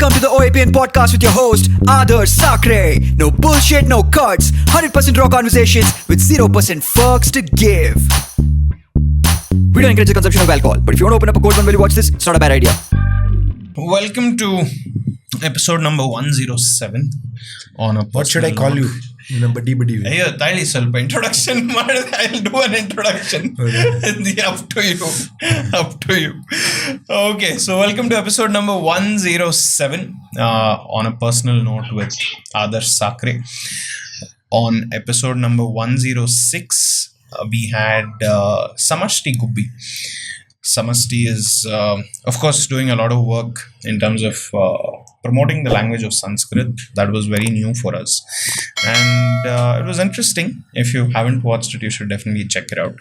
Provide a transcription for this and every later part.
Welcome to the OAPN Podcast with your host, Adarsh Sakare. No bullshit, no cuts. 100% raw conversations with 0% fucks to give. We don't encourage the consumption of alcohol, but if you want to open up a cold one while you watch this, it's not a bad idea. Welcome to episode number 107 on a What should I call you? In a buddy way. ಅಯ್ಯೋ ತಾಳಿ ಸ್ವಲ್ಪ introduction ಮಾಡಿದ್ರೆ I will do an introduction up to you okay so welcome to episode number 107 on a personal note with Adarsh Sakare. On episode number 106 we had Samashti Gubbi. Samashti is of course doing a lot of work in terms of promoting the language of Sanskrit. That was very new for us, and it was interesting. If you haven't watched it, you should definitely check it out.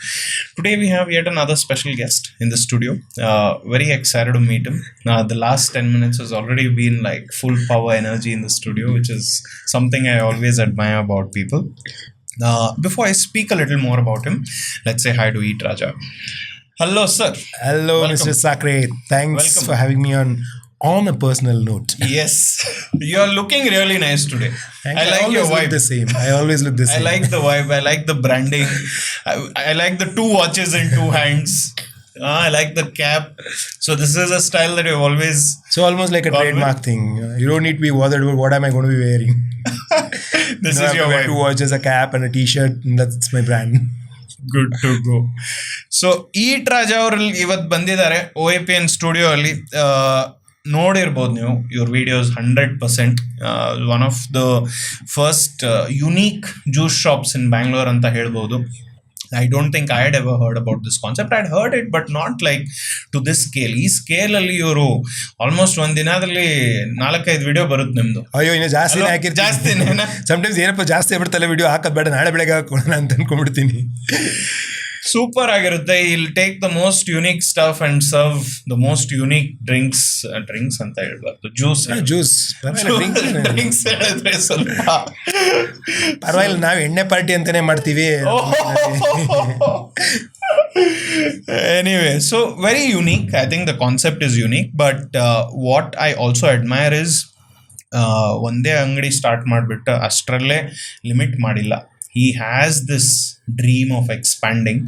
Today we have yet another special guest in the studio. Very excited to meet him. The last 10 minutes has already been like full power energy in the studio, which is something I always admire about people. Before I speak a little more about him, let's say hi to Eat Raja. Hello, sir. Hello, welcome. Mr. Sakare. Thanks for having me on a personal note. Yes, you are looking really nice today. I like your vibe. Look the same. I always look the same. I like the vibe. I like the branding. I like the 2 watches in 2 hands. I like the cap. So this is a style that you've always. So almost like a trademark thing. You don't need to be bothered about what am I going to be wearing. This is your vibe. 2 watches, a cap, and a T-shirt. And that's my brand. Good to go. So eat Raja ಅವರಲ್ಲಿ ಇವತ್ತು ಬಂದಿದ್ದಾರೆ OAPN studio ಅಲ್ಲಿ. ನೋಡಿರ್ಬೋದು ನೀವು ಇವ್ರ videos 100%. One of the first unique juice shops in Bangalore ಅಂತ ಹೇಳ್ಬೋದು. I don't think I had ever heard about this concept. I'd heard it, but not like to this scale. ಈ ಸ್ಕೇಲ್ ಅಲ್ಲಿ ಇವರು almost ಒಂದ್ ದಿನದಲ್ಲಿ 4-5 ವಿಡಿಯೋ ಬರುತ್ತೆ ನಿಮ್ದು. ಅಯ್ಯೋ ಇನ್ನು ಜಾಸ್ತಿ ಹಾಕಿರ್ತೀನಿ. ಸಮ್ಟೈಮ್ಸ್ ಏನಪ್ಪ ಜಾಸ್ತಿ ಆಗ್ಬಿಡ್ತಲ್ಲ ವಿಡಿಯೋ ಹಾಕೋದು ಬೇಡ, ನಾಳೆ ಬೆಳಗ್ಗೆ ಹಾಕೋಣ ಅಂತ ಅನ್ಕೊಂಡ್ಬಿಡ್ತೀನಿ. ಸೂಪರ್ ಆಗಿರುತ್ತೆ. ಇಲ್ take the most unique stuff and serve the most unique drinks ಅಂತ ಹೇಳ್ಬಾರ್ದು, ಜ್ಯೂಸ್ ಹೇಳಿದ್ರೆ ಸ್ವಲ್ಪ ಪರವಾಗಿಲ್ಲ, ನಾವು ಎಣ್ಣೆ ಪಾರ್ಟಿ ಅಂತಾನೆ ಮಾಡ್ತೀವಿ. Anyway, so very unique. I think the concept is unique, but what I also admire is ಒಂದೇ ಅಂಗಡಿ ಸ್ಟಾರ್ಟ್ ಮಾಡಿಬಿಟ್ಟು ಅಷ್ಟರಲ್ಲೇ ಲಿಮಿಟ್ ಮಾಡಿಲ್ಲ. He has this dream of expanding.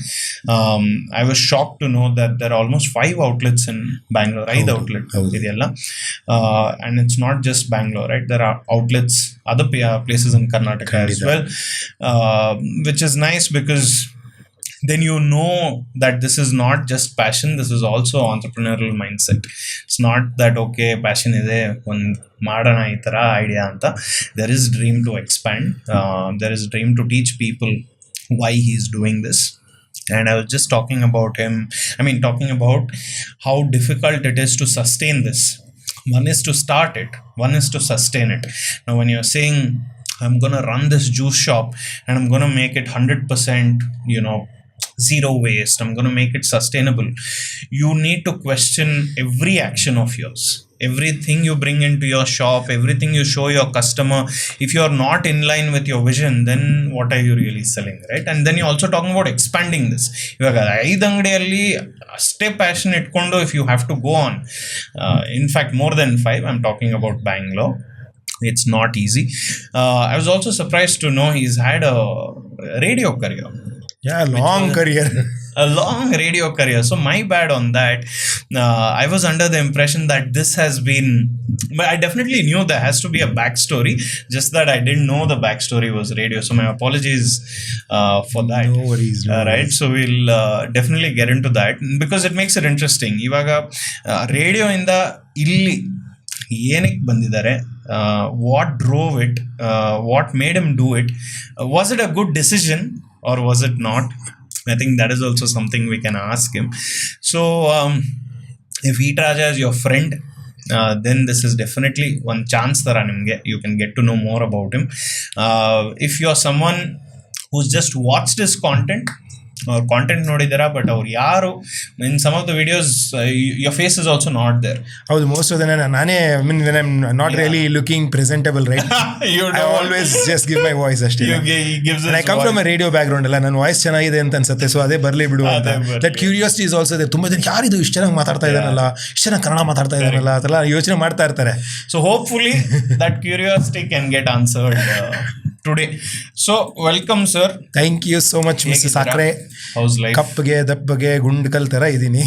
I was shocked to know that there are almost 5 outlets in Bangalore. 5 outlets ideyalla, and it's not just Bangalore, right? There are outlets other places in Karnataka as well, which is nice because then you know that this is not just passion, this is also entrepreneurial mindset. It's not that okay passion ide one madana ee tara idea anta. There is dream to expand, there is dream to teach people why he is doing this. And I was just talking about how difficult it is to sustain this. One is to start it, one is to sustain it. Now when you're saying I'm going to run this juice shop and I'm going to make it 100%, zero waste, I'm going to make it sustainable, you need to question every action of yours. Everything you bring into your shop, everything you show your customer, if you are not in line with your vision, then what are you really selling, right? And then you're also talking about expanding this. Ivaga 5 angadiyalli ಅಷ್ಟೇ passion ಇಟ್ಕೊಂಡು if you have to go on, in fact more than 5, I'm talking about Bangalore. It's not easy. I was also surprised to know he's had a radio career. Yeah, long career. A long radio career. So my bad on that. I was under the impression that this has been, but I definitely knew there has to be a backstory, just that I didn't know the backstory was radio. So my apologies for that. No worries. Right. So we'll definitely get into that because it makes it interesting. Ivaga radio inda illi ಏನಕ್ಕೆ ಬಂದಿದ್ದಾರೆ, what drove it, what made him do it, was it a good decision or was it not? I think that is also something we can ask him. So if Eat Raja is your friend, then this is definitely one chance that you can get to know more about him. If you're someone who's just watched his content ಅವ್ರ content ನೋಡಿದ್ದೀರಾ, but ಅವ್ರು ಯಾರು in some of the videos your face is also not there. ಹೌದು, most of the ನಾನೇ not really looking presentable right. I always just give my voice ಅಷ್ಟೇ. I come from a radio background ಅಲ್ಲ, ನನ್ನ voice ಚೆನ್ನಾಗಿದೆ ಅಂತ ಅನ್ಸುತ್ತೆ, so ಅದೇ ಬರಲಿ ಬಿಡು ಅಂತ. That curiosity is also there. ತುಂಬ ಜನ ಯಾರಿದು ಇಷ್ಟು ಚೆನ್ನಾಗಿ ಮಾತಾಡ್ತಾ ಇದ್ದಾನಲ್ಲ, ಇಷ್ಟು ಚೆನ್ನಾಗಿ ಕನ್ನಡ ಮಾತಾಡ್ತಾ ಇದ್ದಾನಲ್ಲ ಅದೆಲ್ಲ ಯೋಚನೆ ಮಾಡ್ತಾ ಇರ್ತಾರೆ. So hopefully that curiosity can get answered today. So welcome sir. Thank you so much Mr. Sakare. How's life? ಕಪ್ಪಗೆ ದಪ್ಪಗೆ ಗುಂಡ್ಕಲ್ ತರ ಇದೀನಿ.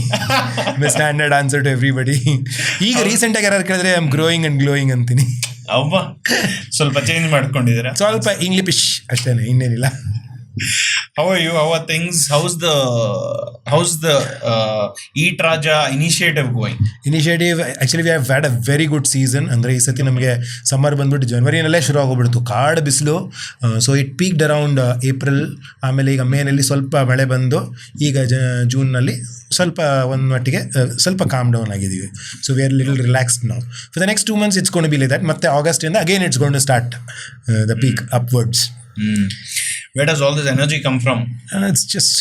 Standard answer to everybody. ಈಗ ರೀಸೆಂಟ್ ಆಗಿ ಯಾರು ಕೇಳಿದ್ರೆ I am growing and glowing ಅಂತೀನಿ. ಅವ್ವ ಸ್ವಲ್ಪ ಚೇಂಜ್ ಮಾಡ್ಕೊಂಡಿದ್ದೀರಾ? ಸ್ವಲ್ಪ ಇಂಗ್ಲಿಷ್ ಅಷ್ಟೇನೆ, ಇನ್ನೇನಿಲ್ಲ. How are you? How are things? How's the Eat Raja initiative going? Initiative, actually we have had a very good season. ಅಂದರೆ ಈ ಸತಿ ನಮಗೆ ಸಮ್ಮರ್ ಬಂದ್ಬಿಟ್ಟು ಜನವರಿನಲ್ಲೇ ಶುರು ಆಗೋಗ್ಬಿಡ್ತು, ಕಾಡು ಬಿಸಿಲು. ಸೊ ಇಟ್ ಪೀಕ್ಡ್ ಅರೌಂಡ್ ಏಪ್ರಿಲ್, ಆಮೇಲೆ ಈಗ ಮೇನಲ್ಲಿ ಸ್ವಲ್ಪ ಮಳೆ ಬಂದು ಈಗ ಜೂನ್ನಲ್ಲಿ ಸ್ವಲ್ಪ ಒಂದು ಮಟ್ಟಿಗೆ ಸ್ವಲ್ಪ ಕಾಮ್ ಡೌನ್ ಆಗಿದ್ದೀವಿ. So we are little relaxed now. For the next 2 months it's going to be like that. ಮತ್ತೆ ಆಗಸ್ಟಿಂದ again it's going to start the peak upwards. Where does all this energy come from? It's just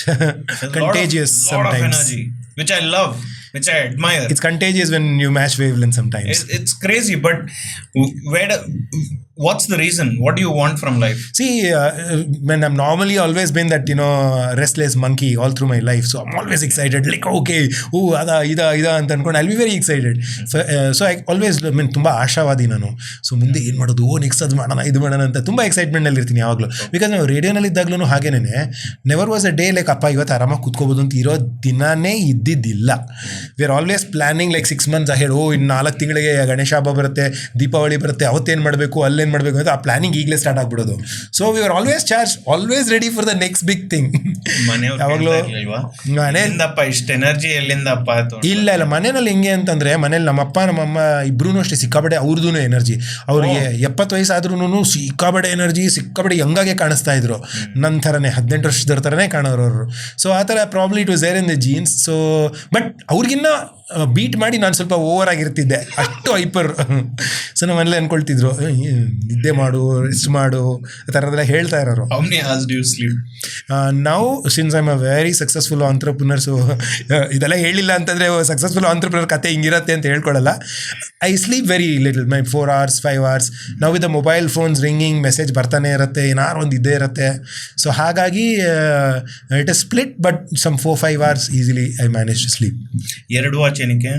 contagious sometimes. Lot of energy, which I love, which I admire. It's contagious when you match wavelength sometimes. It's crazy, but what's the reason? What do you want from life? See, when I'm normally always been that, restless monkey all through my life. So I'm always excited, like, okay, ida ಅಂತ ಅನ್ಕೊಂಡು I'll be very excited. So I always, ತುಂಬ ಆಶಾವಾದಿ ನಾನು. So ಮುಂದೆ ಏನು ಮಾಡೋದು, next ಅದು ಮಾಡೋಣ, ಇದು ಮಾಡೋಣ ಅಂತ ತುಂಬ ಎಕ್ಸೈಟ್ಮೆಂಟ್ನಲ್ಲಿ ಇರ್ತೀನಿ ಯಾವಾಗಲೂ. ಬಿಕಾಸ್ ನಾವು ರೇಡಿಯೋನಲ್ಲಿ ಇದ್ದಾಗಲೂ ಹಾಗೇನೆ never was a day like ಅಪ್ಪ ಇವತ್ತು ಆರಾಮಾಗಿ ಕೂತ್ಕೋಬೋದು ಅಂತ ಇರೋ ದಿನಾನೇ ಇದ್ದಿದ್ದಿಲ್ಲ. V are always planning like 6 months ahead. 4 ತಿಂಗಳಿಗೆ ಗಣೇಶ ಹಬ್ಬ ಬರುತ್ತೆ, ದೀಪಾವಳಿ ಬರುತ್ತೆ, ಅವತ್ತೇನು ಮಾಡಬೇಕು, ಅಲ್ಲೇನು ಮಾಡಬೇಕು ಅಂತ ಆ ಪ್ಲಾನಿಂಗ್ ಈಗಲೇ ಸ್ಟಾರ್ಟ್ ಆಗ್ಬಿಡೋದು. So we are always charge, always ready for the next big thing. ಯಾವಾಗಲೂ ಮನೆಯಲ್ಲಪ್ಪ ಇಷ್ಟು ಎನರ್ಜಿ ಎಲ್ಲಿಂದಪ್ಪ? ಇಲ್ಲ ಮನೆಯಲ್ಲಿ ಹಿಂಗೆ ಅಂತಂದ್ರೆ, ಮನೇಲಿ ನಮ್ಮಪ್ಪ ನಮ್ಮಮ್ಮ ಇಬ್ರು ಅಷ್ಟೇ ಸಿಕ್ಕಾಬಡೆ ಅವ್ರದ್ದು ಎನರ್ಜಿ. ಅವ್ರಿಗೆ 70 ವಯಸ್ಸಾದ್ರೂ ಸಿಕ್ಕಾಬಡೆ ಎನರ್ಜಿ, ಸಿಕ್ಕಾಬಡೆ ಯಂಗಾಗೆ ಕಾಣಿಸ್ತಾ ಇದ್ರು. ನನ್ನ ಥರನೇ 18 ವರ್ಷದವ್ರ ಥರನೇ ಕಾಣೋರು ಅವರು. ಸೊ ಆ ಥರ probably it was there in the genes. So but ಅವ್ರಿಗಿನ್ನ ಬೀಟ್ ಮಾಡಿ ನಾನು ಸ್ವಲ್ಪ ಓವರ್ ಆಗಿರ್ತಿದ್ದೆ, ಅಷ್ಟು ಹೈಪರ್. ಸೊ ನಮ್ಮ ಮನೇಲಿ ಅನ್ಕೊಳ್ತಿದ್ರು, ನಿದ್ದೆ ಮಾಡು, ರೆಸ್ಟ್ ಮಾಡು, ಆ ಥರದೆಲ್ಲ ಹೇಳ್ತಾ ಇರೋರು. ನಾವು since I am a very successful entrepreneur, so ಇದೆಲ್ಲ ಹೇಳಿಲ್ಲ ಅಂತಂದರೆ ಸಕ್ಸಸ್ಫುಲ್ ಆಂಟ್ರಪ್ರನರ್ ಕತೆ ಹಿಂಗಿರತ್ತೆ ಅಂತ ಹೇಳ್ಕೊಳ್ಳಲ್ಲ. I sleep very little, my 4 hours 5 hours. ನಾವು with the mobile phones ringing, message ಬರ್ತಾನೆ ಇರುತ್ತೆ, ಏನಾರು ಒಂದು ಇದ್ದೇ ಇರುತ್ತೆ. ಸೊ ಹಾಗಾಗಿ it is split, but some 4-5 hours easily I manage to sleep. 2 watch ಏನಕ್ಕೆ?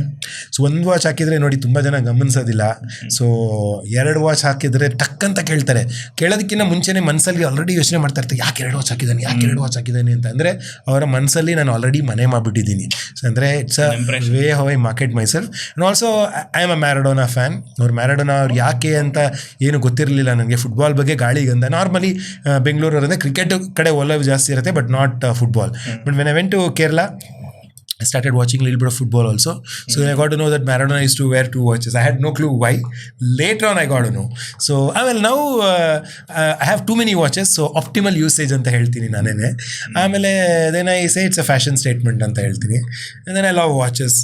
ಸೊ 1 watch ಹಾಕಿದರೆ ನೋಡಿ ತುಂಬ ಜನ ಗಮನಿಸೋದಿಲ್ಲ. ಸೊ 2 watch ಹಾಕಿದರೆ ಟಕ್ಕಂತ ಕೇಳ್ತಾರೆ. ಕೇಳೋದಕ್ಕಿಂತ ಮುಂಚೆನೇ ಮನಸ್ಸಲ್ಲಿ ಆಲ್ರೆಡಿ ಯೋಚನೆ ಮಾಡ್ತಾ ಇರ್ತಾರೆ, ಯಾಕೆ 2 watch ಹಾಕಿದ್ದಾನೆ, ಯಾಕೆ 2 watch ಹಾಕಿದ್ದಾನೆ ಅಂತ. ಅಂದರೆ ಅವರ ಮನಸ್ಸಲ್ಲಿ ನಾನು ಆಲ್ರೆಡಿ ಮನೆ ಮಾಡಿಬಿಟ್ಟಿದ್ದೀನಿ. ಸೊ ಅಂದರೆ it's a way how I market myself. And also I am a Maradona fan. Maradona ಅವ್ರು ಯಾಕೆ ಅಂತ ಏನು ಗೊತ್ತಿರಲಿಲ್ಲ ನನಗೆ. ಫುಟ್ಬಾಲ್ ಬಗ್ಗೆ ಗಾಳಿಗಂದ. ನಾರ್ಮಲಿ ಬೆಂಗಳೂರವರಂದರೆ ಕ್ರಿಕೆಟ್ ಕಡೆ ಒಲವು ಜಾಸ್ತಿ ಇರುತ್ತೆ, but not football. But when I went to Kerala, I started watching a little bit of football also. So I got to know that Maradona used to wear 2 watches. I had no clue why. Later on I got to know. So now I have too many watches. So optimal usage ಅಂತ ಹೇಳ್ತೀನಿ ನಾನೇನೆ. ಆಮೇಲೆ then I say it's a fashion statement ಅಂತ ಹೇಳ್ತೀನಿ. And then I love watches.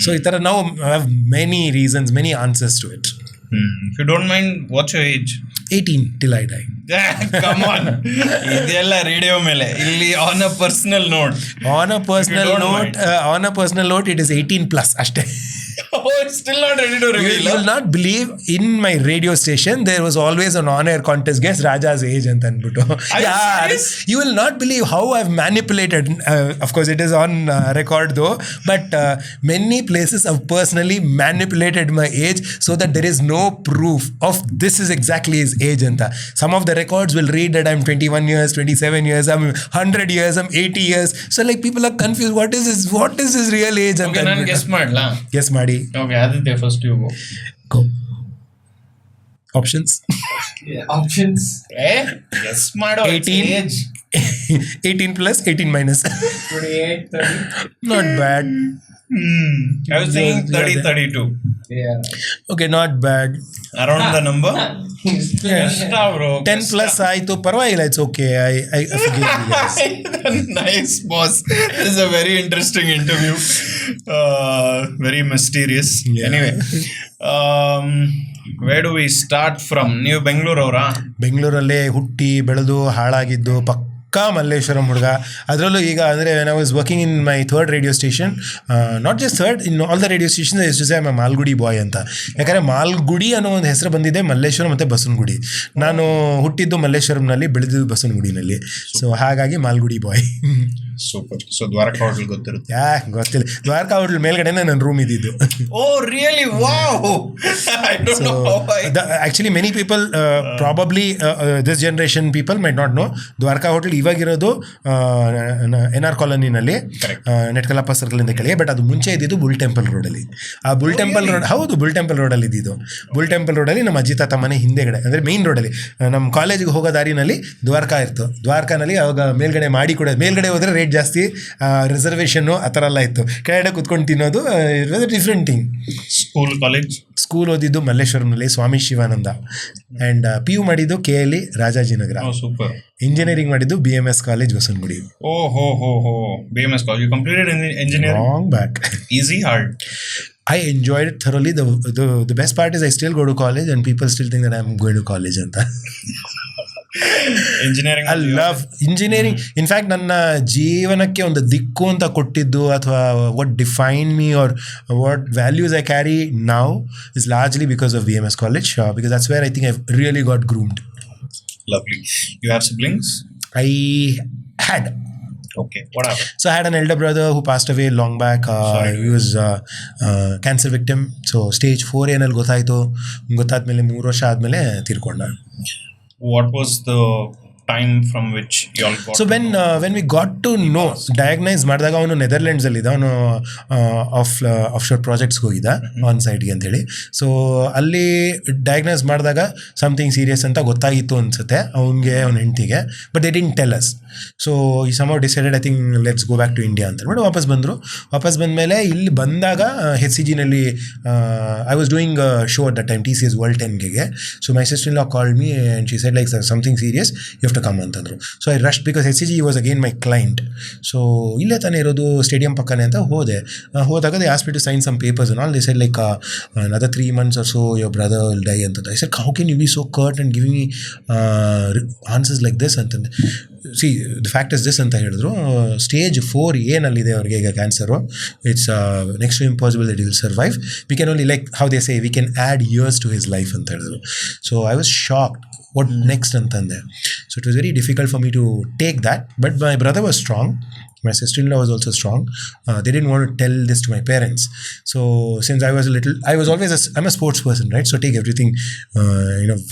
So ಈ ಥರ now I have many reasons, many answers to it. If you don't mind, what's your age? 18 till I die. Come on. ಇದೆಲ್ಲ radio ಮೇಲೆ. ಇಲ್ಲಿ on a personal note, it is 18+ ಅಷ್ಟೇ. Oh, it's still not ready to reveal. You will not believe, in my radio station there was always an on-air contest, guess Raja's age ಅಂತ ಅಂದ್ಬಿಟ್ಟು. You will not believe how I've manipulated. Of course it is on record though, but many places I've personally manipulated my age so that there is no proof of this is exactly his age anta. Some of the records will read that I'm 21 years, 27 years, I'm 100 years, I'm 80 years. So like people are confused, what is his real age anta. Okay, ನಾನು guess ಮಾಡಲಾ? Guess ಮಾಡಿ. Okay, Aditya, first you go. Options. Options. Guess ಮಾಡು. 18 18+, 18-. 28, 30. Not bad. I was thinking 30, 32. Yeah. Okay, not bad. Around the number? Yeah. 10+ ಆಯಿತು, ಪರವಾಗಿಲ್ಲ, it's okay. I forgive you guys. Nice, boss. This is a very interesting interview. Very mysterious. Yeah. Anyway, where do we start from? ನೀವು ಬೆಂಗಳೂರವರಾ? ಬೆಂಗಳೂರಲ್ಲೇ ಹುಟ್ಟಿ ಬೆಳೆದು ಹಾಳಾಗಿದ್ದು, ಪಕ್ಕ ಮಲ್ಲೇಶ್ವರಂ ಹುಡುಗ. ಅದರಲ್ಲೂ ಈಗ ಅಂದರೆ when I was working in my third radio station, not just third, in all the radio station ಎಷ್ಟು ಸೇ ಮಾಲ್ಗುಡಿ ಬಾಯ್ ಅಂತ. ಯಾಕಂದರೆ ಮಾಲ್ಗುಡಿ ಅನ್ನೋ ಒಂದು ಹೆಸರು ಬಂದಿದೆ ಮಲ್ಲೇಶ್ವರಂ ಮತ್ತು ಬಸವನಗುಡಿ. ನಾನು ಹುಟ್ಟಿದ್ದು ಮಲ್ಲೇಶ್ವರಂನಲ್ಲಿ, ಬೆಳೆದಿದ್ದು ಬಸವನಗುಡಿನಲ್ಲಿ. ಸೊ ಹಾಗಾಗಿ Malgudi boy. Super. So Dwarka hotel ಗೊತ್ತಿರುತ್ತೆ? ಗೊತ್ತಿಲ್ಲ. ದ್ವಾರಕಾ ಹೋಟೆಲ್ ಮೇಲ್ಗಡೆನೇ ನನ್ನ ರೂಮ್ ಇದ್ದಿದ್ದು. Oh really? Wow. Actually many people probably this generation people might not know, Dwarka hotel ಇವಾಗಿರೋದು NR ಕಾಲೋನಿನಲ್ಲಿ, ನೆಟ್ಕಲಪ್ಪ ಸರ್ಕಲಿಂದ ಕೆಳಗೆ. ಬಟ್ ಅದು ಮುಂಚೆ ಇದ್ದಿದ್ದು ಬುಲ್ ಟೆಂಪಲ್ ರೋಡಲ್ಲಿ. ಆ ಬುಲ್ ಟೆಂಪಲ್ ರೋಡ್, ಹೌದು, ಬುಲ್ ಟೆಂಪಲ್ ರೋಡಲ್ಲಿ ಇದ್ದಿದ್ದು. ಬುಲ್ ಟೆಂಪಲ್ ರೋಡಲ್ಲಿ ನಮ್ಮ ಅಜ್ಜಿ ತಾತ ಮನೆ ಹಿಂದೆಗಡೆ, ಅಂದರೆ ಮೇನ್ ರೋಡಲ್ಲಿ, ನಮ್ಮ ಕಾಲೇಜಿಗೆ ಹೋಗೋ ದಾರಿನಲ್ಲಿ ದ್ವಾರಕಾ ಇತ್ತು. ದ್ವಾರಕಾನಲ್ಲಿ ಅವಾಗ ಮೇಲ್ಗಡೆ ಮಾಡಿ ಕೂಡ, ಮೇಲ್ಗಡೆ ಹೋದರೆ ರೇಟ್ ಜಾಸ್ತಿ, ರಿಸರ್ವೇಷನ್ನು ಆ ಥರ ಎಲ್ಲ ಇತ್ತು. ಕೆಳಗಡೆ ಕುತ್ಕೊಂಡು ತಿನ್ನೋದು ಡಿಫ್ರೆಂಟ್ ಥಿಂಗ್. ಸ್ಕೂಲ್ ಓದಿದ್ದು ಮಲ್ಲೇಶ್ವರಂನಲ್ಲಿ ಸ್ವಾಮಿ ಶಿವಾನಂದ. ಆ್ಯಂಡ್ PU ಮಾಡಿದ್ದು KLE ರಾಜಾಜಿನಗರ. ಸೂಪರ್. ಇಂಜಿನಿಯರಿಂಗ್ ಮಾಡಿದ್ದು BMS college Basavanagudi. BMS college. You completed engineering? Long back. Easy, hard? I enjoyed it thoroughly. The best part is I still go to college and people still think that I'm going to college ಅಂತ. Engineering, I love engineering. In fact, ನನ್ನ ಜೀವನಕ್ಕೆ ಒಂದು ದಿಕ್ಕು ಅಂತ ಕೊಟ್ಟಿದ್ದು, ಅಥವಾ what defined me or what values I carry now is largely because of BMS college, because that's where I think I've really got groomed. Lovely. You have siblings? I had. Okay, what happened? So I had an elder brother who passed away long back. He was cancer victim. So stage 4 ಏನಲ್ಲಿ ಗೊತ್ತಾದ್ಮೇಲೆ 3 ವರ್ಷ ಆದಮೇಲೆ ತೀರ್ಕೊಂಡ. What was the time from which you all got? So when we got to know, diagnose ಮಾಡಿದಾಗ ಅವನು ನೆದರ್ಲೆಂಡ್ಸಲ್ಲಿದ್ದ, ಅವನು offshore ಪ್ರಾಜೆಕ್ಟ್ಸ್ಗೆ ಹೋಗಿದ್ದ on ಸೈಟ್ಗೆ ಅಂತೇಳಿ. So ಅಲ್ಲಿ ಡಯಾಗ್ನೈಸ್ ಮಾಡಿದಾಗ ಸಮಥಿಂಗ್ ಸೀರಿಯಸ್ ಅಂತ ಗೊತ್ತಾಗಿತ್ತು ಅನಿಸುತ್ತೆ ಅವನಿಗೆ, ಅವನ ಹೆಂಡತಿಗೆ. But they didn't tell us. So ಈ some decided, I think let's go back to India ಅಂತ ಹೇಳ್ಬಿಟ್ಟು ವಾಪಸ್ ಬಂದರು. ವಾಪಸ್ ಬಂದಮೇಲೆ ಇಲ್ಲಿ ಬಂದಾಗ HCGನಲ್ಲಿ I was doing show at the time, TCS World 10K. So my sister in law called me and she said like something serious, you have to come ಅಂತಂದರು. So I rushed because HCG was again my client. So ಇಲ್ಲೇ ತಾನೇ ಇರೋದು, stadium ಪಕ್ಕನೇ ಅಂತ ಹೋದಾಗ they asked me to sign some papers and all. They said like another 3 months or so your brother will die ಅಂತ. I said, how can you be so curt and giving me answers like this ಅಂತಂದೆ. See the fact is this ಅಂತ ಹೇಳಿದ್ರು, stage 4 ಏನಲ್ಲಿದೆ ಅವ್ರಿಗೆ ಈಗ cancer. It's next to impossible that will survive. We can only like how they say we can add years to his life ಅಂತ ಹೇಳಿದ್ರು. So I was shocked, what next ಅಂತಂದೆ. So it was very difficult for me to take that. But my brother was strong. My sister-in-law was also strong. They didn't want to tell this to my parents. So since I was always I'm a sports person, right? So take everything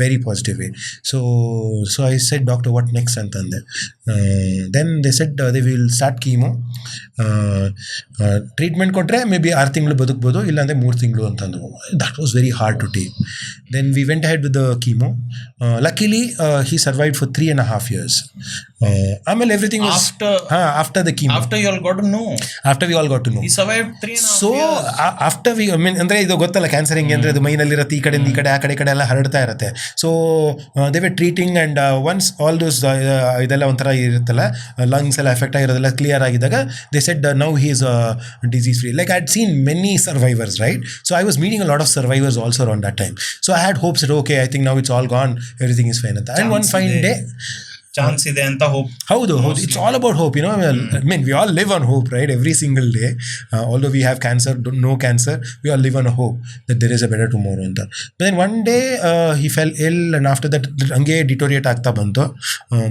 very positive way. So I said, doctor, what next antande. Then they said they will start chemo. Treatment kotre maybe 6 ತಿಂಗಳು ಬದುಕಬಹುದು, ಇಲ್ಲ ಅಂದ್ರೆ 3 ತಿಂಗಳು ಅಂತಂದ್ರು. That was very hard to take. Then we went ahead with the chemo. Luckily he survived for 3.5 years. ಆಮೇಲೆ everything was after the chemo. After you all got to know. After we all got to know. He survived 3.5 so, years. After we, I mean, ಅಂದ್ರೆ ಇದು ಗೊತ್ತಲ್ಲ cancer ಹೆಂಗೆ ಅಂದರೆ ಅದು ಮೈನಲ್ಲಿರುತ್ತೆ, ಈ ಕಡೆಯಿಂದ ಈ ಕಡೆ, ಆ ಕಡೆ ಎಲ್ಲ ಹರಡ್ತಾ ಇರುತ್ತೆ. So they were treating and once all those ಇದೆಲ್ಲ ಒಂಥರ ಇರುತ್ತಲ್ಲ, ಲಂಗ್ಸ್ ಎಲ್ಲ ಎಫೆಕ್ಟ್ ಆಗಿರೋದೆಲ್ಲ ಕ್ಲಿಯರ್ ಆಗಿದ್ದಾಗ they said now he is disease free. Like I had seen many survivors, right? So I was meeting a lot of survivors also around that time. So I had hopes, okay I think now it's all gone, everything is fine ಅಂತ. And one fine day chance ಇದೆ ಅಂತ hope. ಹೌದು, it's all about hope, I mean we all live on hope, right? Every single day, although we have cancer, no cancer, we all live on a hope that there is a better tomorrow anta. But then one day he fell ill and after that hange deteriorate ಆಗ್ತಾ ಬಂತು.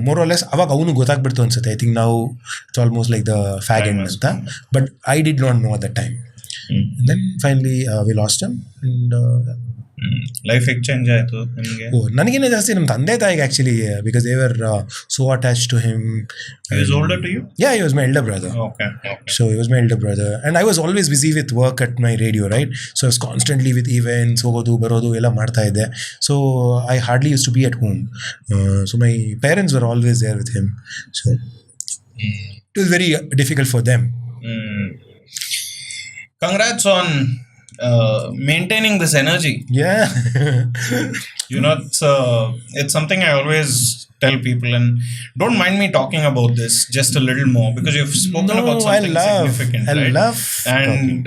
More or less ಅವಾಗ ಅವನು ಗೊತ್ತಾಗ್ಬಿಡ್ತು ಅನ್ಸುತ್ತೆ. I think now it's almost like the fag end ಅಂತ, but I did not know at that time. And then finally we lost him and life exchange ಆಯಿತು ನಿಮಗೆ? ನನಗೇನೆ ಜಾಸ್ತಿ ನಮ್ಮ ತಂದೆ ತಾಯಿಗೆ actually, because they were so attach to him. He was older to you? Yeah, he was my elder brother. Okay. So he was my elder brother and I was always busy with work at my radio, right? So I was constantly with events, ಹೋಗೋದು ಬರೋದು ಎಲ್ಲ ಮಾಡ್ತಾ ಇದ್ದೆ. So I hardly used to be at home. So my parents were always there with him. So it was very difficult for them. Congrats on maintaining this energy. Yeah. It's something I always tell people, and don't mind me talking about this just a little more, because you've spoken No, about something significant, I right? love And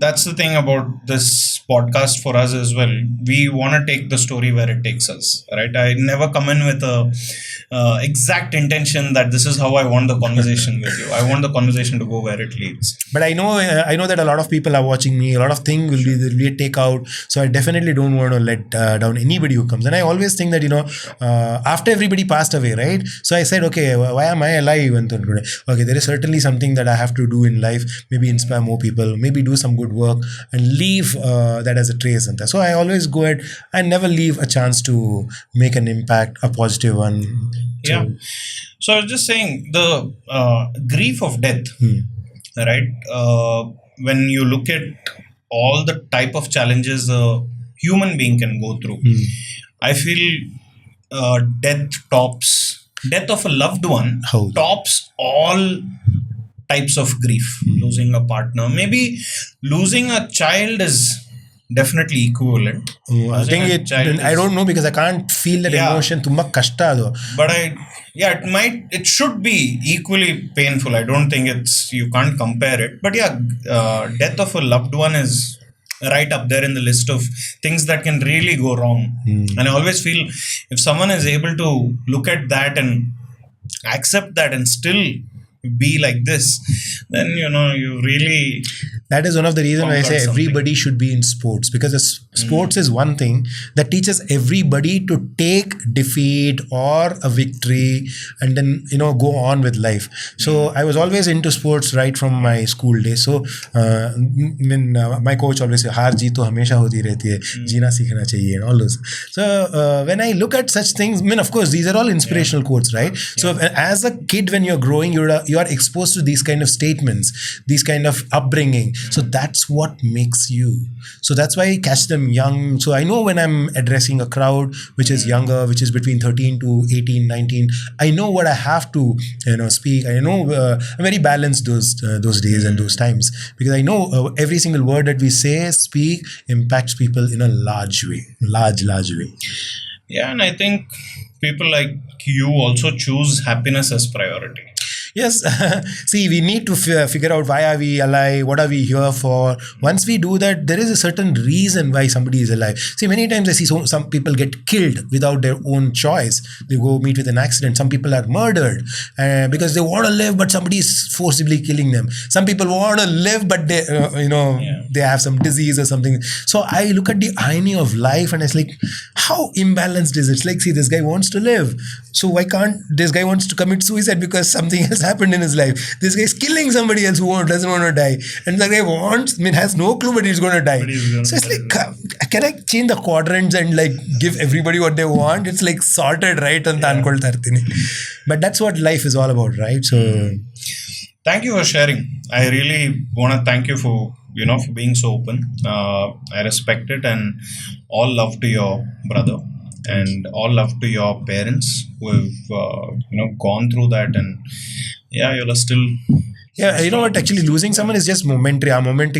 that's the thing about this podcast for us as well. We want to take the story where it takes us, right? I never come in with a exact intention that this is how I want the conversation with you. I want the conversation to go where it leads. But I know that a lot of people are watching me. A lot of things will be a takeout. So I definitely don't want to let down anybody who comes. And I always think that after everybody passed away, right? So I said, okay, why am I alive? And okay, there is certainly something that I have to do in life. Maybe inspire more people. Maybe do some good work and leave that as a trace. And so I always go ahead and never leave a chance to make an impact, a positive one. Yeah. So I was just saying the grief of death, right? When you look at all the type of challenges a human being can go through, I feel death of a loved one tops all types of grief. Losing a partner, maybe losing a child is definitely equivalent. I think I don't know, because I can't feel that emotion. Tumba kashta ado. But it should be equally painful. I don't think you can't compare it. But death of a loved one is right up there in the list of things that can really go wrong. And I always feel if someone is able to look at that and accept that and still be like this, then you really... That is one of the reasons why I say everybody should be in sports, because sports is one thing that teaches everybody to take defeat or a victory and then go on with life. So I was always into sports right from my school days. So my coach always said, "Haar jeet to hamesha hoti rehti hai, jeena seekhna chahiye," and all those. So when I look at such things, of course these are all inspirational quotes, right? So as a kid, when you're growing, you are exposed to these kind of statements, these kind of upbringing. So that's what makes you. So that's why I catch them young. So I know when I'm addressing a crowd which is younger, which is between 13 to 18, 19, I know what I have to speak. I know I'm very balanced those days and those times, because I know every single word that we speak impacts people in a large way. Large way. Yeah, and I think people like you also choose happiness as priority. Yes. See, we need to figure out why are we alive, what are we here for. Once we do that, there is a certain reason why somebody is alive. See, many times I see some people get killed without their own choice. They go meet with an accident. Some people are murdered because they want to live, but somebody is forcibly killing them. Some people want to live, but they have some disease or something. So I look at the irony of life and it's like, how imbalanced is it? It's like, see, this guy wants to live. So why can't this guy wants to commit suicide because something else happened in his life? This guy is killing somebody else who doesn't want to die, and the guy has no clue, but he's going to die. So it's like, can I change the quadrants and like give everybody what they want? It's like sorted, right? But that's what life is all about, right? So thank you for sharing. I really want to thank you for being so open. I respect it, and all love to your brother. And all love to your parents who have gone through that, and you're still... Yeah, you know what? Actually, losing someone is just momentary. A moment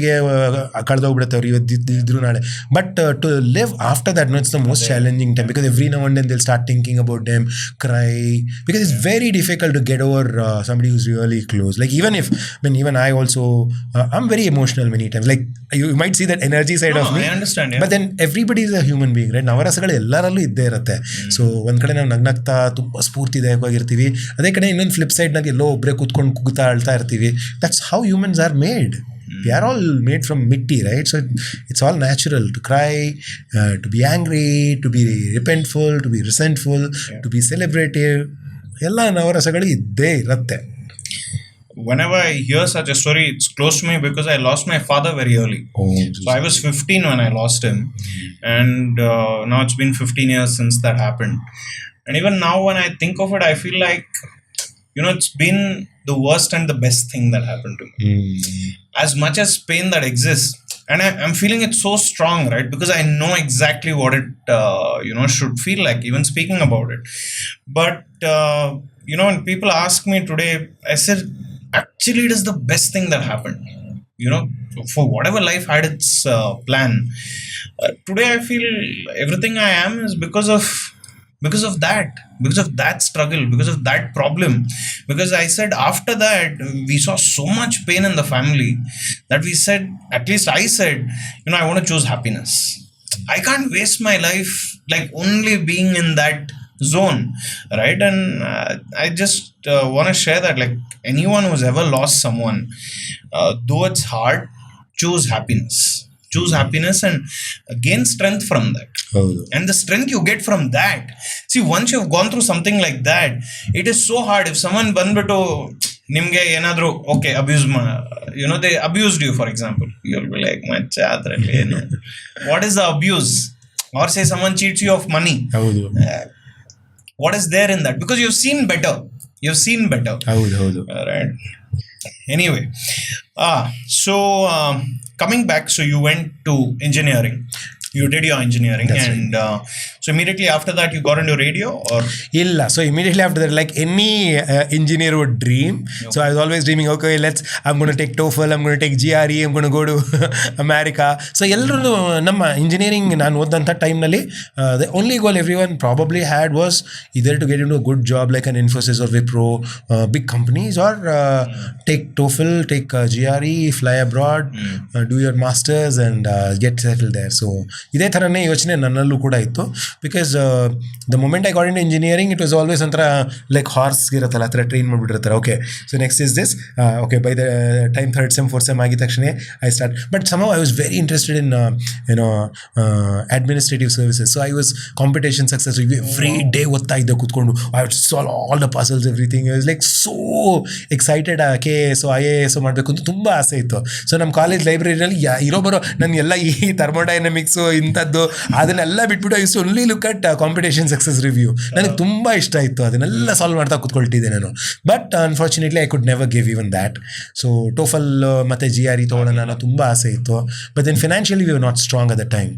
but to live after that, it's the most challenging time, because every now and then they'll start thinking about them, cry, because it's very difficult to get over somebody who's really close. Like even I also, I'm very emotional many times. Like you might see that energy side of me. I understand. Yeah. But then everybody is a human being, right? ನವರಸಗಳು ಎಲ್ಲರಲ್ಲೂ ಇದ್ದೇ ಇರುತ್ತೆ. So ಒಂದ್ ಕಡೆ ನಾವು ನಗ್ನಗ್ತಾ ತುಂಬ ಸ್ಫೂರ್ತಿದಾಯಕವಾಗಿರ್ತೀವಿ, ಅದೇ ಕಡೆ ಇನ್ನೊಂದು ಫ್ಲಿಪ್ ಸೈಡ್ ನಾಗ ಎಲ್ಲೋ ಒಬ್ಬರೇ ಕೂತ್ಕೊಂಡು ಕುಗ್ತಾ ಅಳ್ತಾ ಇರ್ತೀವಿ. That's how humans are made. We are all made from mitti, right? So it's all natural to cry, to be angry, to be repentful, to be resentful, to be celebrative. ಎಲ್ಲ ನವರಸಗಳು ಇದ್ದೇ ಇರುತ್ತೆ. Whenever I hear such a story, it's close to me because I lost my father very early. So I was 15 when I lost him, and now it's been 15 years since that happened. And even now when I think of it, I feel like it's been the worst and the best thing that happened to me. As much as pain that exists, and I'm feeling it so strong, right? Because I know exactly what it should feel like, even speaking about it. But when people ask me today, I said, actually it is the best thing that happened. for whatever life had its plan. Today, I feel everything I am is because of that struggle, because of that problem. Because I said after that we saw so much pain in the family that we said, at least I said, I want to choose happiness. I can't waste my life like only being in that zone, right? And I just want to share that, like, anyone who's ever lost someone, though it's hard, choose happiness. Choose happiness and gain strength from that. And the strength you get from that, see, once you've gone through something like that, it is so hard. If someone ಬಂದ್ಬಿಟ್ಟು ನಿಮ್ಗೆ ಏನಾದ್ರು okay abuse they abused you, for example, you'll be like, ಮಚ್ಚ ಅದ್ರಲ್ಲಿ ಏನು, what is the abuse? Or say someone cheats you of money, what is there in that? Because you've seen better. Right? Anyway, so coming back, so you went to engineering. You did your engineering. That's and right. So immediately after that you got into radio, or illa, so immediately after that, like any engineer would dream. Okay. So I was always dreaming, okay, I'm going to take TOEFL, I'm going to take GRE, I'm going to go to America. So ಎಲ್ಲರೂ ನಮ್ಮ engineering ನಾನು ಓದಂಥ ಟೈಮ್ನಲ್ಲಿ the only goal everyone probably had was either to get into a good job like an Infosys or Wipro, big companies, or take TOEFL, take GRE, fly abroad, do your masters and get settled there. So ಇದೇ ಥರನೇ ಯೋಚನೆ ನನ್ನಲ್ಲೂ ಕೂಡ ಇತ್ತು. Because the moment I got in engineering, it was always ಒಂಥರ like ಹಾರ್ಸ್ಗೆ ಇರುತ್ತಲ್ಲ, ಆ ಥರ ಟ್ರೈನ್ ಮಾಡಿಬಿಟ್ಟಿರ್ತಾರೆ. Okay, so next is this, okay, by the time 3rd sem 4th sem ಆಗಿದ ತಕ್ಷಣ I start. But some I was very interested in administrative services. So I was competition success. Every day ಓದ್ತಾ ಇದ್ದೆ ಕೂತ್ಕೊಂಡು. I would solve all the puzzles, everything. I was like so excited. KAS IAS ಮಾಡಬೇಕು ಅಂತ ತುಂಬ ಆಸೆ ಇತ್ತು. So ನಮ್ಮ college ಲೈಬ್ರರಿನಲ್ಲಿ ಬರೋ ನನಗೆಲ್ಲ ಈ ಥರ್ಮೋಡೈನಮಿಕ್ಸು ಇಂಥದ್ದು ಅದನ್ನೆಲ್ಲ ಬಿಟ್ಬಿಟ್ಟು I use to only look at competition success review. ನನಗೆ ತುಂಬ ಇಷ್ಟ ಇತ್ತು, ಅದನ್ನೆಲ್ಲ ಸಾಲ್ವ್ ಮಾಡ್ತಾ ಕೂತ್ಕೊಳ್ತಿದ್ದೆ ನಾನು. But unfortunately I could never give even that. So TOEFL ಮತ್ತು GRE ತೊಗೊಳ್ಳೋಣ ಅನ್ನೋ ತುಂಬ ಆಸೆ ಇತ್ತು. But then financially we were not strong at the time.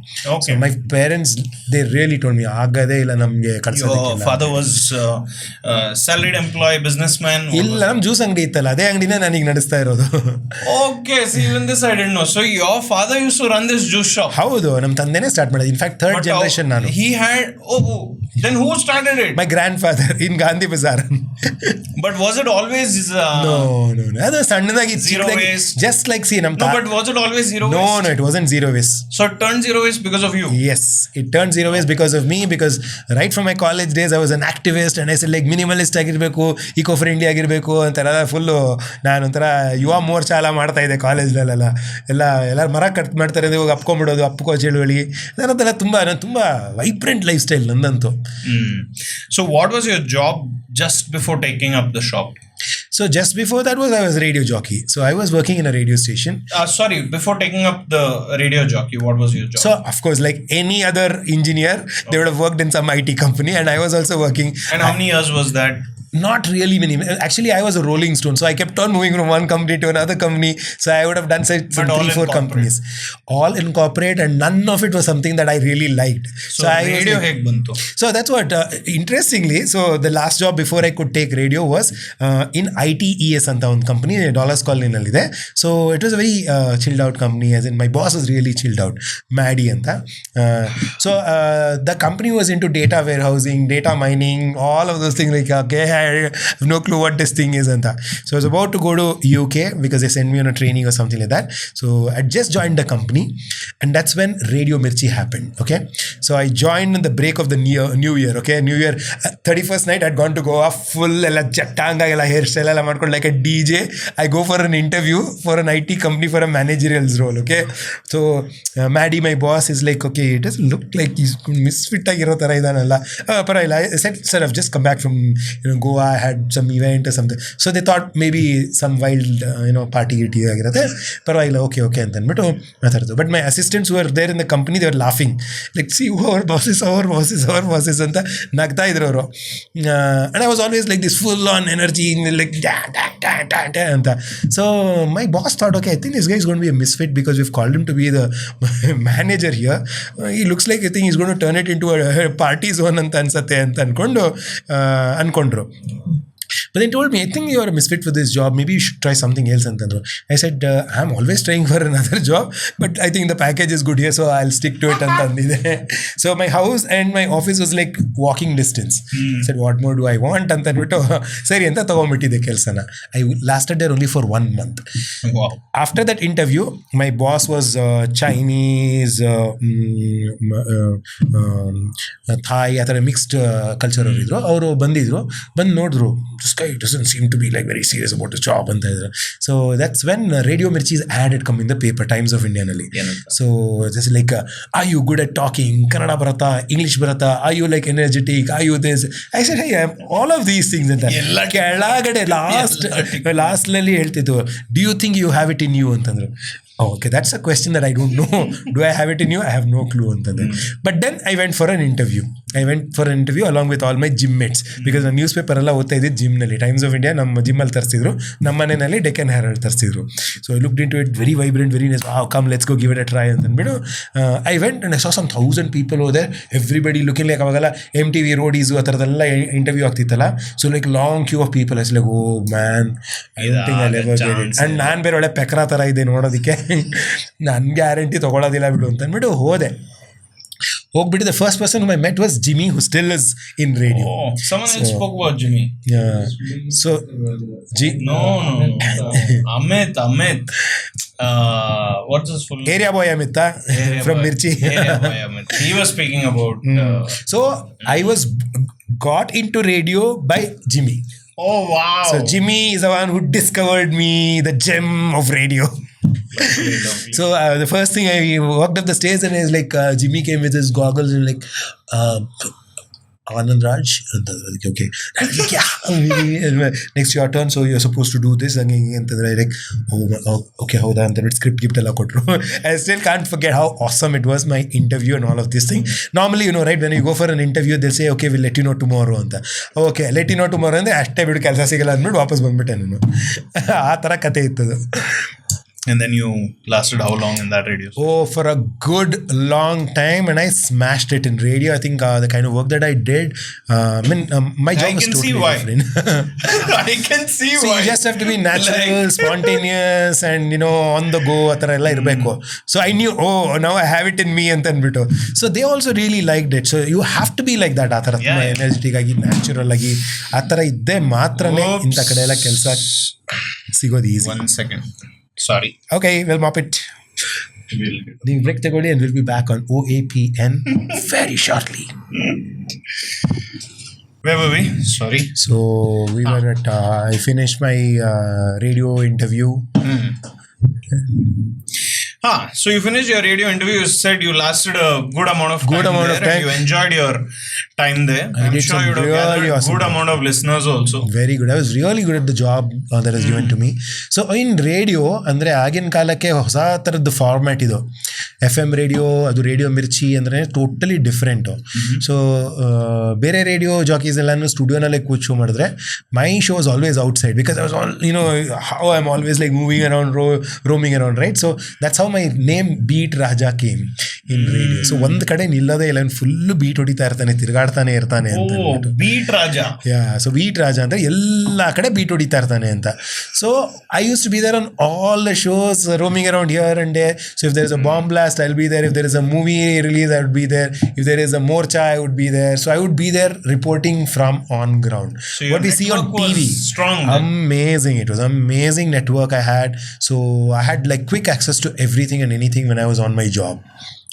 So my parents they really told me, ಆಗದೇ ಇಲ್ಲ ನಮಗೆ ಕಳ್ಸೋದಕ್ಕೆ. Father was salaried employee, businessman? ಇಲ್ಲ, ನಮ್ಮ ಜ್ಯೂಸ್ ಅಂಗಡಿ ಇತ್ತಲ್ಲ, ಅದೇ ಅಂಗಡಿನೇ ನಾನೀಗ ನಡೆಸ್ತಾ ಇರೋದು. Okay, see even this I didn't know. So your father used to run this juice shop? ಹೌದು, ನಮ್ಮ ತಂದೆನೇ ಸ್ಟಾರ್ಟ್ ಮಾಡಿದ್ದು. ಇನ್ಫ್ಯಾಕ್ಟ್ 3rd generation ನಾನು. He had, then who started it? My grandfather in Gandhi Bazaar. But was it always no. ಅದು ಸಣ್ಣದಾಗಿ zero waste, just like see ನಮ್ಮ. No, but was it always zero waste? No, it wasn't zero waste. So it turned zero waste because of you? Yes, it turned zero waste because of me, because right from my college days I was an activist and I said like minimalist ಆಗಿರಬೇಕು, eco friendly ಆಗಿರಬೇಕು ಅಂತೆಲ್ಲ full ನಾನು ಒಂಥರ ಯುವ ಮೋರ್ಚಾ ಎಲ್ಲ ಮಾಡ್ತಾ ಇದ್ದೆ ಕಾಲೇಜ್ನಲ್ಲೆಲ್ಲ. ಎಲ್ಲರೂ ಮರ ಕಟ್ ಮಾಡ್ತಾರೆ, ಇವಾಗ ಅಪ್ಕೊಂಡ್ಬಿಡೋದು, ಅಪ್ಪಕೋ ಚಳುವಳಿ, ನಾನಂತೆಲ್ಲ ನಾನು ತುಂಬ ವೈಬ್ರೆಂಟ್ ಲೈಫ್ ಸ್ಟೈಲ್ ನಂದಂತೂ. So what was your job just before taking up the shop? So just before that I was a radio jockey. So I was working in a radio station. Sorry, before taking up the radio jockey, what was your job? So of course, like any other engineer, they would have worked in some IT company, and I was also working. And how many years was that? Not really many. Actually, I was a rolling stone, so I kept on moving from one company to another company. So I would have done some 3-4 companies, all in corporate, and none of it was something that I really liked. So radio heg bantu. So that's what interestingly. So the last job before I could take radio was in ITES anta one company, Dollars Colony nalli ide. So it was a very chilled out company, as in my boss was really chilled out, Maddie anta. So the company was into data warehousing, data mining, all of those things. Like okay, I have no clue what this thing is anta. So I was about to go to UK because they sent me on a training or something like that. So I just joined the company, and that's when Radio Mirchi happened. Okay, so I joined in the break of the new year. Okay, New Year 31st night I'd gone to go off full ella chattanga ella hairstyle ella ಮಾಡ್ಕೊಂಡು like a DJ. I go for an interview for an IT company for a managerial role. Okay, so Maddie, my boss, is like, okay, it doesn't look like he's misfit ಆಗಿರೋ ಥರ ಇದಾನಲ್ಲ. ಪರವಾಗಿಲ್ಲ. I said, sir, I've just come back from Goa, I had some event or something. So they thought maybe some wild party ಆಗಿರುತ್ತೆ, ಪರವಾಗಿಲ್ಲ, okay ಅಂತ ಅಂದ್ಬಿಟ್ಟು ಮಾತಾಡ್ತು. But my assistants who were there in the company, they were laughing like, see, our bosses ಅಂತ ನಗ್ತಾ ಇದ್ರು ಅವರು. And I was always like this full on energy, like ಅಂತ. So my boss thought, okay, I think this guy is going to be a misfit because we've called him to be the manager here. He looks like, I think he's going to turn it into a party zone ಅಂತ ಅನ್ಸತ್ತೆ ಅಂತ ಅನ್ಕೊಂಡ್ರು. But they told me, I think you are a misfit for this job. Maybe you should try something else. Antandru. I said, I'm always trying for another job, but I think the package is good here, so I'll stick to it. So my house and my office was like walking distance. I said, what more do I want? Antandru. Sari anta tagombittide kelsana. I lasted there only for 1 month. Wow. After that interview, my boss was Chinese, Thai, a ಥರ mixed culture ಅವರು ಇದ್ರು. ಅವರು ಬಂದು ನೋಡಿದ್ರು, this guy doesn't seem to be like very serious about his job ಅಂತ ಇದ್ರು. So that's when Radio Mirchi's ad had come in the paper, Times of India ನಲ್ಲಿ. So just like, are you good at talking? Kannada ಬರತ್ತಾ, English ಬರತ್ತಾ? Are you like energetic? Are you this? I said, hey, I'm all of these things ಅಂತ. ಕೆಳಗಡೆ last ನಲ್ಲಿ ಹೇಳ್ತಿತ್ತು, do you think you have it in you ಅಂತಂದ್ರು. Okay, that's a question that I don't know. Do I have it in you? I have no clue. But then I went for an interview. Along with all my gym mates, because the newspaper ಎಲ್ಲ ಓದ್ತಾ ಇದ್ದಿದ್ದು gym ನಲ್ಲಿ. Times of India ನಮ್ಮ gym ಅಲ್ಲಿ ತರಿಸಿದ್ರು, ನಮ್ಮ ಮನೆಯಲ್ಲಿ Deccan Herald ತರಿಸಿದ್ರು. So I looked in to it, very vibrant, very nice. Come let's go give it a try ಅಂತ ಅಂದ್ಬಿಟ್ಟು I went and I saw some 1000 people ಹೋದೆ. ಎವ್ರಿಬಡಿ ಲುಕಿಂಗ್ ಲೈಕ್, ಅವಾಗೆಲ್ಲ MTV ರೋಡೀಸು ಆ ಥರದ್ದೆಲ್ಲ ಇಂಟರ್ವ್ಯೂ ಆಗ್ತಿತ್ತಲ್ಲ. So like long queue of people. I's like, oh man, I don't think I'll ever get it. And ನಾನು ಬೇರೆ ಒಳ್ಳೆ ಪೆಕ್ರಾ ಥರ ಇದೆ ನೋಡೋದಕ್ಕೆ, ನಾನು ಗ್ಯಾರಂಟಿ ತೊಗೊಳೋದಿಲ್ಲ ಬಿಡು ಅಂತ ಅಂದ್ಬಿಟ್ಟು ಹೋಗ್ಬಿಟ್ಟು the first person whom I met was Jimmy, who still is in radio. Oh, someone else spoke about Jimmy. Yeah. So No. Amit. What's his full name? Area boy Amit from Mirchi. Area boy Amit. He was speaking about So I was got into radio by Jimmy. Oh wow. So Jimmy is the one who discovered me, the gem of radio. So the first thing, I walked up the stairs and I was like, Jimmy came with his goggles and like, Anand Raj, okay. Like, yeah. Next your turn, so you're supposed to do this. And like, oh, okay, how that? And then script ella kotru. I still can't forget how awesome it was, my interview and all of this thing. Normally, you know, right, when you go for an interview, they'll say, okay, we'll let you know tomorrow. Anta. Okay, let you know tomorrow. And ಅಷ್ಟೇ ಬಿಡು, ಕೆಲಸ ಸಿಗಲ್ಲ ಅಂದ್ಬಿಟ್ಟು ವಾಪಸ್ ಬಂದ್ಬಿಟ್ಟೆ ನಾನು. ಆ ಥರ ಕತೆ ಇತ್ತದು. And then you lasted how long in that radio? Oh, for a good long time, and I smashed it in radio. I think the kind of work that I did, my job was totally different. I can see so why. You just have to be natural, spontaneous, and you know, on the go. Atara ella irbeku. So I knew, oh, now I have it in me ಅಂತ ಅಂದ್ಬಿಟ್ಟು. So they also really liked it. So you have to be like that. ಆ ಥರ energetic ಆಗಿ, natural ಆಗಿ ಆ ಥರ ಇದ್ದೇ ಮಾತ್ರನೇ ಇಂಥ ಕಡೆ ಎಲ್ಲ ಕೆಲಸ ಸಿಗೋದು easy. 1 second. Sorry. Okay, we'll mop it. The break tagoli and we'll be back on OAPN very shortly. Where were we? Sorry. So we were at, I finished my radio interview. So you finished your radio interview. You said you lasted a good amount of time there. And you enjoyed your time there. I'm sure you would have gathered a good amount of listeners also. Very good. I was really good at the job that was given to me. So in radio, ಅಂದರೆ ಆಗಿನ ಕಾಲಕ್ಕೆ ಹೊಸ ಥರದ್ದು format ಇದು. FM radio, ಅದು radio Mirchi ಅಂದರೆ totally different. So ಬೇರೆ radio jockeys ಎಲ್ಲಾನು ಸ್ಟುಡಿಯೋನಲ್ಲೇ ಕೂಚು ಮಾಡಿದ್ರೆ, my show was always outside, because I was all, you know, how I am always like moving around, roaming around, right? So that's how my name Beat Raja came in radio. So ಒಂದು ಕಡೆ ನಿಲ್ಲದೆ ಇಲ್ಲ, full beet ಹೊಡಿತಾ ಇರ್ತಾನೆ, ತಿರುಗಾಡ್ತಾನೆ ಇರ್ತಾನೆ ಅಂತ. Beat Raja. So beat Raja ಅಂದ್ರೆ ಎಲ್ಲ ಕಡೆ ಬೀಟ್ ಹೊಡಿತಾ ಇರ್ತಾನೆ ಅಂತ. So I use to be there on all the shows, roaming around here and there. So if there is a bomb blast, I'll be there. If there is a movie release, I would be there. If there is a morcha, I would be there. So I would be there reporting from on ground. So what we see on TV, strong. Amazing. It was amazing network I had. So I had like quick access to everything and anything when I was on my job.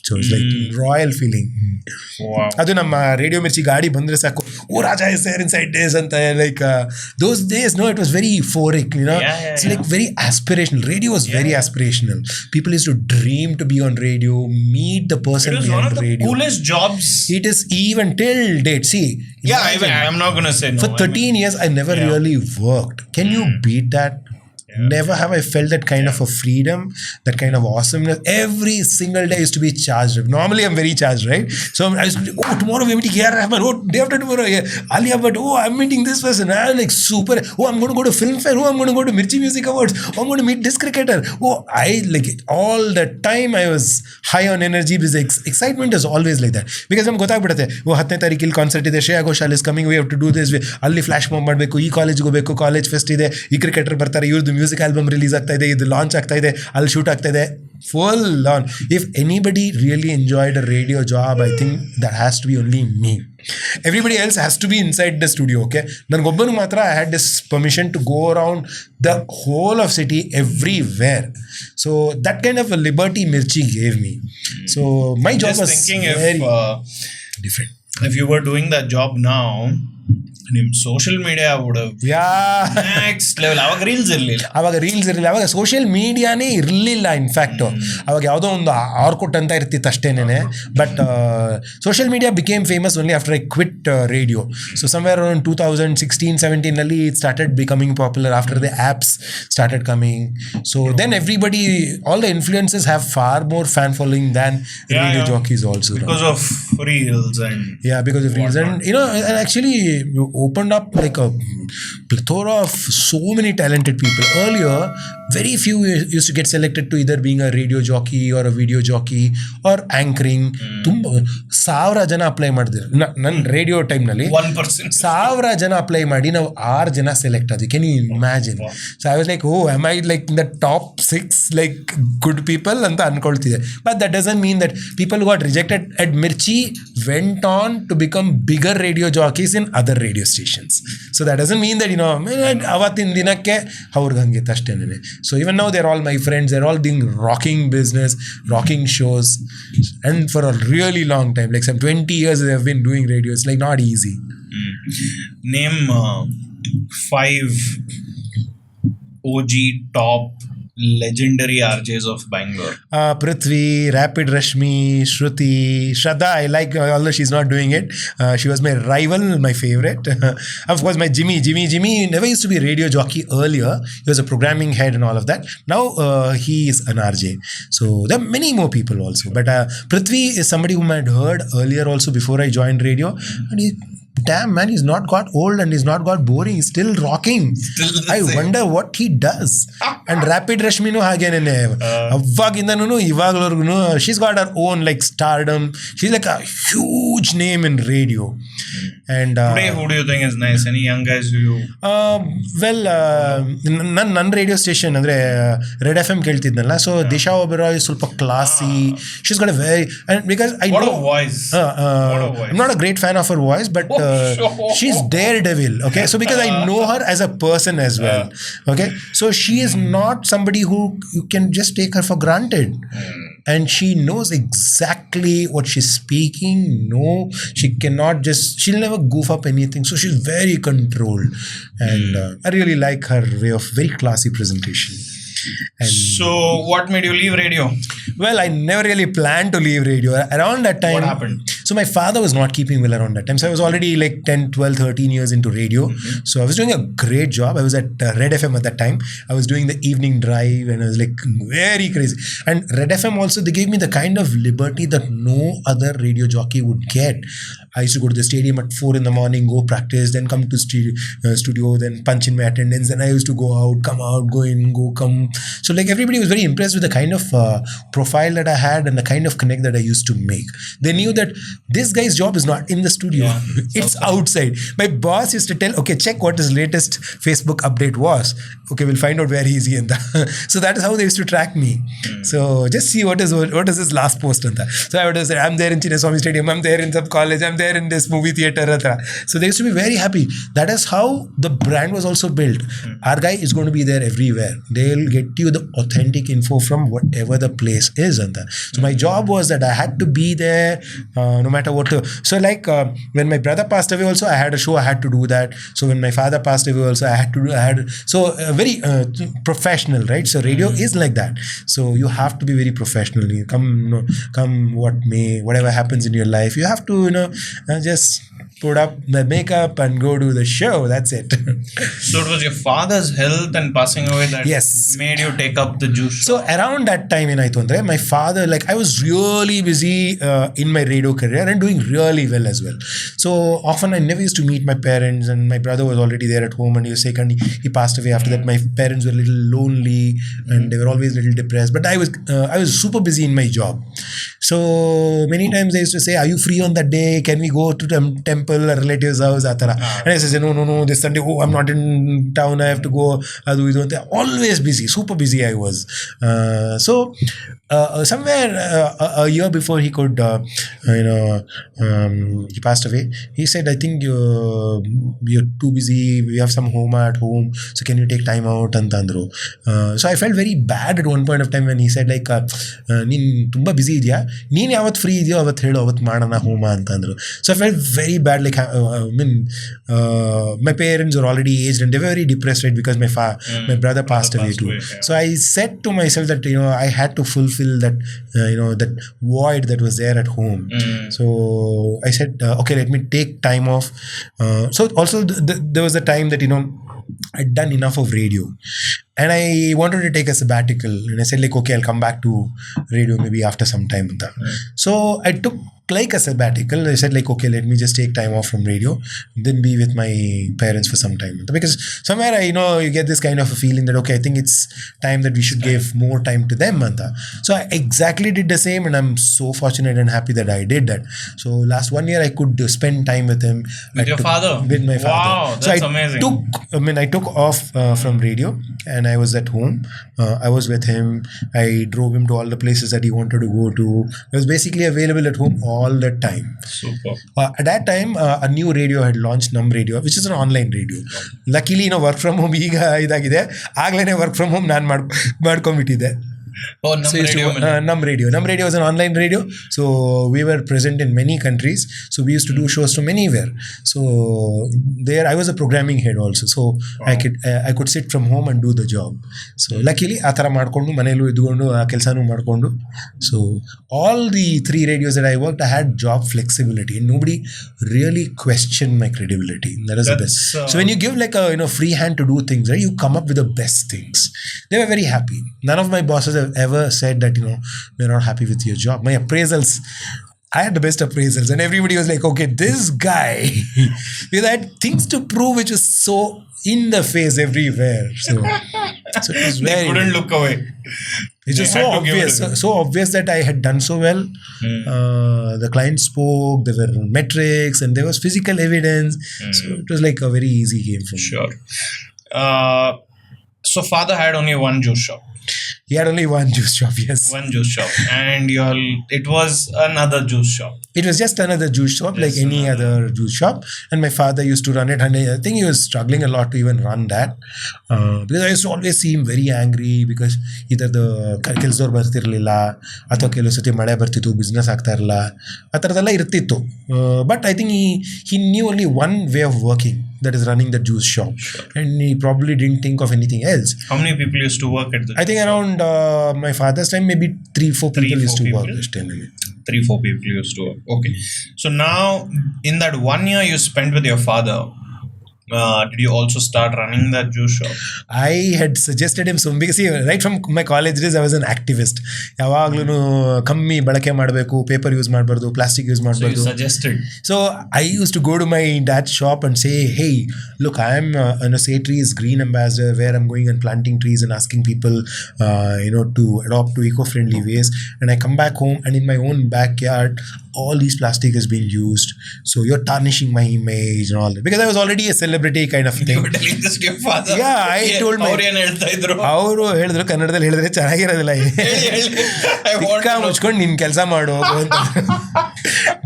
So it's like royal feeling. Wow. ಅದು ನಮ್ಮ radio ಮಿರ್ಚಿ ಗಾಡಿ ಬಂದ್ರೆ ಸಾಕು, oh Raja is there inside this ಅಂತ. Like those days, no, it was very euphoric, you know. It's like very aspirational. Radio was very aspirational. People used to dream to be on radio, meet the person behind radio. It was one of the coolest jobs. It is even till date. See, I'm not going to say no. For 13 years I never really worked. Can you beat that? Never have I felt that kind of a freedom, that kind of awesomeness. Every single day I used to be charged. Normally I'm very charged, right? So I used to be, oh, tomorrow we're meeting here, Rahman. Oh, day after tomorrow, Alia Bhatt. Oh, I'm meeting this person. I'm like super. Oh, I'm going to go to film fair. Oh, I'm going to go to Mirchi Music Awards. Oh, I'm going to meet this cricketer. Oh, I like it. All the time I was high on energy because excitement is always like that. Because I'm ಗೊತ್ತಾಗ್ಬಿಡುತ್ತೆ ಓ 10ನೇ ತಾರೀಕಿಲ್ಲಿ concert ಇದೆ, Shreya Ghoshal is coming, we have to do this, ಅಲ್ಲಿ flash mob ಮಾಡಬೇಕು, ಈ ಕಾಲೇಜ್ಗೆ ಹೋಗಬೇಕು, college fest ಇದೆ, ಈ ಕ್ರಿಕೆಟರ್ ಬರ್ತಾರೆ, ಇವ್ರದ್ದು ಮ್ಯೂಸಿಕ್ ಆಲ್ಬಮ್ ರಿಲೀಸ್ ಆಗ್ತಾ ಇದೆ, ಇದು ಲಾಂಚ್ ಆಗ್ತಾ ಇದೆ, ಅಲ್ಲಿ ಶೂಟ್ ಆಗ್ತಾ ಇದೆ, full on. If anybody really enjoyed a radio job, I think that has to be only me. Everybody else has to be inside the studio, okay? ನನಗೊಬ್ಬನಿಗೆ ಮಾತ್ರ I had this permission to go around the whole of city everywhere. So that kind of a liberty Mirchi gave me. So my job was very different. If you were doing that job now, ನಿಮ್ಮ social media next level. ಅವಾಗ reels ಇರಲಿಲ್ಲ, ಅವಾಗ social ಮೀಡಿಯಾನೇ ಇರಲಿಲ್ಲ. In fact ಅವಾಗ ಯಾವುದೋ ಒಂದು Orkut ಅಂತ ಇರ್ತಿತ್ತು ಅಷ್ಟೇನೆ. But social media became famous only after I quit radio. So somewhere around 2016-17 started becoming popular after the apps started coming. So then everybody, all the influences have far more fan following than radio jockeys also. Because of reels and you know, and actually opened up like a plethora of so many talented people. Earlier, very few used to get selected to either being a radio jockey or a video jockey or anchoring. ತುಂಬ 1000 ಜನ apply ಮಾಡಿದ್ರು ನನ್ನ radio ಟೈಮ್ನಲ್ಲಿ. 1000 ಜನ apply ಮಾಡಿ ನಾವು 6 ಜನ select ಆದ್ವಿ. Can you imagine? So I was like, oh am I like in the top 6 like good people ಅಂತ ಅನ್ಕೊಳ್ತಿದ್ದೆ. But that doesn't mean that people got rejected at Mirchi went on to become bigger radio jockeys in other radio stations. So that doesn't mean that ಅವತ್ತಿನ ದಿನಕ್ಕೆ ಅವ್ರಿಗೆ ಹಂಗಿತ್ತು ಅಷ್ಟೇನೆ. So even now they're all my friends, they're all doing rocking business, rocking shows, and for a really long time, like some 20 years they've been doing radio. It's like not easy. Name 5 OG top legendary RJs of Bangalore. Prithvi, Rapid Rashmi, Shruti, Shraddha. I like, although she's not doing it. She was my rival, my favorite. Of course, my Jimmy never used to be a radio jockey earlier. He was a programming head and all of that. Now he is an RJ. So there are many more people also. But Prithvi is somebody whom I had heard earlier also before I joined radio. And damn man, he's not got old and he's not got boring. He's still rocking. I wonder what he does. And Rapid Rashminu hagenene avagindanu ivaglorgunu she's got her own like stardom. She's like a huge name in radio. And today, who do you think is nice? Any young guys who you ನನ್ನ radio station ಅಂದರೆ red FM ಕೇಳ್ತಿದ್ನಲ್ಲ. So Disha Oberoi ಸ್ವಲ್ಪ classy. She's got a very, and because I know I'm not a great fan of her voice, but she's daredevil. Okay, so because I know her as a person as well. Okay, so she is not somebody who you can just take her for granted. And she knows exactly what she's speaking. No, she cannot just, she'll never goof up anything. So she's very controlled. And I really like her way of very classy presentation. And so what made you leave radio? Well, I never really planned to leave radio. Around that time, what happened? So my father was not keeping well around that time. So I was already like 10, 12, 13 years into radio. So I was doing a great job. I was at Red FM at that time. I was doing the evening drive and I was like very crazy. And Red FM also, they gave me the kind of liberty that no other radio jockey would get. I used to go to the stadium at 4 in the morning, go practice, then come to studio, then punch in my attendance. Then I used to go out, come out, go in, go, come. So like everybody was very impressed with the kind of profile that I had and the kind of connect that I used to make. They knew that this guy's job is not in the studio. It's outside. My boss used to tell, okay, check what his latest Facebook update was. Okay, we'll find out where he is in the so that is how they used to track me. So just see what is his last post on that. So I would say, I'm there in Chinnaswamy Stadium, I'm there in some college, I'm there in this movie theater. So they used to be very happy. That is how the brand was also built. Our guy is going to be there everywhere. They'll get you the authentic info from whatever the place is. So my job was that I had to be there, no no matter what. So like when my brother passed away also, I had a show, I had to do that. So when my father passed away also, I had to do, so very professional, right? So radio is like that. So you have to be very professional. You come what may, whatever happens in your life, you have to, just put up the makeup and go do the show. That's it. So it was your father's health and passing away that Yes. made you take up the juice shop. So around that time ಏನಾಯ್ತು ಅಂದ್ರೆ, my father, like I was really busy in my radio career and doing really well as well. So often I never used to meet my parents, and my brother was already there at home and he was sick and he passed away. After that, my parents were a little lonely and they were always a little depressed. But I was super busy in my job. So many times they used to say, are you free on that day? Can we go to the temple or relatives house? And I said, no, this Sunday, I'm not in town, I have to go. Always busy, super busy I was. So somewhere a year before he could, he passed away, he said, I think you're too busy, we have some at home, so can you take time out antandru. So I felt very bad at one point of time when he said like, ನೀನು ತುಂಬ busy ಇದೆಯಾ, ನೀನು ಯಾವತ್ತು free ಇದೆಯೋ ಅವತ್ತು ಹೇಳು, ಅವತ್ತು ಮಾಡೋಣ ಹೋಮ ಅಂತಂದರು. So I felt very bad, like my parents were already aged and they were very depressed, right, because my brother passed away too. So I said to myself that I had to fulfill that that void that was there at home. So I said, okay, let me take time off. So also there was a time that I'd done enough of radio and I wanted to take a sabbatical, and I said like, okay, I'll come back to radio maybe after some time. So I took like a sabbatical. I said like, okay, let me just take time off from radio, then be with my parents for some time, because somewhere you get this kind of a feeling that okay, I think it's time that we should give more time to them. So I exactly did the same, and I'm so fortunate and happy that I did that. So last 1 year I could spend time with him, with your father, with my father. Wow, that's amazing. I took off from radio and I was at home. I was with him. I drove him to all the places that he wanted to go to. I was basically available at home all the time. Super. At that time, a new radio had launched, Num Radio, which is an online radio. Luckily, work from home ಈಗ ಇದಾಗಿದೆ. ಆಗ್ಲೇ work from home ನಾನು ಮಾಡ್ಕೊಂಡ್ಬಿಟ್ಟಿದ್ದೆ. Oh, Num Radio. Num Radio was an online radio. So we were present in many countries. So we used to do shows from anywhere. So there I was a programming head also. So I could sit from home and do the job. So luckily ಆ ಥರ ಮಾಡಿಕೊಂಡು ಮನೆಯಲ್ಲೂ ಇದ್ಕೊಂಡು ಆ ಕೆಲಸನೂ ಮಾಡಿಕೊಂಡು. So all the 3 radios that I worked, I had job flexibility and nobody really questioned my credibility. That is the best. So when you give like a free hand to do things, right, you come up with the best things. They were very happy. None of my bosses have ever said that we're not happy with your job. My appraisals, I had the best appraisals and everybody was like, okay, this guy he had things to prove which was so in the face everywhere. So it was very, they couldn't look away. It was so obvious that I had done so well. The client spoke, there were metrics and there was physical evidence. So it was like a very easy game for me. Sure. So father had only one juice shop. He had only one juice shop, yes. One juice shop. And it was another juice shop. It was just another juice shop, like any other juice shop. And my father used to run it. And I think he was struggling a lot to even run that. Because I used to always see him very angry because either the ಕೆಲಸದವ್ರು ಬರ್ತಿರ್ಲಿಲ್ಲ ಅಥವಾ ಕೆಲವು ಸತಿ ಮಳೆ ಬರ್ತಿತ್ತು, business ಆಗ್ತಾ ಇರಲ್ಲ, ಆ ಥರದ್ದೆಲ್ಲ ಇರ್ತಿತ್ತು. But I think he knew only one way of working, that is running the juice shop. And he probably didn't think of anything else. How many people used to work at the I think around my father's time, maybe 3-4 people used to work. 3-4 people used to work. Okay. So now, in that 1 year you spent with your father, did you also start running that juice shop? I had suggested him some, because right from my college days I was an activist. ಯಾವಾಗ್ಲೂ ಕಮ್ಮಿ ಬಳಕೆ ಮಾಡಬೇಕು, paper use ಮಾಡಬಾರ್ದು, plastic use ಮಾಡಬಾರ್ದು. So you suggested. So I used to go to my dad's shop and say, hey, look, I am Say Trees green ambassador, where I'm going and planting trees and asking people to adopt to eco-friendly ways. And I come back home and in my own backyard all these plastic has been used, so you're tarnishing my image and all that, because I was already a celebrity kind of thing. You were telling this to your father? Yeah, I told my ಅವರು ಹೇಳಿದ್ರು ಕನ್ನಡದಲ್ಲಿ ಹೇಳಿದ್ರೆ ಚೆನ್ನಾಗಿರೋದಿಲ್ಲ, ಮುಚ್ಕೊಂಡು ನಿನ್ ಕೆಲಸ ಮಾಡು ಅಂತ.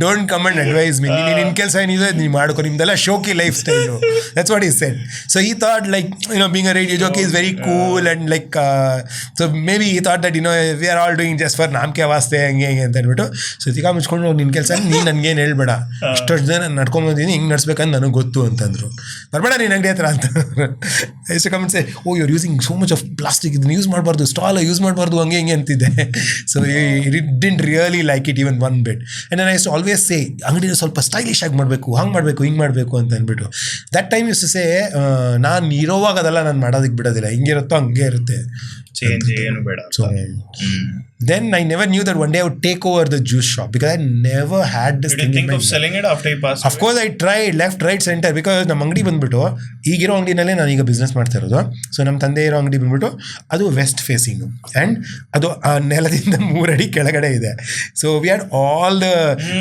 Don't come and advise me, ನಿನ್ನ ಕೆಲಸ ಏನಿದೆ ನೀವು ಮಾಡ್ಕೊ, ನಿಮ್ದೆಲ್ಲ ಶೋಕಿ lifestyle. That's what is said. So ಈ thought like being a radio jockey is very cool and like so maybe ಈ thought that we are all doing just for ನಾಮಕೆ ವಾಸ್ತೆ ಹಂಗೆ ಹಿಂಗೆ ಅಂತ ಅಂದ್ಬಿಟ್ಟು, ಸೊ ತಿಕಾ ಮುಚ್ಕೊಂಡು ಹೋಗಿ ನಿನ್ನ ಕೆಲಸ ನೀನು ನನಗೇನು ಹೇಳ್ಬೇಡ, ಇಷ್ಟೊಷ್ಟು ಜನ ನಾನು ನಡ್ಕೊಂಬಂದಿದ್ದೀನಿ, ಹಿಂಗೆ ನಡ್ಸ್ಬೇಕಂತ ನನಗೆ ಗೊತ್ತು ಅಂತಂದರು. ಬರಬೇಡ ನೀನು ಅಂಗಡಿ ಹತ್ರ ಅಂತ. ಎಷ್ಟು ಕಮೆಂಟ್ಸೆ, oh your using so much of plastic, ಇದನ್ನು ಯೂಸ್ ಮಾಡಬಾರ್ದು, ಸ್ಟಾಲ್ ಯೂಸ್ ಮಾಡಬಾರ್ದು, ಹಂಗೆ ಹಿಂಗೆ ಅಂತಿದ್ದೆ. So it didn't really like it even one bit. And ನಾನು ಐ ಆಲ್ವೇಸ್ ಸೇ ಅಂಗಡಿನ ಸ್ವಲ್ಪ ಸ್ಟೈಲಿಶ್ ಆಗಿ ಮಾಡಬೇಕು, ಹಂಗೆ ಮಾಡಬೇಕು, ಹಿಂಗೆ ಮಾಡಬೇಕು ಅಂತ ಅಂದ್ಬಿಟ್ಟು. That time used to say ನಾನು ಇರೋವಾಗ ಅದೆಲ್ಲ ನಾನು ಮಾಡೋದಕ್ಕೆ ಬಿಡೋದಿಲ್ಲ, ಹಿಂಗಿರುತ್ತೋ ಹಂಗೆ ಇರುತ್ತೆ, ಚೇಂಜ್ ಏನು ಬೇಡ. So then I never knew that one day I would take over the juice shop because I never had this thing. Did you think of selling it after you passed? Of course I tried left right center because ನಮ್ಮ ಅಂಗಡಿ ಬಂದ್ಬಿಟ್ಟು ಈಗಿರೋ ಅಂಗಡಿನಲ್ಲೇ ನಾನು ಈಗ business ಮಾಡ್ತಾ ಇರೋದು. So ನಮ್ಮ ತಂದೆ ಇರೋ ಅಂಗಡಿ ಬಂದ್ಬಿಟ್ಟು ಅದು ವೆಸ್ಟ್ ಫೇಸಿಂಗು ಆ್ಯಂಡ್ ಅದು ನೆಲದಿಂದ 3 ಅಡಿ ಕೆಳಗಡೆ ಇದೆ. So we had all the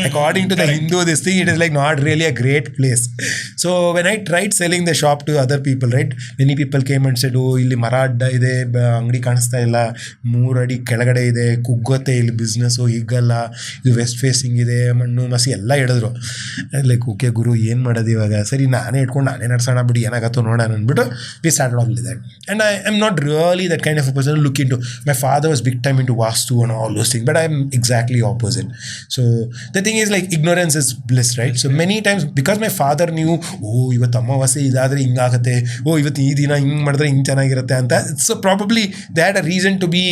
according to the Hindu this thing it is like not really a great place. So when I tried selling the shop to other people right, many people came and said, ಇಲ್ಲಿ ಮರ ಅಡ್ಡ ಇದೆ, ಅಂಗಡಿ ಕಾಣಿಸ್ತಾ ಇಲ್ಲ, 3 ಅಡಿ ಕೆಳಗಡೆ ಇದೆ, ಕುಗ್ಗುತ್ತೆ ಇಲ್ಲಿ ಬಿಸ್ನೆಸ್ಸು, ಹೀಗಲ್ಲ, ಇದು ವೆಸ್ಟ್ ಫೇಸಿಂಗ್ ಇದೆ, ಮಣ್ಣು ಮಸಿ ಎಲ್ಲ ಹೇಳಿದ್ರು. ಲೈಕ್ ಓಕೆ ಗುರು ಏನು ಮಾಡೋದು ಇವಾಗ, ಸರಿ ನಾನೇ ಇಟ್ಕೊಂಡು ನಾನೇ ನಡ್ಸೋಣ ಬಿಡಿ, ಏನಾಗತ್ತೋ ನೋಡೋಣ ಅಂದ್ಬಿಟ್ಟು we started all that. And I am not really that kind of a person look in to, my father was big time into vastu and all those thing, but I am exactly opposite. So the thing is like ignorance is bliss, right? So many times because my father knew, ಓ ಇವತ್ತು ಅಮಾವಾಸ್ಯೆ ಇದಾದರೆ ಹಿಂಗಾಗುತ್ತೆ, ಓ ಇವತ್ತು ಈ ದಿನ ಹಿಂಗೆ ಮಾಡಿದ್ರೆ ಹಿಂಗೆ ಚೆನ್ನಾಗಿರುತ್ತೆ ಅಂತ, so probably they had a reason to be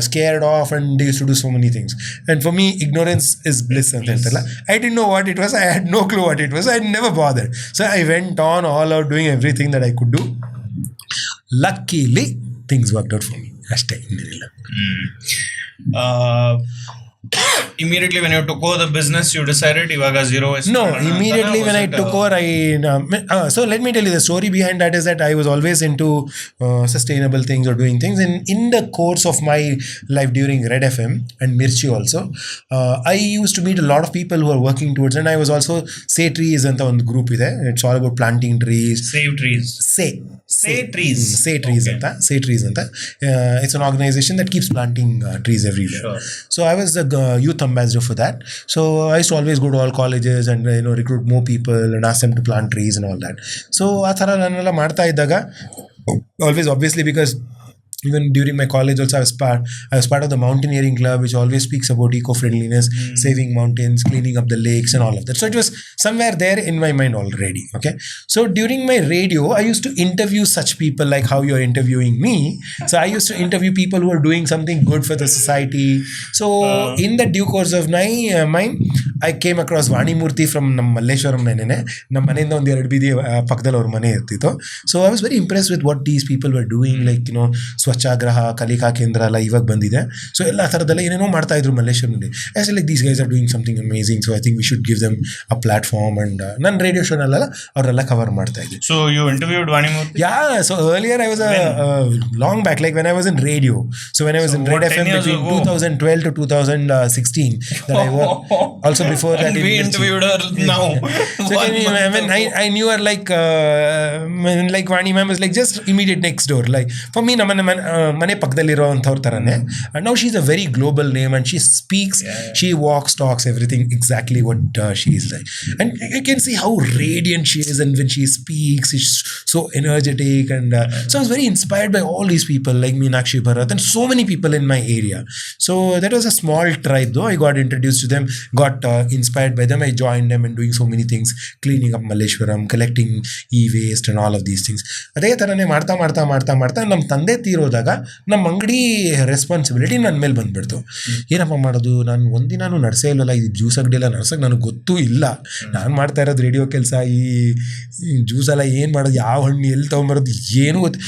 scared off and they used to do so many things. And for me ignorance is bliss ಅಂತ ಹೇಳ್ತಾರಲ್ಲ, I didn't know what it was, I had no clue what it was, I never bothered. So I went on all out doing everything that I could do. Luckily things worked out for me. ಅಷ್ಟೇ, ಇನ್ನೇನಿಲ್ಲ. Immediately when you took over the business, you decided ivaga zero waste? No, immediately when I took over, so let me tell you the story behind that is that I was always into sustainable things or doing things. In the course of my life during Red FM and Mirchi also, I used to meet a lot of people who are working towards, and I was also Say Trees anta ಒಂದು group ಇದೆ. It's all about planting trees. Save trees. Say trees. Say Trees anta. Say Trees anta. It's an organization that keeps planting trees everywhere. Sure. So I was the youth ambassador for that. So I used to always go to all colleges and recruit more people and ask them to plant trees and all that. So ಆ ಥರ ನಾನೆಲ್ಲ ಮಾಡ್ತಾ ಇದ್ದಾಗ always obviously because even during my college also I was part of the mountaineering club which always speaks about eco-friendliness, saving mountains, cleaning up the lakes and all of that. So it was somewhere there in my mind already. Okay, so during my radio I used to interview such people like how you are interviewing me. So I used to interview people who are doing something good for the society. So in the due course of my mind I came across Vani Murthy from ನಮ್ಮ ಮಲ್ಲೇಶ್ವರಂ. ನಮ್ಮ ಮನೆಯಿಂದ ಒಂದು 2 ಬೀದಿ ಪಕ್ಕದಲ್ಲಿ ಅವ್ರ ಮನೆ ಇರ್ತಿತ್ತು. So I was very impressed with what these people were doing, like Swachhagraha, ಕಲಿಕಾ ಕೇಂದ್ರ ಎಲ್ಲ ಇವಾಗ ಬಂದಿದೆ. ಸೊ ಎಲ್ಲ ಥರದ್ದೆಲ್ಲ ಏನೇನೋ ಮಾಡ್ತಾ ಇದ್ರು ಮಲ್ಲೇಶ್ವರನಲ್ಲಿ. I said like these guys are doing something amazing, so I think we should give them a platform. And ನನ್ನ ರೇಡಿಯೋ ಶೋನಲ್ಲೆಲ್ಲ ಅವರೆಲ್ಲ ಕವರ್ ಮಾಡ್ತಾ ಇದ್ದೆ. So you interviewed Vanimurthy? Yeah, so earlier I was long back, like when I was in radio. So when I was in Red FM between 2012 to 2016 that I worked. Also before that we interviewed her now. So I knew her like Vani ma'am was like just immediate next door. Like for me, ಮನೆ ಪಕ್ಕದಲ್ಲಿರೋ ಅಂಥವ್ರ ಥರನೇ. And now she's a very global name and she speaks, she walks, talks, everything exactly what she is like. And you can see how radiant she is, and when she speaks, she's so energetic. And so I was very inspired by all these people like Meenakshi Bharat and so many people in my area. So that was a small tribe though. I got introduced to them, got inspired by them. I joined them in doing so many things, cleaning up Malleshwaram, collecting e-waste and all of these things. ಅದೇ ಥರನೇ ಮಾಡ್ತಾ ನಮ್ಮ ತಂದೆ ತೀರೋದಾಗ ನಮ್ಮ ಅಂಗಡಿ responsibility ನನ್ನ ಮೇಲೆ ಬಂದುಬಿಡ್ತು. ಏನಪ್ಪ ಮಾಡೋದು, ನಾನು ಒಂದಿನಾನು ನಡೆಸೇ ಇಲ್ಲಲ್ಲ, ಈ ಜ್ಯೂಸ್ ಅಂಗಡಿ ಎಲ್ಲ ನಡ್ಸೋಕ್ಕೆ ನನಗೆ ಗೊತ್ತೂ ಇಲ್ಲ. ನಾನು ಮಾಡ್ತಾ ಇರೋದು ರೇಡಿಯೋ ಕೆಲಸ, ಈ ಜ್ಯೂಸೆಲ್ಲ ಏನು ಮಾಡೋದು, ಯಾವ ಹಣ್ಣು ಎಲ್ಲಿ ತೊಗೊಂಬರೋದು ಏನೂ ಗೊತ್ತು.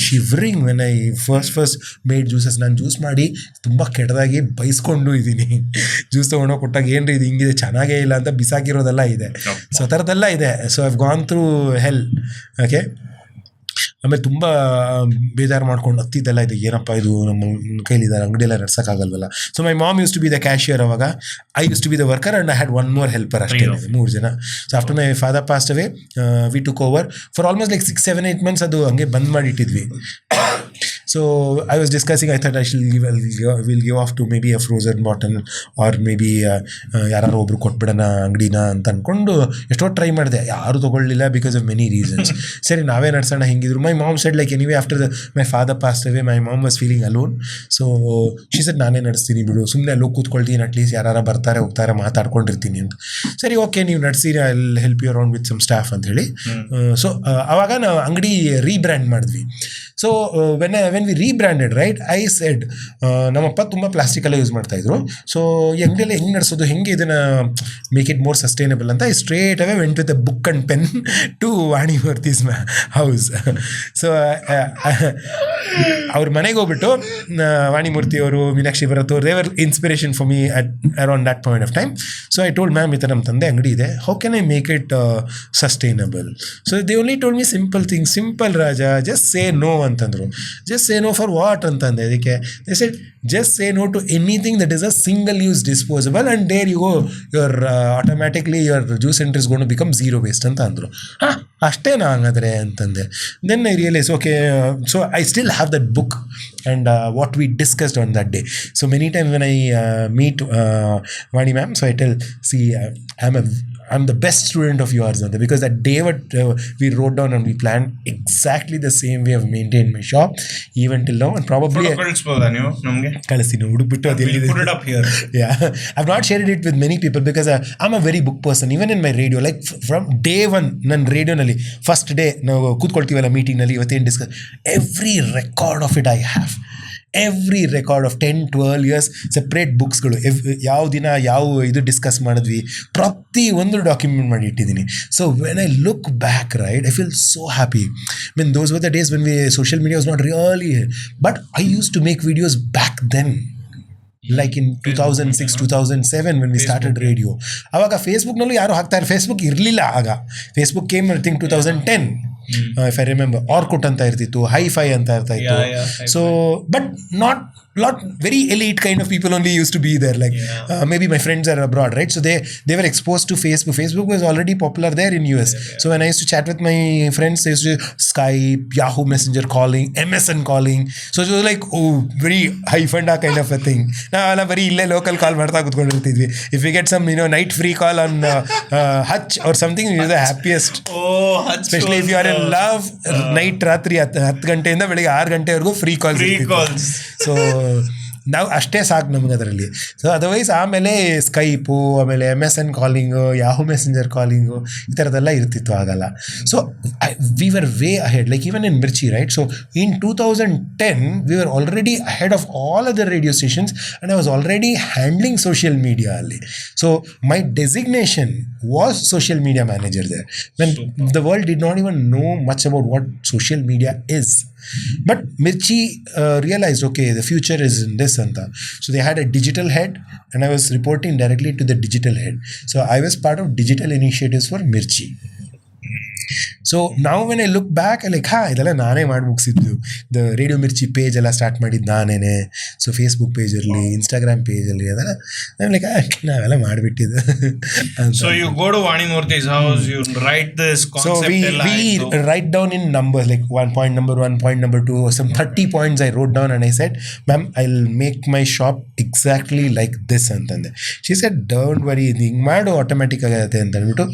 Shivering when I first made juices. ನಾನು ಜ್ಯೂಸ್ ಮಾಡಿ ತುಂಬ ಕೆಟ್ಟದಾಗಿ ಬೈಸ್ಕೊಂಡು ಇದ್ದೀನಿ. ಜ್ಯೂಸ್ ತೊಗೊಂಡೋಗಿ ಕೊಟ್ಟಾಗ ಏನ್ರಿ ಇದು ಹಿಂಗಿದೆ, ಚೆನ್ನಾಗೇ ಇಲ್ಲ ಅಂತ ಬಿಸಾಕಿರೋದೆಲ್ಲ ಇದೆ. ಸೊ ಆ ಥರದ್ದೆಲ್ಲ ಇದೆ. So I've gone through hell. Okay, ಆಮೇಲೆ ತುಂಬ ಬೇಜಾರು ಮಾಡ್ಕೊಂಡು ಹತ್ತಿದ್ದೆಲ್ಲ ಇದೆ, ಏನಪ್ಪ ಇದು ನಮ್ಮ ಕೈಲಿದ್ದಾರೆ, ಅಂಗಡಿಯೆಲ್ಲ ನಡ್ಸೋಕ್ಕಾಗಲ್ವಲ್ಲ. So my mom use to be the cashier. ಅವಾಗ I use to be the worker and I had one more helper, ಅಷ್ಟೇ 3 ಜನ. So after my father passed away we took over for almost like 6-7-8 months ಅದು ಹಂಗೆ ಬಂದ್ ಮಾಡಿಟ್ಟಿದ್ವಿ. So I was discussing, I thought I will give off to maybe a frozen bottle or maybe ಯಾರು ಒಬ್ರು ಕೊಟ್ಬಿಡೋಣ ಅಂಗಡಿನ ಅಂತ ಅಂದ್ಕೊಂಡು ಎಷ್ಟೋ try ಮಾಡಿದೆ. ಯಾರು ತೊಗೊಳ್ಳಿಲ್ಲ ಬಿಕಾಸ್ ಆಫ್ ಮೆನಿ ರೀಸನ್ಸ್. ಸರಿ ನಾವೇ ನಡ್ಸೋಣ ಹೆಂಗಿದ್ರು. My mom shed like anyway after my father passed away my mom was feeling alone. So she said ನಾನೇ ನಡೆಸ್ತೀನಿ ಬಿಡು, ಸುಮ್ಮನೆ ಅಲ್ಲೋಗಿ ಕೂತ್ಕೊಳ್ತೀನಿ, ಅಟ್ಲೀಸ್ಟ್ ಯಾರು ಬರ್ತಾರೆ ಹೋಗ್ತಾರೆ ಮಾತಾಡ್ಕೊಂಡಿರ್ತೀನಿ ಅಂತ. ಸರಿ ಓಕೆ ನೀವು ನಡೆಸಿ, I will help you around with some staff ಅಂತ ಹೇಳಿ. ಸೊ ಅವಾಗ ನಾವು ಅಂಗಡಿ ರೀಬ್ರ್ಯಾಂಡ್ ಮಾಡಿದ್ವಿ. So when we rebranded right, I said ನಮ್ಮಪ್ಪ ತುಂಬ ಪ್ಲಾಸ್ಟಿಕೆಲ್ಲ ಯೂಸ್ ಮಾಡ್ತಾಯಿದ್ರು. ಸೊ ಈ ಅಂಗಡಿಯಲ್ಲಿ ಹೆಂಗೆ ನಡೆಸೋದು, ಹೆಂಗೆ ಇದನ್ನು ಮೇಕ್ ಇಟ್ ಮೋರ್ ಸಸ್ಟೈನಬಲ್ ಅಂತ I straight away went with a book and pen to Vanimurthy's house. So ಅವ್ರ ಮನೆಗೆ ಹೋಗ್ಬಿಟ್ಟು ವಾಣಿಮೂರ್ತಿ ಅವರು, ಮೀನಾಕ್ಷಿ ಭರತ್ ಅವರು, they were inspiration for me at around that point of time. So I told ma'am, ಈ ಥರ ನಮ್ಮ ತಂದೆ ಅಂಗಡಿ ಇದೆ, how can I make it sustainable? So they only told me simple thing, simple Raja, just say no ಅಂತಂದರು. Just say no for what ಅಂತಂದೆ. ಅದಕ್ಕೆ they said just say no to anything that is a single use disposable and there you go, your automatically your juice centre is gonna become zero waste ಅಂತ ಅಂದರು. ಹಾಂ ಅಷ್ಟೇನಾ ಹಂಗಾದ್ರೆ ಅಂತಂದೆ. Then I realise okay, so I still have that book and what we discussed on that day. So many times when I meet Vani ma'am, so I tell, see, I'm the best student of yours, because that day what we wrote down and we planned exactly the same way I've maintained my shop even till now, and probably kalasinu udubittu adili put it up here. Yeah, I've not shared it with many people because I'm a very book person. Even in my radio, like from day one nan radio nalli first day ನಾವು ಕೂತ್ಕೊಳ್ತೀವಲ್ಲ meeting ನಲ್ಲಿ, ಇವತ್ತೇನು discuss, every record of it I have. Every record of 10-12 years separate ಬುಕ್ಸ್ಗಳು, ಯಾವ ದಿನ ಯಾವ ಇದು discuss ಮಾಡಿದ್ವಿ ಪ್ರತಿ ಒಂದು ಡಾಕ್ಯುಮೆಂಟ್ ಮಾಡಿ ಇಟ್ಟಿದ್ದೀನಿ. So when I look back right, I feel so happy. Mean those were the days when social media was not really, but I use to make videos back then, like in 2006 2007 when we started radio. ಅವಾಗ ಫೇಸ್ಬುಕ್ನಲ್ಲೂ ಯಾರು ಹಾಕ್ತಾರೆ, Facebook ಇರಲಿಲ್ಲ ಆಗ. Facebook came I think 2010 if I remember. Orkut ಅಂತ ಇರ್ತಿತ್ತು, hi-fi ಅಂತ ಇರ್ತಾಯಿತ್ತು. So but not very elite kind of people only used to be there, like maybe my friends are abroad, right? So they were exposed to Facebook was already popular there in US. So when I used to chat with my friends, they used to Skype, Yahoo Messenger calling, MSN calling. So it was like very high funda kind of a thing. Now very ille local call ಮಾಡ್ತಾ ಕೂತ್ಕೊಂಡಿರ್ತಿದ್ವಿ. If we get some night free call on Hutch or something, it is the happiest. Hutch, especially if you are in love, night ರಾತ್ರಿ 10 ಗಂಟೆಯಿಂದ ಬೆಳಿಗ್ಗೆ 6 ಗಂಟೆವರೆಗೂ free calls. So ನಾವು ಅಷ್ಟೇ ಸಾಕು ನಮಗೆ ಅದರಲ್ಲಿ. ಸೊ ಅದರ್ವೈಸ್ ಆಮೇಲೆ ಸ್ಕೈಪು, ಆಮೇಲೆ MSN calling, Yahoo Messenger calling, ಈ ಥರದ್ದೆಲ್ಲ ಇರ್ತಿತ್ತು ಆಗಲ್ಲ. So we were way ahead, like even in Mirchi, right? So in 2010 we were already ahead of all other radio stations and I was already handling social media ಅಲ್ಲಿ. So my designation was social media manager there when the world did not even know much about what social media is. But Mirchi realized, okay, the future is in this anta. So they had a digital head and I was reporting directly to the digital head. So I was part of digital initiatives for Mirchi. So ನಾವು when I look back like ಇದೆಲ್ಲ ನಾನೇ ಮಾಡಿ ಮುಗಿಸಿದ್ದು. The radio Mirchi page ಎಲ್ಲ start ಮಾಡಿದ್ದು ನಾನೇ. So Facebook ಪೇಜಲ್ಲಿ, Instagram ಪೇಜಲ್ಲಿ ಅದೆಲ್ಲ ಲೈಕ್ ನಾವೆಲ್ಲ ಮಾಡಿಬಿಟ್ಟಿದ್ದು. So you go to Vanimurthy's house, you write this concept ಎಲ್ಲ. We write down in numbers, like point number 1, point number 2, some 30 points I wrote down and I said, ma'am, I'll make my shop exactly like this ಅಂತಂದೆ. She said, don't worry, ಹಿಂಗೆ ಮಾಡು automatic ಆಗುತ್ತೆ ಅಂತ ಅಂದ್ಬಿಟ್ಟು.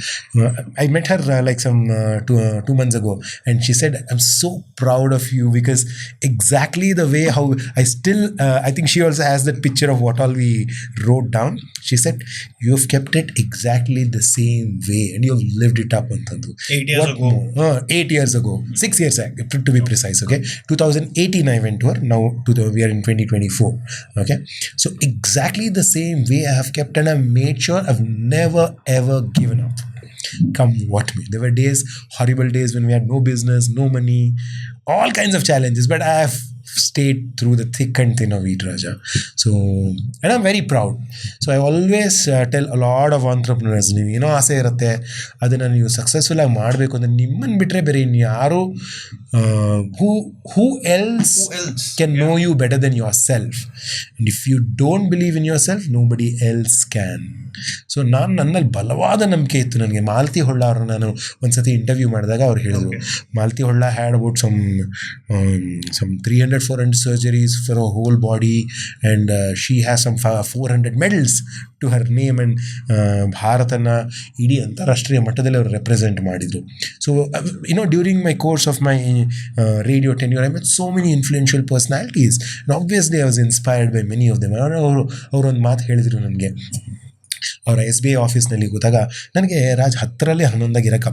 I met her like some 2 months ago and she said, I'm so proud of you because exactly the way how I think she also has that picture of what all we wrote down. She said, you've kept it exactly the same way and you've lived it up antandu. 8 years ago 6 years to be precise. Okay, 2018 I went to her. Now we are in 2024. Okay, so exactly the same way I have kept and I've made sure I've never ever given up, come what may. There were days, horrible days when we had no business, no money, all kinds of challenges, but I have stayed through the thick and thin of it, Raja. So, and I'm very proud. So I always tell a lot of entrepreneurs, ನೀವು ಏನೋ ಆಸೆ ಇರುತ್ತೆ ಅದನ್ನು ನೀವು successful ಆಗಿ ಮಾಡಬೇಕು ಅಂದರೆ ನಿಮ್ಮನ್ನು ಬಿಟ್ಟರೆ ಬೇರೆ ಇನ್ಯಾರು who else can know you better than yourself, and if you don't believe in yourself, nobody else can. So ನನ್ನಲ್ಲಿ ಬಲವಾದ ನಂಬಿಕೆ ಇತ್ತು ನನಗೆ. ಮಾಲತಿ ಹೊಳ್ಳ ಅವ್ರನ್ನ ನಾನು ಒಂದ್ಸತಿ ಇಂಟರ್ವ್ಯೂ ಮಾಡಿದಾಗ ಅವ್ರು ಹೇಳಿದ್ರು, Malathi Holla had about some 300 400 surgeries for her whole body, and she has some 400 medals to her name, and ಭಾರತನ ಇಡೀ ಅಂತಾರಾಷ್ಟ್ರೀಯ ಮಟ್ಟದಲ್ಲಿ ಅವರು ರೆಪ್ರೆಸೆಂಟ್ ಮಾಡಿದರು. So during my course of my radio tenure I met so many influential personalities, and obviously I was inspired by many of them. ಅವರೊಂದು ಮಾತು ಹೇಳಿದರು ನನಗೆ. ಅವರ SBI ಆಫೀಸ್ನಲ್ಲಿ ಕೂತಾಗ ನನಗೆ ರಾಜ್ 10ರಲ್ಲಿ 11 ಇರೋಕ್ಕೆ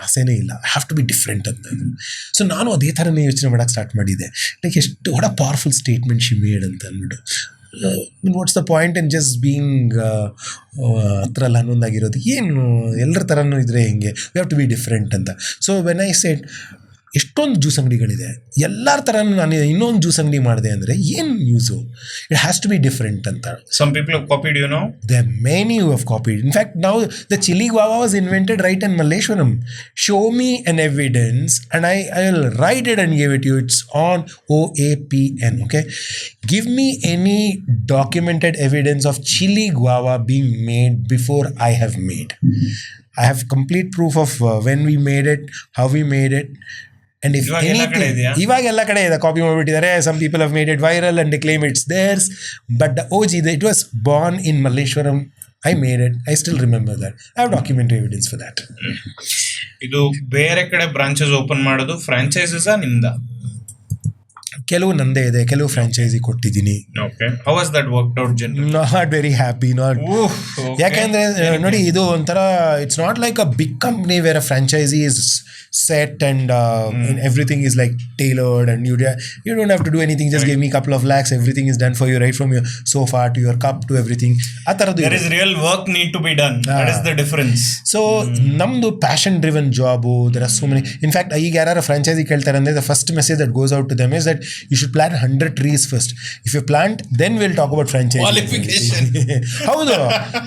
ಆಸೆನೇ ಇಲ್ಲ, I have to be different ಅಂತ. ಸೊ ನಾನು ಅದೇ ಥರನೇ ಯೋಚನೆ ಮಾಡೋಕ್ಕೆ ಸ್ಟಾರ್ಟ್ ಮಾಡಿದ್ದೆ. ಲೈಕ್ ಎಷ್ಟು what a powerful statement she made ಅಂತ ಅಂದ್ಬಿಟ್ಟು. What's the point in just being 10ರಲ್ಲಿ 11 ಆಗಿರೋದು, ಏನು ಎಲ್ಲರ ಥರನೂ ಇದ್ರೆ ಹೆಂಗೆ, we have to be different ಅಂತ. ಸೊ ವೆನ್ ಐ ಸೆಡ್ ಎಷ್ಟೊಂದು ಜ್ಯೂಸ್ ಅಂಗಡಿಗಳಿದೆ, ಎಲ್ಲರ ಥರನೂ ನಾನು ಇನ್ನೊಂದು ಜ್ಯೂಸ್ ಅಂಗಡಿ ಮಾಡಿದೆ ಅಂದರೆ ಏನು news, it has to be different ಅಂತ. Some people have copied, you know. There are many who have copied. In fact, now the chili guava was invented right in Malleshwaram. Show me an evidence and I'll write it and give it to you. It's on OAPN, okay? Give me any documented evidence of chili guava being made before I have made. I have complete proof of when we made it, how we made it. And if anything, ಇವಾಗ ಎಲ್ಲ ಕಡೆ ಇದೆ, copy ಮಾಡಿಬಿಟ್ಟಿದ್ದಾರೆ. Some people have made it viral and they claim it's theirs, but the OG, it was born in Malleshwaram. I made it. I still remember that. I have documentary evidence for that. ಇದು ಬೇರೆ ಕಡೆ branches open ಮಾಡೋದು franchises ನಿಮ್ದ? ಕೆಲವು ನಂದೇ ಇದೆ, ಕೆಲವು franchise ಕೊಟ್ಟಿದ್ದೀನಿ. How has that worked out generally? Not very happy. ಯಾಕೆಂದ್ರೆ ನೋಡಿ, ಇದು ಒಂಥರ it's not like a big company where a franchise is set and everything is like tailored and you don't have to do anything, just give me a couple of lakhs, everything is done for you, right from your sofa to your cup to everything. There is real work need to be done. That is the difference. So namdu passion driven job, there are so many. In fact, ಈಗ ಯಾರು franchise ಕೇಳ್ತಾರೆ ಅಂದ್ರೆ the first message that goes out to them is that you should plant 100 trees first. If you plant, then we'll talk about franchise qualification. ಹೌದು,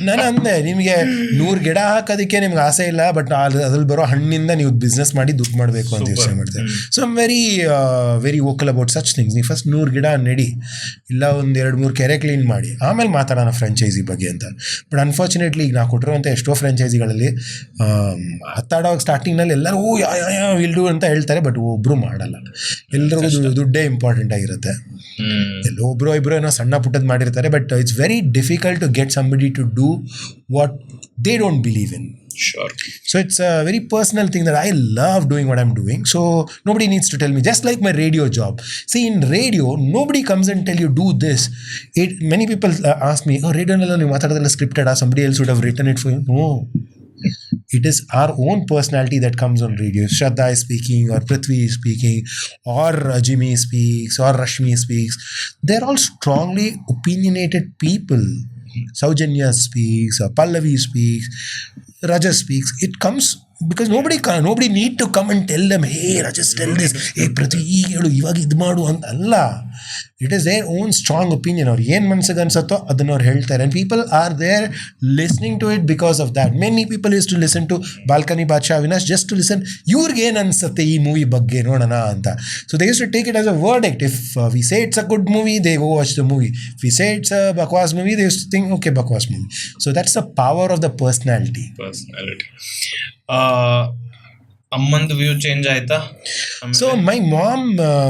ನಾನು ಅಂದೆ ನಿಮಗೆ 100 ಗಿಡ ಹಾಕೋದಕ್ಕೆ ನಿಮ್ಗೆ ಆಸೆ ಇಲ್ಲ, ಬಟ್ ಅದ್ರಲ್ಲಿ ಬರೋ ಹಣ್ಣಿಂದ ನೀವು ಬಿಸ್ನೆಸ್ ಮಾಡಿ ದುಡ್ಡು ಮಾಡಬೇಕು ಅಂತ ಯೋಚನೆ ಮಾಡ್ತಾರೆ. So I am very vocal about such things. ನೀವು ಫಸ್ಟ್ 100 ಗಿಡ ನೆಡಿ, ಇಲ್ಲ 1-2-3 ಕೆರೆ ಕ್ಲೀನ್ ಮಾಡಿ, ಆಮೇಲೆ ಮಾತಾಡೋಣ ಫ್ರಾಂಚೈಸಿ ಬಗ್ಗೆ ಅಂತ. ಬಟ್ ಅನ್ಫಾರ್ಚುನೇಟ್ಲಿ ಈಗ ನಾವು ಕೊಟ್ಟಿರುವಂಥ ಎಷ್ಟೋ ಫ್ರಾಂಚೈಸಿಗಳಲ್ಲಿ ಹತ್ತಾಡೋ ಸ್ಟಾರ್ಟಿಂಗ್ನಲ್ಲಿ ಎಲ್ಲರೂ ವಿಲ್ ಡೂ ಅಂತ ಹೇಳ್ತಾರೆ, ಬಟ್ ಒಬ್ಬರು ಮಾಡಲ್ಲ. ಎಲ್ರಿಗೂ ದುಡ್ಡೇ ಇಂಪಾರ್ಟೆಂಟ್ ಆಗಿರುತ್ತೆ. ಎಲ್ಲೋ ಒಬ್ಬರು ಇಬ್ಬರು ಏನೋ ಸಣ್ಣ ಪುಟ್ಟದ್ದು ಮಾಡಿರ್ತಾರೆ, but it's very difficult to get somebody to do what they don't believe in. Sure. So it's a very personal thing that I love doing what I'm doing. So nobody needs to tell me. Just like my radio job. See, in radio, nobody comes and tell you do this. Many people ask me, "Oh, radio nalla ನೀವು ಮಾತಾಡೋದೆಲ್ಲ scripted ಆ? Somebody else would have written it for you." No. It is our own personality that comes on radio. If Shraddha is speaking, or Prithvi is speaking, or Jimmy speaks, or Rashmi speaks. They're all strongly opinionated people. Saujanya speaks, Pallavi speaks, Raja speaks. It comes because nobody need to come and tell them, hey Raja, tell this, hey Prithvi ಈಗ ಹೇಳು, ಇವಾಗ ಇದು ಮಾಡು ಅಂತ ಅಲ್ಲ. It is their own strong opinion. ಅವ್ರು ಏನು ಮನಸ್ಸಿಗೆ ಅನ್ಸುತ್ತೋ ಅದನ್ನ ಅವ್ರು ಹೇಳ್ತಾರೆ, and people are there listening to it because of that. Many people used to listen to Balkani Badsha Avinash just to listen, ಇವ್ರಿಗೆ ಏನು ಅನ್ಸುತ್ತೆ ಈ ಮೂವಿ ಬಗ್ಗೆ ನೋಡೋಣ ಅಂತ. So they used to take it as a verdict. If we say it's a good movie, they go watch the movie. If we say it's a bakwas movie, they used to think, okay, bakwas movie. So that's the power of the personality. ಅಮ್ಮಂದು view change ಆಯ್ತಾ? So my mom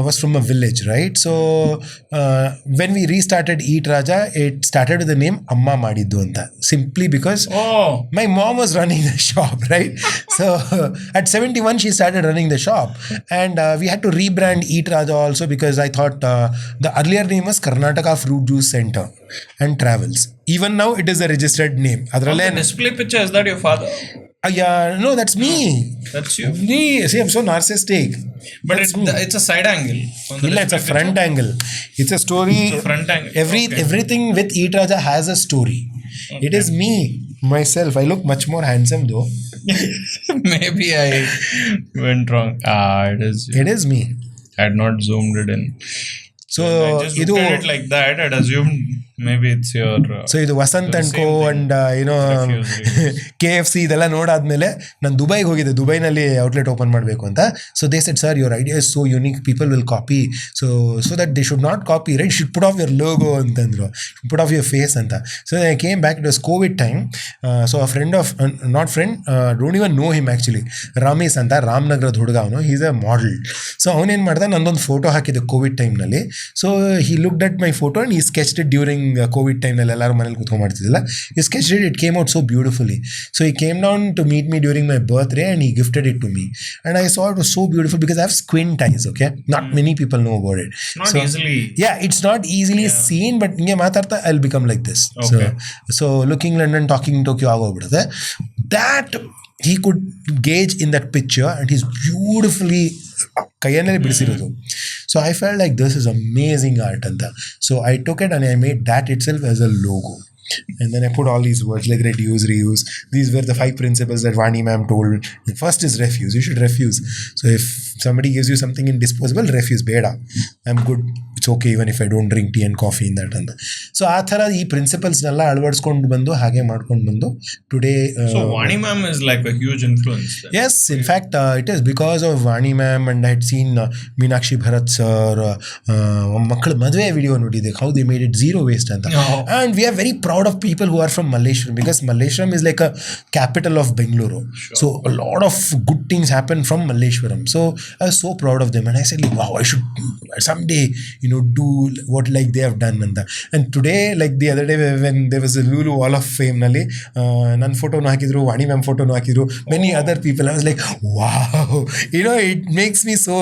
was from a village, right? So when we restarted Eat Raja, it started with the name Amma Madiddu anta, simply because my mom was running the shop, right? So at 71 she started running the shop, and we had to rebrand Eat Raja also, because I thought the earlier name was Karnataka Fruit Juice Center and Travels. Even now it is a registered name. Adralle display picture, is that your father? Yeah, no, that's me. That's you. Me. See, I'm so narcissistic. But it's a side angle. It's a front angle. It's a story. It's a front angle. Everything with Eat Raja has a story. Okay. It is me, myself. I look much more handsome though. Maybe I went wrong. It is me. I had not zoomed it in. So I just looked at it like that. I'd assumed Maybe it's your so ಇದು Vasant and co and ಏನೋ KFC ಇದೆಲ್ಲ ನೋಡಾದ್ಮೇಲೆ ನಾನು ದುಬೈಗೆ ಹೋಗಿದ್ದೆ, ದುಬೈನಲ್ಲಿ outlet open ಮಾಡಬೇಕು ಅಂತ. So they said sir your idea is so unique, people will copy, so that they should not copy right, should put off your logo ಅಂತಂದ್ರು, put off your face ಅಂತ. So I came back, it was covid time. So a friend of not friend, don't even know him actually, Ramesh ಅಂತ, ರಾಮನಗರದ ಹುಡುಗ ಅವನು, is a model. So ಅವನೇನು ಮಾಡ್ದೆ, ನಂದೊಂದು photo ಹಾಕಿದ್ದೆ ಕೋವಿಡ್ ಟೈಮ್ನಲ್ಲಿ. So he looked at my photo and ಈ ಸ್ಕೆಚ್ಡ್ ಇಟ್ ಡ್ಯೂರಿಂಗ್ ಕೋವಿಡ್ ಟೈಮ್ನಲ್ಲಿ ಎಲ್ಲರೂ ಮನೇಲಿ ಕೂತ್ಕೊಂಡು ಮಾಡ್ತಿದ್ದಿಲ್ಲ. He sketched it came out so beautifully. So he came down to meet me during my birthday and he gifted it to me and I saw it was so beautiful because I have squint eyes, okay? Not many people know about it. Not easily. Yeah, it's not easily seen, but hinge maatarta I'll become like this. Okay. So looking London, talking Tokyo agogbidade. That he could gauge in that picture and he's beautifully ಕೈಯಲ್ಲೇ ಬಿಡಿಸಿರೋದು. So I felt like this is amazing art ಅಂತ. So I took it and I made that itself as a logo. And then I put all these words like reduce, reuse. These were the 5 principles that Vani ma'am told. The first is refuse. You should refuse. So if somebody gives you something in disposable, refuse. Beda. I'm good. It's okay even if I don't drink tea and coffee in that. So ಆ ಥರ ಈ ಪ್ರಿನ್ಸಿಪಲ್ಸ್ನೆಲ್ಲ ಅಳವಡಿಸ್ಕೊಂಡು ಬಂದು ಹಾಗೆ ಮಾಡ್ಕೊಂಡು ಬಂದು today. So Vani ma'am is like a huge influence then. Yes, in fact it is because of Vani ma'am and I had seen Meenakshi Bharat sir ಮಕ್ಕಳ ಮದುವೆ ವಿಡಿಯೋ ನೋಡಿದೆ, how they made it zero waste ಅಂತ. And we are very proud of people who are from Malleshwaram because Malleshwaram is like a capital of Bengaluru. Sure. So a lot of good things happen from Malleshwaram. So I was so proud of them and I said like, wow, I should someday do what like they have done. And today, like the other day when there was a Lulu Wall of Fame nalli nan photo nu hakidru, Vani ma'am photo nu hakidru, many other people. I was like, wow, it makes me so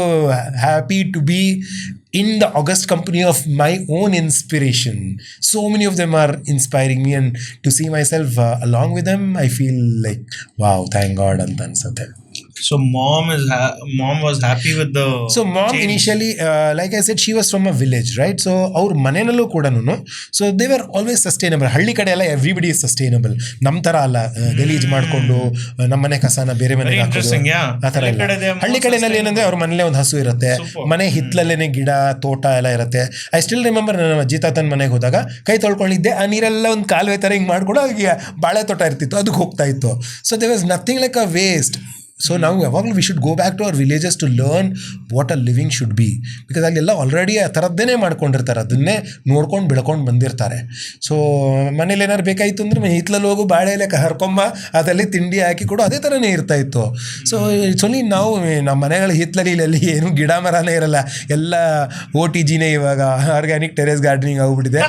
happy to be in the august company of my own inspiration. So many of them are inspiring me and to see myself along with them, I feel like wow, thank God anta ansate. So mom was happy with the mom change. Initially like I said, she was from a village, right? So our manenallu kodanu, so they were always sustainable. Halli kade alla everybody is sustainable, nam tara alla ಗಲೀಜ್ ಮಾಡ್ಕೊಂಡು ನಮ್ಮ ಮನೆ ಕಸನ ಬೇರೆ ಮನೆಗೆ ಹಾಕೋದು ಆ ಥರ ಇಲ್ಲ. ಹಳ್ಳಿ ಕಡೆನಲ್ಲಿ ಏನಂದ್ರೆ ಅವ್ರ ಮನೇಲೆ ಒಂದು ಹಸು ಇರುತ್ತೆ, ಮನೆ ಹಿತ್ತಲಲ್ಲೇನೆ ಗಿಡ ತೋಟ ಎಲ್ಲ ಇರುತ್ತೆ. ಐ ಸ್ಟಿಲ್ ರಿಮೆಂಬರ್ ನನ್ನ ಅಜ್ಜಿ ತಾತನ ಮನೆಗೆ ಹೋದಾಗ ಕೈ ತೊಳ್ಕೊಂಡಿದ್ದೆ, ಆ ನೀರೆಲ್ಲ ಒಂದು ಕಾಲುವೆ ಥರ ಹಿಂಗೆ ಮಾಡ್ಕೊಂಡು ಈಗ ಬಾಳೆ ತೋಟ ಇರ್ತಿತ್ತು, ಅದಕ್ಕೆ ಹೋಗ್ತಾ ಇತ್ತು. So there was nothing like a waste. So ನಾವು ಯಾವಾಗಲೂ we should go back to our villages to learn what a living should be, because ಅಲ್ಲೆಲ್ಲ ಆಲ್ರೆಡಿ ಆ ಥರದ್ದೇನೆ ಮಾಡ್ಕೊಂಡಿರ್ತಾರೆ, ಅದನ್ನೇ ನೋಡ್ಕೊಂಡು ಬೆಳ್ಕೊಂಡು ಬಂದಿರ್ತಾರೆ. ಸೊ ಮನೇಲಿ ಏನಾರು ಬೇಕಾಯಿತು ಅಂದರೆ ಹಿತ್ತಲಲ್ಲಿ ಹೋಗು ಬಾಳೆ ಎಲೆ ಹರ್ಕೊಂಬ, ಅದರಲ್ಲಿ ತಿಂಡಿ ಹಾಕಿ ಕೊಡು, ಅದೇ ಥರನೇ ಇರ್ತಾಯಿತ್ತು. ಸೊ ಇಟ್ಸ್ ಓನ್ಲಿ ನಾವು ನಮ್ಮ ಮನೆಗಳ ಹಿತ್ತಲಲ್ಲಿ ಏನು ಗಿಡ ಮರನೇ ಇರಲ್ಲ, ಎಲ್ಲ OTGನೇ ಇವಾಗ ಆರ್ಗ್ಯಾನಿಕ್ ಟೆರೇಸ್ ಗಾರ್ಡನಿಂಗ್ ಆಗ್ಬಿಟ್ಟಿದೆ.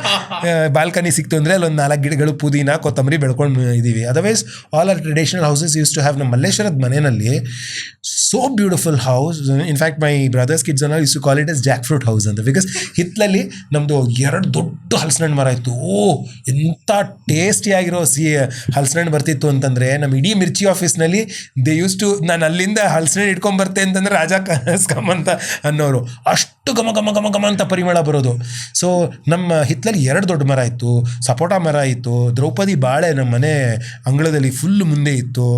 ಬಾಲ್ಕನಿ ಸಿಕ್ತು ಅಂದರೆ ಅಲ್ಲೊಂದು 4 ಗಿಡಗಳು, ಪುದೀನ, ಕೊತ್ತಂಬರಿ ಬೆಳ್ಕೊಂಡು ಇದ್ದೀವಿ. Otherwise all are traditional houses used to have. ನಮ್ಮ ಮಲ್ಲೇಶ್ವರದ ಮನೆಯಲ್ಲಿ so beautiful house. In fact my brother's kids and all used to call it as jackfruit house ಅಂತ, ಬಿಕಾಸ್ ಹಿತ್ತಲಲ್ಲಿ ನಮ್ಮದು 2 ದೊಡ್ಡ ಹಲಸಿನಣ್ಣು ಮರ ಇತ್ತು. ಎಂಥ ಟೇಸ್ಟಿಯಾಗಿರೋ ಹಲಸಿನಣ್ಣು ಬರ್ತಿತ್ತು ಅಂತಂದರೆ, ನಮ್ಮ ಇಡೀ ಮಿರ್ಚಿ ಆಫೀಸ್ನಲ್ಲಿ ದೇ ಯೂಸ್ ಟು, ನಾನು ಅಲ್ಲಿಂದ ಹಲಸಿನಣ್ಣು ಇಟ್ಕೊಂಬರ್ತೆ ಅಂತಂದರೆ ರಾಜಾ ಕಸ್ಕಮ್ ಅಂತ ಅನ್ನೋರು, ಅಷ್ಟು ಘಮ ಘಮ ಘಮ ಘಮ ಅಂತ ಪರಿಮಳ ಬರೋದು. ಸೊ ನಮ್ಮ ಹಿತ್ತಲಲ್ಲಿ 2 ದೊಡ್ಡ ಮರ ಇತ್ತು, ಸಪೋಟ ಮರ ಇತ್ತು, ದ್ರೌಪದಿ ಬಾಳೆ ನಮ್ಮ ಮನೆ ಅಂಗಳದಲ್ಲಿ ಫುಲ್ ಮುಂದೆ ಇತ್ತು.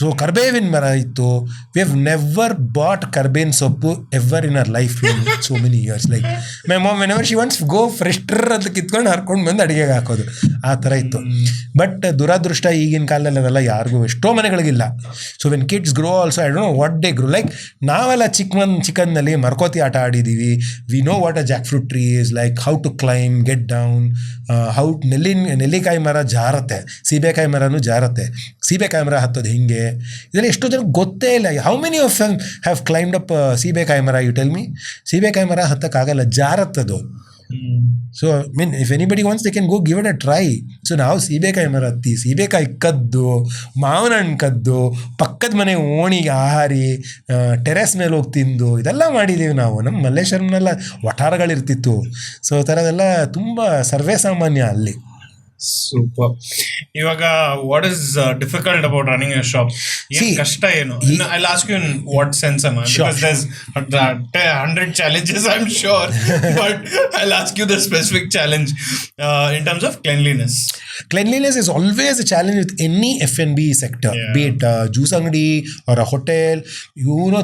ಸೊ ಕರ್ಬೇವಿನ ಮರ ಇತ್ತು. We have never bought ಕರ್ಬೇವಿನ ಸೊಪ್ಪು ever in our life in so many years. Like my mom, whenever she wants to go fresh ಅಂತ ಕಿತ್ಕೊಂಡು ಹರ್ಕೊಂಡು ಬಂದು ಅಡುಗೆಗೆ ಹಾಕೋದು, ಆ ಥರ ಇತ್ತು. ಬಟ್ ದುರಾದೃಷ್ಟ ಈಗಿನ ಕಾಲದಲ್ಲಿ ಅದೆಲ್ಲ ಯಾರಿಗೂ ಎಷ್ಟೋ ಮನೆಗಳಿಗಿಲ್ಲ. So when kids grow also I don't know what they grow. Like ನಾವೆಲ್ಲ ಚಿಕ್ಕನ್ನಲ್ಲಿ ಮರ್ಕೋತಿ ಆಟ ಆಡಿದ್ದೀವಿ. We know what a jackfruit tree is, like how to climb, get down, how ನೆಲ್ಲಿಕಾಯಿ ಮರ ಜಾರತ್ತೆ, ಸೀಬೆಕಾಯಿ ಮರನೂ ಜಾರತ್ತೆ, ಸೀಬೆಕಾಯಿ ಮರ ಹತ್ತೋದು ಹಿಂಗೆ, ಇದೆಲ್ಲ ಎಷ್ಟೋ ಜನ ಗೊತ್ತೇ ಇಲ್ಲ. How many of them have climbed up ಸೀಬೆಕಾಯಿ ಮರ? You tell me. ಸೀಬೆಕಾಯಿ ಮರ ಹತ್ತಕ್ಕಾಗಲ್ಲ, ಜಾರತ್ತದು. So mean if anybody wants they can go give it a try. So ನಾವು ಸೀಬೆಕಾಯಿ ಮರ ಹತ್ತಿ, ಸೀಬೆಕಾಯಿ ಕದ್ದು, ಮಾವಿನ ಹಣ್ಣು ಕದ್ದು, ಪಕ್ಕದ ಮನೆ ಓಣಿಗೆ ಆಹಾರಿ, ಟೆರೆಸ್ ಮೇಲೆ ಹೋಗಿ ತಿಂದು, ಇದೆಲ್ಲ ಮಾಡಿದ್ದೀವಿ ನಾವು. ನಮ್ಮ ಮಲ್ಲೇಶ್ವರಂನೆಲ್ಲ ವಠಾರಗಳಿರ್ತಿತ್ತು. ಸೊ ಥರದೆಲ್ಲ ತುಂಬ ಸರ್ವೇ ಸಾಮಾನ್ಯ ಅಲ್ಲಿ. ಸೂಪರ್. ಇವಾಗ what is difficult about running a shop? ಏನ್ ಕಷ್ಟ ಏನು? I ask you in what sense ಅಮ್ಮ, because there's 100 challenges I'm sure, but I'll ask you the specific challenge in terms of cleanliness. Cleanliness is always a challenge with any F&B sector, be it juice ಅಂಗಡಿ or a hotel.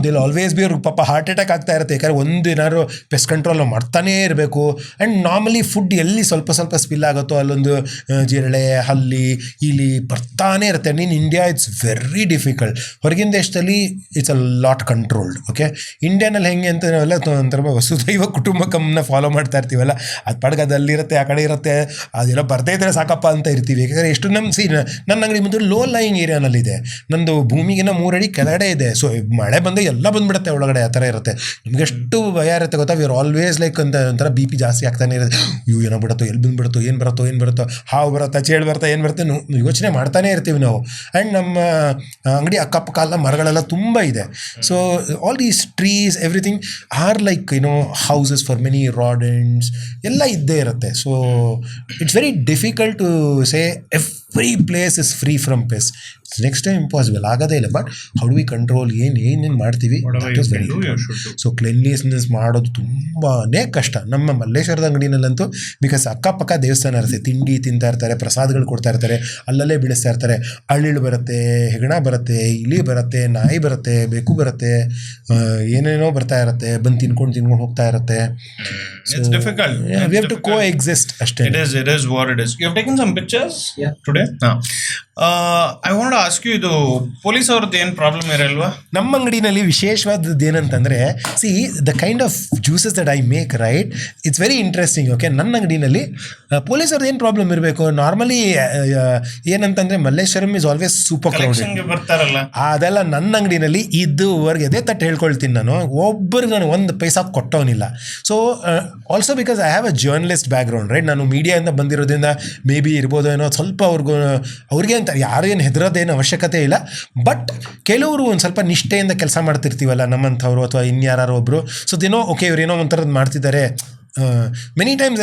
they'll always be ಪಾಪ heart attack ಆಗ್ತಾ ಇರುತ್ತೆ, ಯಾಕಂದ್ರೆ ಒಂದು ಏನಾದ್ರು pest control ಮಾಡ್ತಾನೇ ಇರಬೇಕು. And normally food ಎಲ್ಲಿ ಸ್ವಲ್ಪ ಸ್ವಲ್ಪ ಸ್ಪಿಲ್ ಆಗುತ್ತೋ ಅಲ್ಲೊಂದು ಜಿರಳೆ ಹಲ್ಲಿ ಇಲಿ ಬರ್ತಾನೆ ಇರುತ್ತೆ. In India it's very difficult. ಹೊರಗಿನ ದೇಶದಲ್ಲಿ it's a lot controlled. Okay, ಇಂಡಿಯಾನಲ್ಲಿ ಹೆಂಗೆ ಅಂತ ನಾವೆಲ್ಲ ಒಂಥರ ವಸುದೈವ ಕುಟುಂಬಕಮ್ಮನ ಫಾಲೋ ಮಾಡ್ತಾ ಇರ್ತೀವಲ್ಲ, ಅದು ಪಾಡ್ಗೆ ಅದು ಅಲ್ಲಿರುತ್ತೆ, ಆ ಕಡೆ ಇರುತ್ತೆ, ಅದೆಲ್ಲ ಬರ್ತಾ ಇದ್ರೆ ಸಾಕಪ್ಪ ಅಂತ ಇರ್ತೀವಿ. ಯಾಕಂದರೆ ಎಷ್ಟು ನನ್ನ ಅಂಗಡಿ ಮುಂದೆ ಲೋ ಲೈಯಿಂಗ್ ಏರಿಯಾನಲ್ಲಿದೆ, ನಂದು ಭೂಮಿಗಿನ 3 ಅಡಿ ಕೆಳಗಡೆ ಇದೆ. ಸೊ ಮಳೆ ಬಂದು ಎಲ್ಲ ಬಂದುಬಿಡುತ್ತೆ ಒಳಗಡೆ, ಆ ಥರ ಇರುತ್ತೆ. ನಮ್ಗೆ ಎಷ್ಟು ಭಯ ಇರುತ್ತೆ ಗೊತ್ತಾ, ವಿ ಆರ್ ಆಲ್ವೇಸ್ ಲೈಕ್ ಅಂತ ಒಂಥರ ಬಿ ಪಿ ಜಾಸ್ತಿ ಆಗ್ತಾನೆ ಇರುತ್ತೆ. ಏನೋ ಬಿಡುತ್ತೋ, ಎಲ್ಲಿ ಬಂದುಬಿಡುತ್ತೋ, ಏನು ಬರುತ್ತೋ, ಹಾವು ಬರುತ್ತಾ, ಚೇಳು ಬರುತ್ತಾ, ಏನು ಬರುತ್ತೆ ಯೋಚನೆ ಮಾಡ್ತಾನೆ ಇರ್ತೀವಿ ನಾವು. ಆ್ಯಂಡ್ ನಮ್ಮ ಅಂಗಡಿ ಅಕ್ಕಪಕ್ಕ ಎಲ್ಲ ಮರಗಳೆಲ್ಲ ತುಂಬ ಇದೆ. So all these trees everything are like houses for many rodents ಎಲ್ಲ ಇದ್ದೇ ಇರುತ್ತೆ. So it's very difficult to say every place is free from pest. Next time impossible ಆಗೋದೇ ಇಲ್ಲ. But how do we control, ಏನೇನು ಮಾಡ್ತೀವಿ, that is very important. So cleanliness ಮಾಡೋದು ತುಂಬಾ ಕಷ್ಟ. ನಮ್ಮ ಮಲ್ಲೇಶ್ವರದ ಅಂಗಡಿನಲ್ಲಂತೂ ಬಿಕಾಸ್ ಅಕ್ಕಪಕ್ಕ ದೇವಸ್ಥಾನ ಇರುತ್ತೆ, ತಿಂಡಿ ತಿಂತಾ ಇರ್ತಾರೆ, ಪ್ರಸಾದಗಳು ಕೊಡ್ತಾ ಇರ್ತಾರೆ, ಅಲ್ಲಲ್ಲೇ ಬೆಳೆಸ್ತಾ ಇರ್ತಾರೆ. ಅಳ್ಳಿಳು ಬರುತ್ತೆ, ಹೆಗಣ ಬರುತ್ತೆ, ಇಲಿ ಬರುತ್ತೆ, ನಾಯಿ ಬರುತ್ತೆ, ಬೆಕ್ಕು ಬರುತ್ತೆ, ಏನೇನೋ ಬರ್ತಾ ಇರುತ್ತೆ, ಬಂದು ತಿನ್ಕೊಂಡು ಹೋಗ್ತಾ ಇರುತ್ತೆ. It's difficult. We have to coexist ಅಷ್ಟೇ. It is what it is. You have taken some pictures today? I want to ask you, ಇದು ಪೊಲೀಸ್ ಅವ್ರದ್ದು ಏನು ಪ್ರಾಬ್ಲಮ್ ಇರಲ್ವಾ? ನಮ್ಮ ಅಂಗಡಿನಲ್ಲಿ ವಿಶೇಷವಾದದ್ದು ಏನಂತಂದರೆ, C the kind of juices that I make, right, it's very interesting. Okay, ನನ್ನ ಅಂಗಡಿನಲ್ಲಿ police ಅವ್ರದ್ದು ಏನು problem ಇರಬೇಕು? Normally ಏನಂತಂದರೆ Malleshwaram is always super crowded ಬರ್ತಾರಲ್ಲ, ಅದೆಲ್ಲ ನನ್ನ ಅಂಗಡಿನಲ್ಲಿ ಇದುವರೆಗೆ ಅದೇ ತಟ್ಟು ಹೇಳ್ಕೊಳ್ತೀನಿ ನಾನು, ಒಬ್ಬರಿಗೆ ನಾನು 1 ಪೈಸಾ ಕೊಟ್ಟವನಿಲ್ಲ. So also because I have a journalist background, right, ನಾನು ಮೀಡಿಯಾದಿಂದ ಬಂದಿರೋದ್ರಿಂದ ಮೇ ಬಿ ಇರ್ಬೋದು ಏನೋ ಸ್ವಲ್ಪ ಅವ್ರಿಗೆ ಅಂತ ಯಾರು ಏನು ಹೆದರೋದೇನು ಅವಶ್ಯಕತೆ ಇಲ್ಲ. ಬಟ್ ಕೆಲವರು ಒಂದು ಸ್ವಲ್ಪ ನಿಷ್ಠೆಯಿಂದ ಕೆಲಸ ಮಾಡ್ತಿರ್ತೀವಲ್ಲ ನಮ್ಮಂಥವ್ರು ಅಥವಾ ಇನ್ಯಾರು ಒಬ್ಬರು, ಸೊ ಏನೋ ಓಕೆ ಇವ್ರೇನೋ ಒಂಥರದ್ದು ಮಾಡ್ತಿದ್ದಾರೆ. ಮೆನಿ ಟೈಮ್ಸ್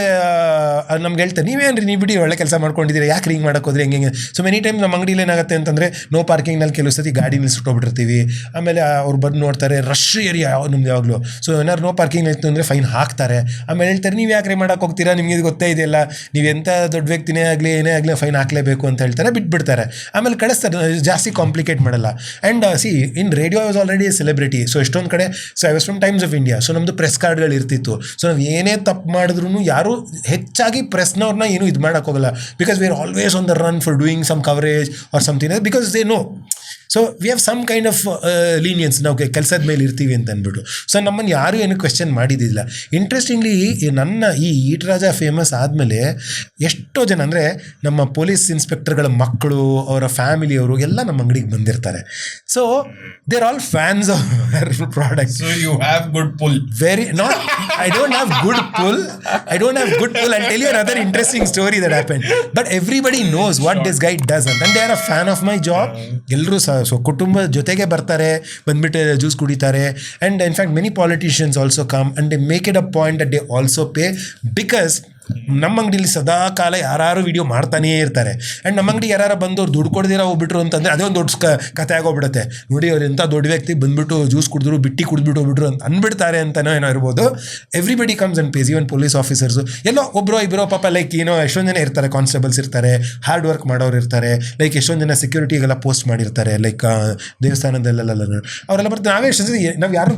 ನಮ್ಗೆ ಹೇಳ್ತಾರೆ, ನೀವೇನ್ರಿ ನೀವು ಬಿಡಿ ಒಳ್ಳೆ ಕೆಲಸ ಮಾಡ್ಕೊಂಡಿದ್ದೀರಿ, ಯಾಕೆ ಹಿಂಗೆ ಮಾಡೋಕೆ ಹೋದ್ರೆ ಹೆಂಗೆ. ಸೊ ಮೆನಿ ಟೈಮ್ ನಮ್ಮ ಅಂಗಡಿಯಲ್ಲಿ ಏನಾಗುತ್ತೆ ಅಂತಂದರೆ, ನೋ ಪಾರ್ಕಿಂಗ್ನಲ್ಲಿ ಕೆಲವು ಸತಿ ಗಾಡಿ ನಿಲ್ಲಿಸ್ಬಿಟ್ಟಿರ್ತೀವಿ. ಆಮೇಲೆ ಅವ್ರು ಬಂದು ನೋಡ್ತಾರೆ, ರಶ್ ಏರಿಯಾ ನಮ್ದು ಯಾವಾಗಲೂ. ಸೊ ಏನಾದ್ರು ನೋ ಪಾರ್ಕಿಂಗ್ ಇತ್ತು ಅಂದರೆ ಫೈನ್ ಹಾಕ್ತಾರೆ. ಆಮೇಲೆ ಹೇಳ್ತಾರೆ, ನೀವು ಯಾಕೆ ಮಾಡೋಕೆ ಹೋಗ್ತೀರಾ, ನಿಮಗೆ ಇದು ಗೊತ್ತೇ ಇದೆಯಲ್ಲ, ನೀವು ಎಂಥ ದೊಡ್ಡ ವ್ಯಕ್ತಿನೇ ಆಗಲಿ ಏನೇ ಆಗಲಿ ಫೈನ್ ಹಾಕಲೇಬೇಕು ಅಂತ ಹೇಳ್ತಾರೆ, ಬಿಟ್ಬಿಡ್ತಾರೆ. ಆಮೇಲೆ ಕಳಿಸ್ತಾರೆ, ಜಾಸ್ತಿ ಕಾಂಪ್ಲಿಕೇಟ್ ಮಾಡಲ್ಲ. And C in radio was already celebrity. So ಎಷ್ಟೊಂದು ಕಡೆ, so I was from times of India. So ನಮ್ಮದು ಪ್ರೆಸ್ ಕಾರ್ಡ್ಗಳು ಇರ್ತಿತ್ತು. ಸೊ ನಾವು ಏನೇ ತಪ್ಪು ಮಾಡಿದ್ರು ಯಾರು ಹೆಚ್ಚಾಗಿ ಪ್ರೆಸ್ನವ್ರನ್ನ ಏನು ಇದು ಮಾಡೋಕ್ಕೋಗಲ್ಲ, because we are always on the run for doing some coverage or something, because they know. So we have some kind of leniency, ನಾವು ಕೆಲಸದ ಮೇಲೆ ಇರ್ತೀವಿ ಅಂತ ಅಂದ್ಬಿಟ್ಟು. ಸೊ ನಮ್ಮನ್ನು ಯಾರೂ ಏನು ಕ್ವೆಶ್ಚನ್ ಮಾಡಿದ್ದಿಲ್ಲ. ಇಂಟ್ರೆಸ್ಟಿಂಗ್ಲಿ ನನ್ನ ಈ ಈಟ್ ರಾಜ ಫೇಮಸ್ ಆದಮೇಲೆ ಎಷ್ಟೋ ಜನ ಅಂದರೆ ನಮ್ಮ ಪೊಲೀಸ್ ಇನ್ಸ್ಪೆಕ್ಟರ್ಗಳ ಮಕ್ಕಳು, ಅವರ ಫ್ಯಾಮಿಲಿಯವರು ಎಲ್ಲ ನಮ್ಮ ಅಂಗಡಿಗೆ ಬಂದಿರ್ತಾರೆ. So they are all fans of our product. So you have good pull. Very not. I don't have good pull. I'll tell you another interesting story that happened. But everybody knows what this guy does, and they are a fan of my job. ಎಲ್ಲರೂ so ಕುಟುಂಬ ಜೊತೆಗೆ ಬರ್ತಾರೆ, ಬಂದ್ಬಿಟ್ಟು juice ಕುಡಿತಾರೆ. And in fact many politicians also come and they make it a point that they also pay, because ನಮ್ಮ ಅಂಗಡಿಲಿ ಸದಾ ಕಾಲ ಯಾರು ವಿಡಿಯೋ ಮಾಡ್ತಾನೇ ಇರ್ತಾರೆ. ಆ್ಯಂಡ್ ನಮ್ಮ ಅಂಗಡಿ ಯಾರು ಬಂದವ್ರು ದುಡ್ಡು ಕೊಡ್ದಿರ ಹೋಗ್ಬಿಟ್ರು ಅಂತಂದರೆ ಅದೇ ಒಂದು ದೊಡ್ಡ ಕತೆ ಆಗೋಗ್ಬಿಡುತ್ತೆ. ನೋಡಿ ಅವ್ರು ಎಂಥ ದೊಡ್ಡ ವ್ಯಕ್ತಿ ಬಂದುಬಿಟ್ಟು ಜ್ಯೂಸ್ ಕುಡಿದ್ರು, ಕುಡಿದ್ಬಿಟ್ಟು ಹೋಗ್ಬಿಟ್ರು ಅಂತ ಅಂದ್ಬಿಡ್ತಾರೆ ಅಂತನೋ ಏನೋ ಇರ್ಬೋದು. Everybody comes and pays, even police officers ಎಲ್ಲೋ ಒಬ್ಬರೋ ಇಬ್ಬರೋ ಪಾಪ ಲೈಕ್ ಎಷ್ಟೊಂದು ಜನ ಇರ್ತಾರೆ, ಕಾನ್ಸ್ಟೇಬಲ್ಸ್ ಇರ್ತಾರೆ, ಹಾರ್ಡ್ ವರ್ಕ್ ಮಾಡೋರು ಇರ್ತಾರೆ, ಲೈಕ್ ಎಷ್ಟೊಂದು ಜನ ಸೆಕ್ಯೂರಿಟಿಗೆಲ್ಲ ಪೋಸ್ಟ್ ಮಾಡಿರ್ತಾರೆ, ಲೈಕ್ ದೇವಸ್ಥಾನದಲ್ಲೆಲ್ಲ ಅವರೆಲ್ಲ ಬರ್ತಾರೆ. ನಾವೇ ನಾವು ಯಾರು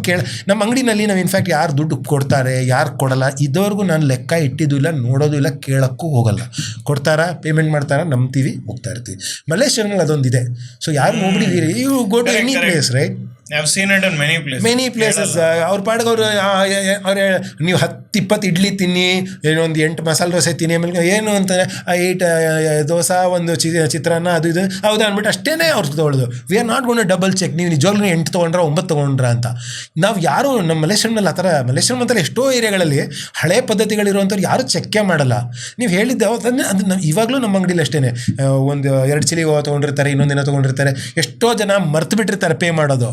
ನಮ್ಮ ಅಂಗಡಿನಲ್ಲಿ ನಾವು ಇನ್ಫ್ಯಾಕ್ಟ್ ಯಾರು ದುಡ್ಡು ಕೊಡ್ತಾರೆ, ಯಾರು ಕೊಡಲ್ಲ, ಇದುವರೆಗೂ ನಾನು ಲೆಕ್ಕ ಇಟ್ಟಿದ್ದು ಇಲ್ಲ, ನೋಡೋದು ಇಲ್ಲ, ಕೇಳೋಕ್ಕೂ ಹೋಗಲ್ಲ. ಕೊಡ್ತಾರಾ, ಪೇಮೆಂಟ್ ಮಾಡ್ತಾರಾ, ನಂಬ್ತೀವಿ, ಹೋಗ್ತಾ ಇರ್ತೀವಿ. ಮಲ್ಲೇಶ್ವರನಲ್ಲಿ ಅದೊಂದಿದೆ. ಸೊ ಯಾರು ನೋಡಿದ್ದೀರಿ, you go to any place, right? I've seen it in many places. ಅವ್ರ ಪಾಡ್ಗೆ ಅವ್ರು ನೀವು 10-20 ಇಡ್ಲಿ ತಿನ್ನಿ, ಏನೊಂದು 8 ಮಸಾಲೆ ದೋಸೆ ತಿನ್ನಿ, ಆಮೇಲೆ ಏನು ಅಂತಾರೆ 8 ದೋಸೆ, ಒಂದು ಚಿತ್ರಾನ್ನ, ಅದು ಇದು ಹೌದಾ ಅಂದ್ಬಿಟ್ಟು ಅಷ್ಟೇ ಅವ್ರು ತೊಗೊಳ್ಳೋದು. We are not gonna double check, ನೀವು ನಿಜವಾಗ್ಲೂ 8 ತೊಗೊಂಡ್ರ 9 ತೊಗೊಂಡ್ರ ಅಂತ. ನಾವು ಯಾರು ನಮ್ಮ ಮಲ್ಲೇಶ್ವರನಲ್ಲಿ ಆ ಥರ, ಮಲ್ಲೇಶ್ವರಂ ಅಂತಲ್ಲ ಎಷ್ಟೋ ಏರಿಯಾಗಳಲ್ಲಿ ಹಳೆ ಪದ್ಧತಿಗಳಿರುವಂಥವ್ರು ಯಾರು ಚೆಕ್ಕೇ ಮಾಡಲ್ಲ. ನೀವು ಹೇಳಿದ್ದೆ ಅದನ್ನು ಇವಾಗಲೂ ನಮ್ಮ ಅಂಗಡಿಲಿ ಅಷ್ಟೇ, ಒಂದು 2 ಚಿಲಿ ತೊಗೊಂಡಿರ್ತಾರೆ, ಇನ್ನೊಂದಿನ ತೊಗೊಂಡಿರ್ತಾರೆ, ಎಷ್ಟೋ ಜನ ಮರ್ತು ಬಿಟ್ಟಿರ್ತಾರೆ ಪೇ ಮಾಡೋದು.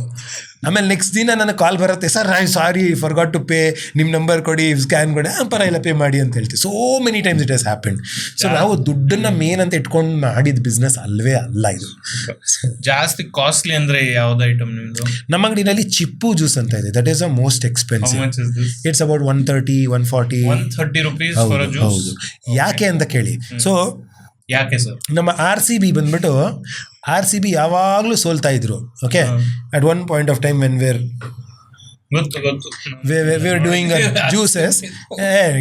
ಆಮೇಲೆ ನೆಕ್ಸ್ಟ್ ದಿನ ನನಗೆ ಕಾಲ್ ಬರುತ್ತೆ, sir I sorry forgot to pay, ನಿಮ್ಮ ನಂಬರ್ ಕೊಡಿ, ಸ್ಕ್ಯಾನ್ ಕೊಡಿ, ಪರವಾಗಿಲ್ಲ ಪೇ ಮಾಡಿ ಅಂತ ಹೇಳ್ತೀವಿ. So many times it has happen. So ನಾವು ದುಡ್ಡನ್ನ ಮೇನ್ ಅಂತ ಇಟ್ಕೊಂಡು ಮಾಡಿದ ಬಿಸ್ನೆಸ್ ಅಲ್ವೇ ಅಲ್ಲ ಇದು. ಜಾಸ್ತಿ ಕಾಸ್ಟ್ಲಿ ಅಂದ್ರೆ ಯಾವ್ದು ಐಟಮ್ ನಿಮ್ದು? ನಮ್ಮ ಅಂಗಡಿನಲ್ಲಿ ಚಿಪ್ಪು ಜ್ಯೂಸ್ ಅಂತ ಇದೆ, that is the most expensive. It's about 130, 140 rupees for a juice. ಹೌದು. ಯಾಕೆ ಅಂತ ಕೇಳಿ. ಸೊ ಯಾಕೆ ಸರ್? ನಮ್ಮ RCB ಬಂದ್ಬಿಟ್ಟು RCB ಯಾವಾಗಲೂ ಸೋಲ್ತಾ ಇದ್ರು. Okay, at one point of time when we're doing juices,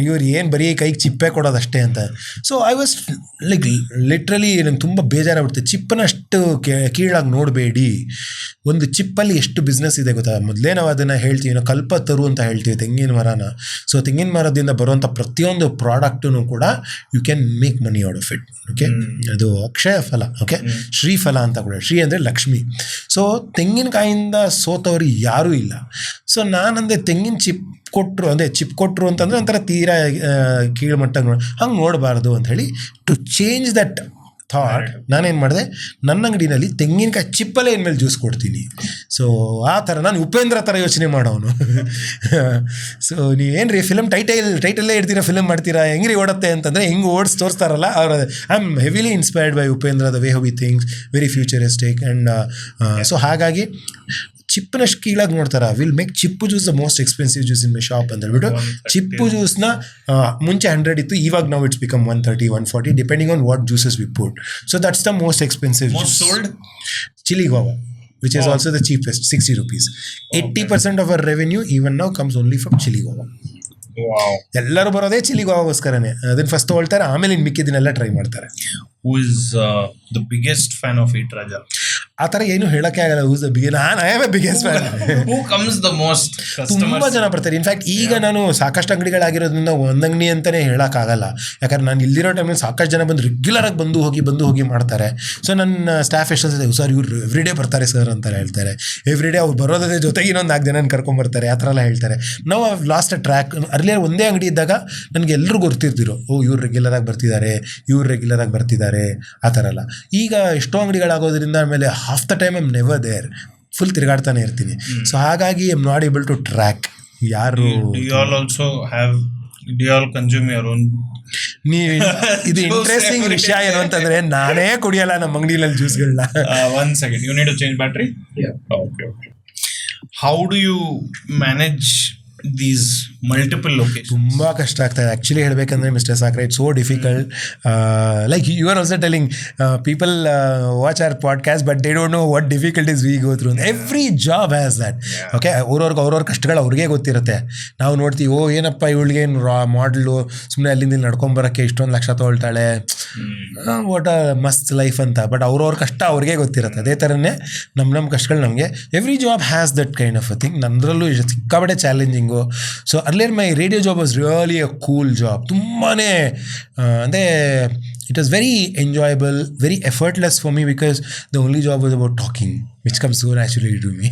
ಇವ್ರು ಏನು ಬರೀ ಕೈಗೆ ಚಿಪ್ಪೆ ಕೊಡೋದಷ್ಟೇ ಅಂತ. So I was like literally ನಂಗೆ ತುಂಬ ಬೇಜಾರಾಗ್ಬಿಡ್ತು. ಚಿಪ್ಪನಷ್ಟು ಕೀಳಾಗಿ ನೋಡಬೇಡಿ, ಒಂದು ಚಿಪ್ಪಲ್ಲಿ ಎಷ್ಟು ಬಿಸ್ನೆಸ್ ಇದೆ ಗೊತ್ತಾ. ಮೊದಲೇ ನಾವು ಅದನ್ನು ಹೇಳ್ತೀವಿ, ನಾವು ಕಲ್ಪತರು ಅಂತ ಹೇಳ್ತೀವಿ ತೆಂಗಿನ ಮರನ. ಸೊ ತೆಂಗಿನ ಮರದಿಂದ ಬರುವಂಥ ಪ್ರತಿಯೊಂದು ಪ್ರಾಡಕ್ಟೂ ಕೂಡ you can make money out of it. Okay, ಅದು ಅಕ್ಷಯ ಫಲ. ಓಕೆ, ಶ್ರೀಫಲ ಅಂತ ಕೂಡ. ಶ್ರೀ ಅಂದರೆ ಲಕ್ಷ್ಮಿ. ಸೊ ತೆಂಗಿನಕಾಯಿಂದ ಸೋತವರು ಯಾರೂ ಇಲ್ಲ. ಸೊ ನಾನಂದೆ ತೆಂಗಿನ ಚಿಪ್ ಕೊಟ್ಟರು, ಅಂದರೆ ಚಿಪ್ ಕೊಟ್ಟರು ಅಂತಂದರೆ ಒಂಥರ ತೀರಾ ಕೀಳ್ಮಟ್ಟ ಹಂಗೆ ನೋಡಬಾರ್ದು ಅಂತ ಹೇಳಿ, ಟು ಚೇಂಜ್ ದಟ್ ಥಾಟ್ ನಾನೇನು ಮಾಡಿದೆ, ನನ್ನ ಅಂಗಡಿನಲ್ಲಿ ತೆಂಗಿನಕಾಯಿ ಚಿಪ್ಪಲ್ಲೇ ಇನ್ಮೇಲೆ ಜ್ಯೂಸ್ ಕೊಡ್ತೀನಿ. ಸೊ ಆ ಥರ ನಾನು ಉಪೇಂದ್ರ ಥರ ಯೋಚನೆ ಮಾಡೋನು. ಸೊ ನೀವೇನು ರೀ ಫಿಲಮ್ ಟೈಟಲ್ಲೇ ಇಡ್ತೀರಾ, ಫಿಲಮ್ ಮಾಡ್ತೀರಾ, ಹೆಂಗ್ರಿ ಓಡುತ್ತೆ ಅಂತಂದರೆ ಹೆಂಗೆ ಓಡಿಸಿ ತೋರಿಸ್ತಾರಲ್ಲ ಅವ್ರು. I am heavily inspired by Upendra, the way how he thinks, very futuristic. And so ಹಾಗಾಗಿ ಚಿಪ್ಪನಷ್ಟು ಕೀಳಾಗಿ ನೋಡ್ತಾರೆ. ವಿಲ್ ಮೇಕ್ ಚಿಪ್ಪು juice the most expensive juice in my shop ಅಂತ ಹೇಳ್ಬಿಟ್ಟು ಚಿಪ್ಪು ಜ್ಯೂಸ್ನ ಮುಂಚೆ 100 ಇತ್ತು, ಇವಾಗ ನಾವು it's become 130, 140 depending on what juices we put. So that's the most expensive juice. Chilli Goa, which is also the cheapest, 60 rupees. 80% of our revenue even now comes only from chili guava. ಎಲ್ಲರೂ ಬರೋದೇ chilli ಗೋವಾಗೋಸ್ಕರನೇ. ಅದನ್ನು first ತೊಗೊಳ್ತಾರೆ, ಆಮೇಲೆ ಇನ್ನು ಮಿಕ್ಕಿದ್ದನ್ನೆಲ್ಲ try ಮಾಡ್ತಾರೆ. Who is the biggest fan of Eat Raja? ಆ ಥರ ಏನು ಹೇಳೋಕ್ಕೆ ಆಗಲ್ಲ. ಹೂಸ್ ದ ಬಿಗ್, ನಾನು I am A biggest fan. Who comes the most? ತುಂಬ ಜನ ಬರ್ತಾರೆ. ಇನ್ಫ್ಯಾಕ್ಟ್ ಈಗ ನಾನು ಸಾಕಷ್ಟು ಅಂಗಡಿಗಳಾಗಿರೋದ್ರಿಂದ ಒಂದು ಅಂಗಡಿ ಅಂತಲೇ ಹೇಳೋಕ್ಕಾಗಲ್ಲ. ಯಾಕಂದ್ರೆ ನಾನು ಇಲ್ಲಿರೋ ಟೈಮಲ್ಲಿ ಸಾಕಷ್ಟು ಜನ ಬಂದು ರೆಗ್ಯುಲರಾಗಿ ಬಂದು ಹೋಗಿ ಮಾಡ್ತಾರೆ. ಸೊ ನನ್ನ ಸ್ಟಾಫ್ ಎಷ್ಟು ಅನ್ಸುತ್ತೆ, ಸರ್ ಇವ್ರು ಎವ್ರಿ ಡೇ ಬರ್ತಾರೆ ಸರ್ ಅಂತ ಹೇಳ್ತಾರೆ. ಎವ್ರಿ ಡೇ ಅವ್ರು ಬರೋದೇ ಜೊತೆಗೆ ಇನ್ನೊಂದು 4 ಜನ ಕರ್ಕೊಂಬರ್ತಾರೆ, ಆ ಥರ ಎಲ್ಲ ಹೇಳ್ತಾರೆ. ನಾವು ಲಾಸ್ಟ್ ಟ್ರ್ಯಾಕ್ ಅರ್ಲಿಯರ್ ಒಂದೇ ಅಂಗಡಿ ಇದ್ದಾಗ ನನಗೆ ಎಲ್ಲರೂ ಗೊತ್ತಿರ್ತಿರೋ, ಇವ್ರು ರೆಗ್ಯುಲರಾಗಿ ಬರ್ತಿದ್ದಾರೆ ಆ ಥರ ಎಲ್ಲ. ಈಗ ಎಷ್ಟೋ ಅಂಗಡಿಗಳಾಗೋದ್ರಿಂದ ಆಮೇಲೆ half the time I'm never there, full ತಿರುಗಾಡ್ತಾನೆ ಇರ್ತೀನಿ. ಸೊ ಹಾಗಾಗಿ I am not able to track ಯಾರು. Do you all consume your own? ಇದು ಇಂಟ್ರೆಸ್ಟಿಂಗ್ ವಿಷಯ ಏನು ಅಂತಂದ್ರೆ, ನಾನೇ ಕುಡಿಯಲ್ಲ ನಮ್ಮ ಅಂಗಡಿಯಲ್ಲಿ ಜ್ಯೂಸ್ಗಳನ್ನ. One second, you need to change battery? Yeah. Okay. How do you manage these multiple locations? ತುಂಬ ಕಷ್ಟ ಆಗ್ತದೆ ಆ್ಯಕ್ಚುಲಿ ಹೇಳಬೇಕಂದ್ರೆ mister Sakre. It's so difficult. Like you are also telling people watch our podcast but they don't know what difficulties we go through. Every job has that. Okay, ಅವ್ರವ್ರ ಕಷ್ಟಗಳು ಅವ್ರಿಗೆ ಗೊತ್ತಿರುತ್ತೆ. ನಾವು ನೋಡ್ತೀವಿ, ಏನಪ್ಪ ಇವಳಿಗೆ ಮಾಡಲು ಸುಮ್ಮನೆ ಅಲ್ಲಿಂದ ನಡ್ಕೊಂಬರೋಕ್ಕೆ ಇಷ್ಟೊಂದು ಲಕ್ಷ ತೊಗೊಳ್ತಾಳೆ, ವಾಟ್ ಅ ಮಸ್ತ್ ಲೈಫ್ ಅಂತ. ಬಟ್ ಅವ್ರವ್ರ ಕಷ್ಟ ಅವ್ರಿಗೆ ಗೊತ್ತಿರುತ್ತೆ. ಅದೇ ಥರನೇ ನಮ್ಮ ಕಷ್ಟಗಳು ನಮಗೆ. Every job has that kind of a thing. ನನ್ನದ್ರಲ್ಲೂ ಸಿಕ್ಕಾಬಟ್ಟೆ challenging. So earlier my radio job was really a cool job. ತುಂಬಾ ಅಂದರೆ it was very enjoyable, very effortless for me because the only job was about talking, which comes so naturally to me.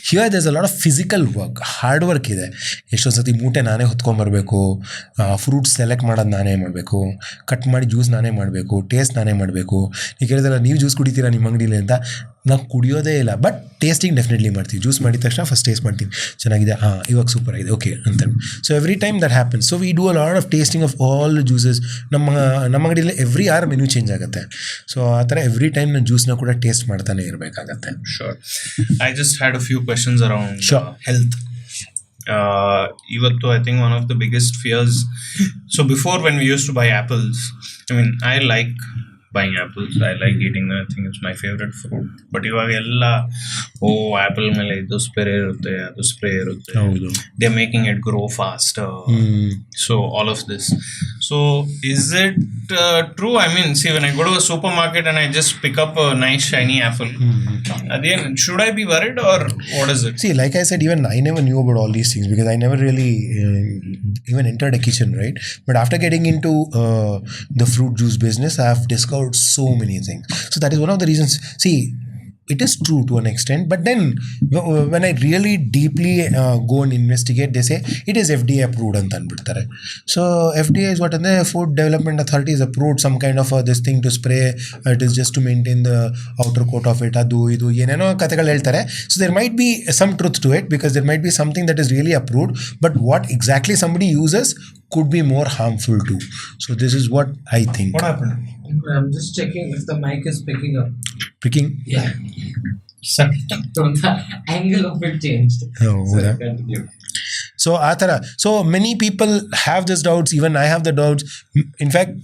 Here there's a lot of physical work, hard work ಇದೆ. ಎಷ್ಟೊಂದು ಸತಿ ಮೂಟೆ ನಾನೇ ಹೊತ್ಕೊಂಬರ್ಬೇಕು, fruits select ಮಾಡೋದು ನಾನೇ ಮಾಡಬೇಕು, cut ಮಾಡಿ juice ನಾನೇ ಮಾಡಬೇಕು, ಟೇಸ್ಟ್ ನಾನೇ ಮಾಡಬೇಕು. ನೀವು ಕೇಳಿದಲ್ಲ, ನೀವು ಜ್ಯೂಸ್ ಕುಡಿತೀರಾ ನಿಮ್ಮ ಅಂಗಡಿಲಿ ಅಂತ. ನಾವು ಕುಡಿಯೋದೇ ಇಲ್ಲ, ಬಟ್ ಟೇಸ್ಟಿಂಗ್ ಡೆಫಿನೆಟ್ಲಿ ಮಾಡ್ತೀವಿ. ಜ್ಯೂಸ್ ಮಾಡಿದ ತಕ್ಷಣ ಫಸ್ಟ್ ಟೇಸ್ಟ್ ಮಾಡ್ತೀನಿ, ಚೆನ್ನಾಗಿದೆ, ಇವಾಗ ಸೂಪರ್ ಆಗಿದೆ, ಓಕೆ ಅಂತ. So every time that happens. So we do a lot of tasting of all juices. ನಮ್ಮ ಅಂಗಡಿಯಲ್ಲಿ ಎವ್ರಿ ಅವರ್ ಮೆನು ಚೇಂಜ್ ಆಗುತ್ತೆ. ಸೊ ಆ ಥರ ಎವ್ರಿ ಟೈಮ್ ನಾನು ಜ್ಯೂಸ್ನ ಕೂಡ ಟೇಸ್ಟ್ ಮಾಡ್ತಾನೆ ಇರಬೇಕಾಗತ್ತೆ. Sure. I just had a few questions around health. Ivattu, I think one of the biggest fears. So before, when we used to buy apples, I mean, I like buying apples, I like eating them, I think it's my favorite fruit. But ಇವಾಗ ಎಲ್ಲ apple ಮೇಲೆ ಇದು spray ಇರುತ್ತೆ, ಅದು spray ಇರುತ್ತೆ, they are making it grow faster. So all of this. So is it true? I mean, see when I go to a supermarket and I just pick up a nice shiny apple, ಅದೇನ್ should I be worried or what is it? See, like I said, even I never knew about all these things because I never really even entered a kitchen, right? But after getting into the fruit juice business, I have discovered so many things. So that is one of the reasons. See, it is true to an extent, but then when I really deeply go and investigate, they say it is FDA approved ಅಂತ ಅಂದ್ಬಿಡ್ತಾರೆ. So FDA is what ಅಂದ್ರೆ Food Development Authority is approved some kind of this thing to spray, it is just to maintain the outer coat of it, ಅದು ಇದು ಏನೇನೋ ಕಥೆಗಳು ಹೇಳ್ತಾರೆ. So there might be some truth to it because there might be something that is really approved, but what exactly somebody uses could be more harmful too. So this is what I think. What happened? I'm just checking if the mic is picking up. Picking? Yeah. So the angle of it changed. Oh, So yeah. continue. So Athara, so many people have these doubts, even I have the doubts. In fact,